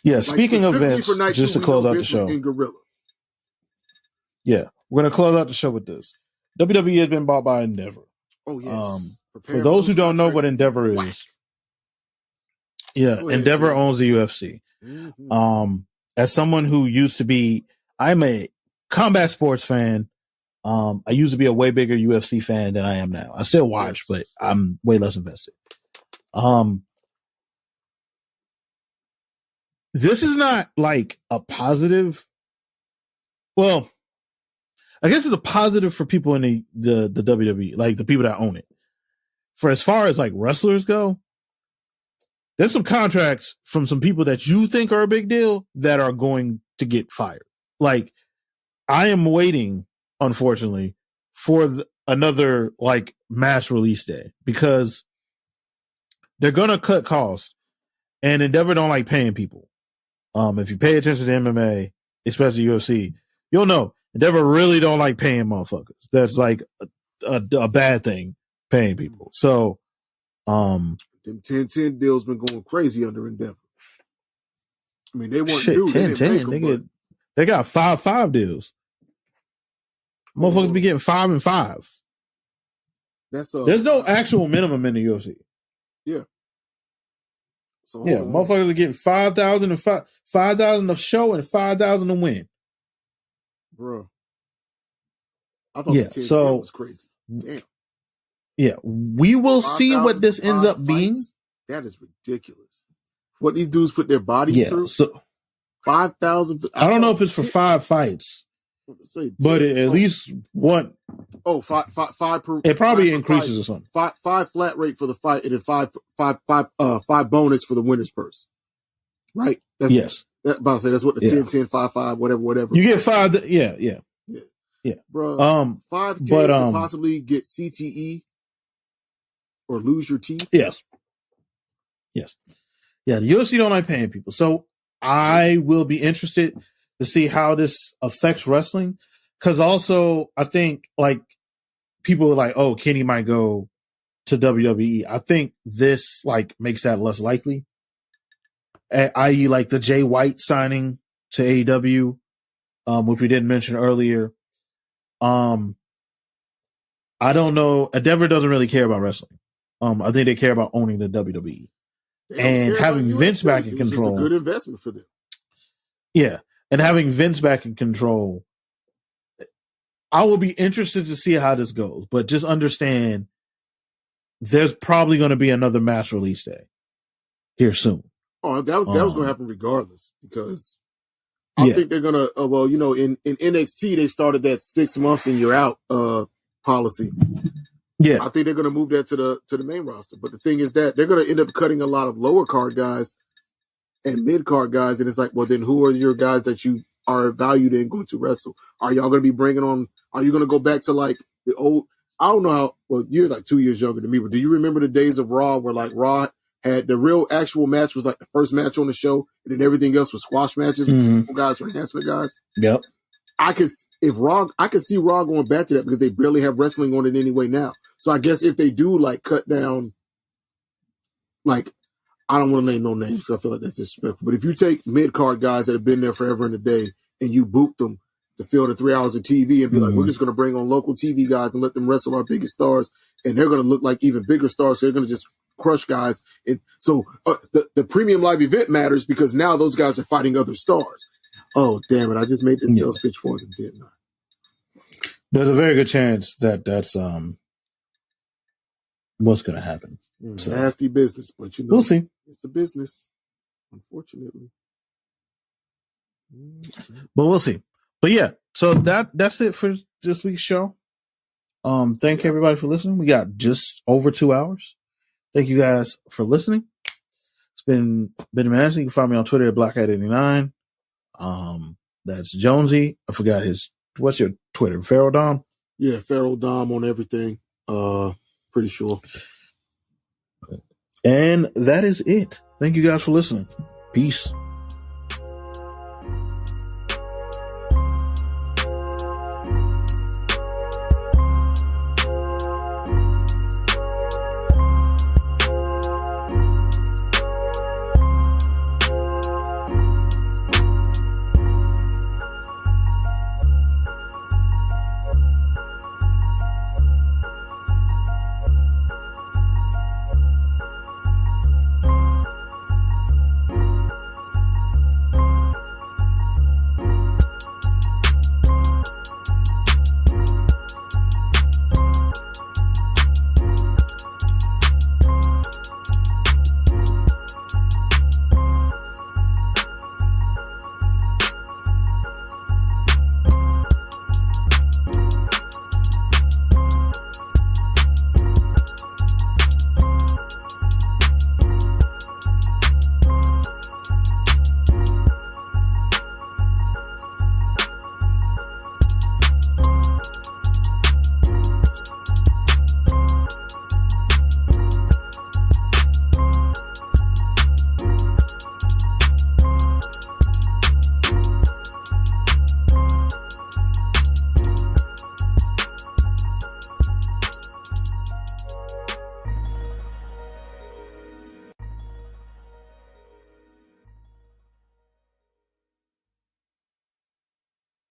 Yeah, speaking of Vince, just to close out the show. In Gorilla. Yeah, we're going to close out the show with this. WWE has been bought by Endeavor. Oh, yes. For those who don't know what Endeavor is, Endeavor owns the UFC. Mm-hmm. As someone who used to be, I'm a combat sports fan. I used to be a way bigger UFC fan than I am now. I still watch, but I'm way less invested. This is not like a positive. Well, I guess it's a positive for people in the WWE, like the people that own it. For as far as like wrestlers go, there's some contracts from some people that you think are a big deal that are going to get fired. Like, I am waiting, unfortunately, for another like mass release day because they're going to cut costs, and Endeavor don't like paying people. If you pay attention to MMA, especially UFC, you'll know Endeavor really don't like paying motherfuckers. That's like a bad thing, paying people. So, them 10-10 deals been going crazy under Endeavor. I mean, they weren't Shit, new. 10-10. They got 5-5 deals. Motherfuckers be getting 5 and 5. There's no actual minimum in the UFC. Yeah. So yeah, motherfuckers are getting 5,000 and 5,000 a show and 5,000 to win. Bro. I thought the 10-10 was crazy. Damn. Yeah, we will see what this ends up being. That is ridiculous. What these dudes put their bodies through. So 5,000. I don't know if it's for 5 fights, but at least one. Oh, five per. It probably increases or something. Five flat rate for the fight, and then five bonus for the winner's purse. Right. Yes. That's what the 10-10, 5-5, whatever. You get 5. Yeah. Bro. $5K to possibly get CTE or lose your teeth. Yes. Yeah, the UFC don't like paying people. So I will be interested to see how this affects wrestling. Because also, I think, like, people are like, oh, Kenny might go to WWE. I think this, like, makes that less likely. I.e., like, the Jay White signing to AEW, which we didn't mention earlier. I don't know. Endeavor doesn't really care about wrestling. I think they care about owning the WWE. And having Vince back in control. It's a good investment for them. Yeah. And having Vince back in control, I will be interested to see how this goes. But just understand there's probably going to be another mass release day here soon. Oh, that was going to happen regardless, because I think they're going to, in NXT, they started that 6 months and you're out policy. Yeah, I think they're going to move that to the main roster. But the thing is that they're going to end up cutting a lot of lower card guys and mid card guys, and it's like, well, then who are your guys that you are valued in going to wrestle? Are y'all going to be bringing on? Are you going to go back to like the old? I don't know how. Well, you're like 2 years younger than me, but do you remember the days of Raw where like Raw had the real actual match was like the first match on the show, and then everything else was squash matches, guys or enhancement guys? Yep. I could see Raw going back to that because they barely have wrestling on it anyway now. So I guess if they do like cut down, like, I don't want to name no names, so I feel like that's disrespectful. But if you take mid-card guys that have been there forever and a day and you boot them to fill the 3 hours of TV and be like, we're just going to bring on local TV guys and let them wrestle our biggest stars, and they're going to look like even bigger stars, so they're going to just crush guys. And so the premium live event matters because now those guys are fighting other stars. Oh, damn it. I just made the sales pitch for them, didn't I? There's a very good chance that that's what's going to happen. So, nasty business, but we'll see. It's a business, unfortunately. But we'll see. But yeah, so that's it for this week's show. Thank everybody for listening. We got just over 2 hours. Thank you guys for listening. It's been amazing. You can find me on Twitter at Blackhead89. That's Jonesy. I forgot what's your Twitter? Pharaoh Dom? Yeah, Pharaoh Dom on everything. Pretty sure. And that is it. Thank you guys for listening. Peace.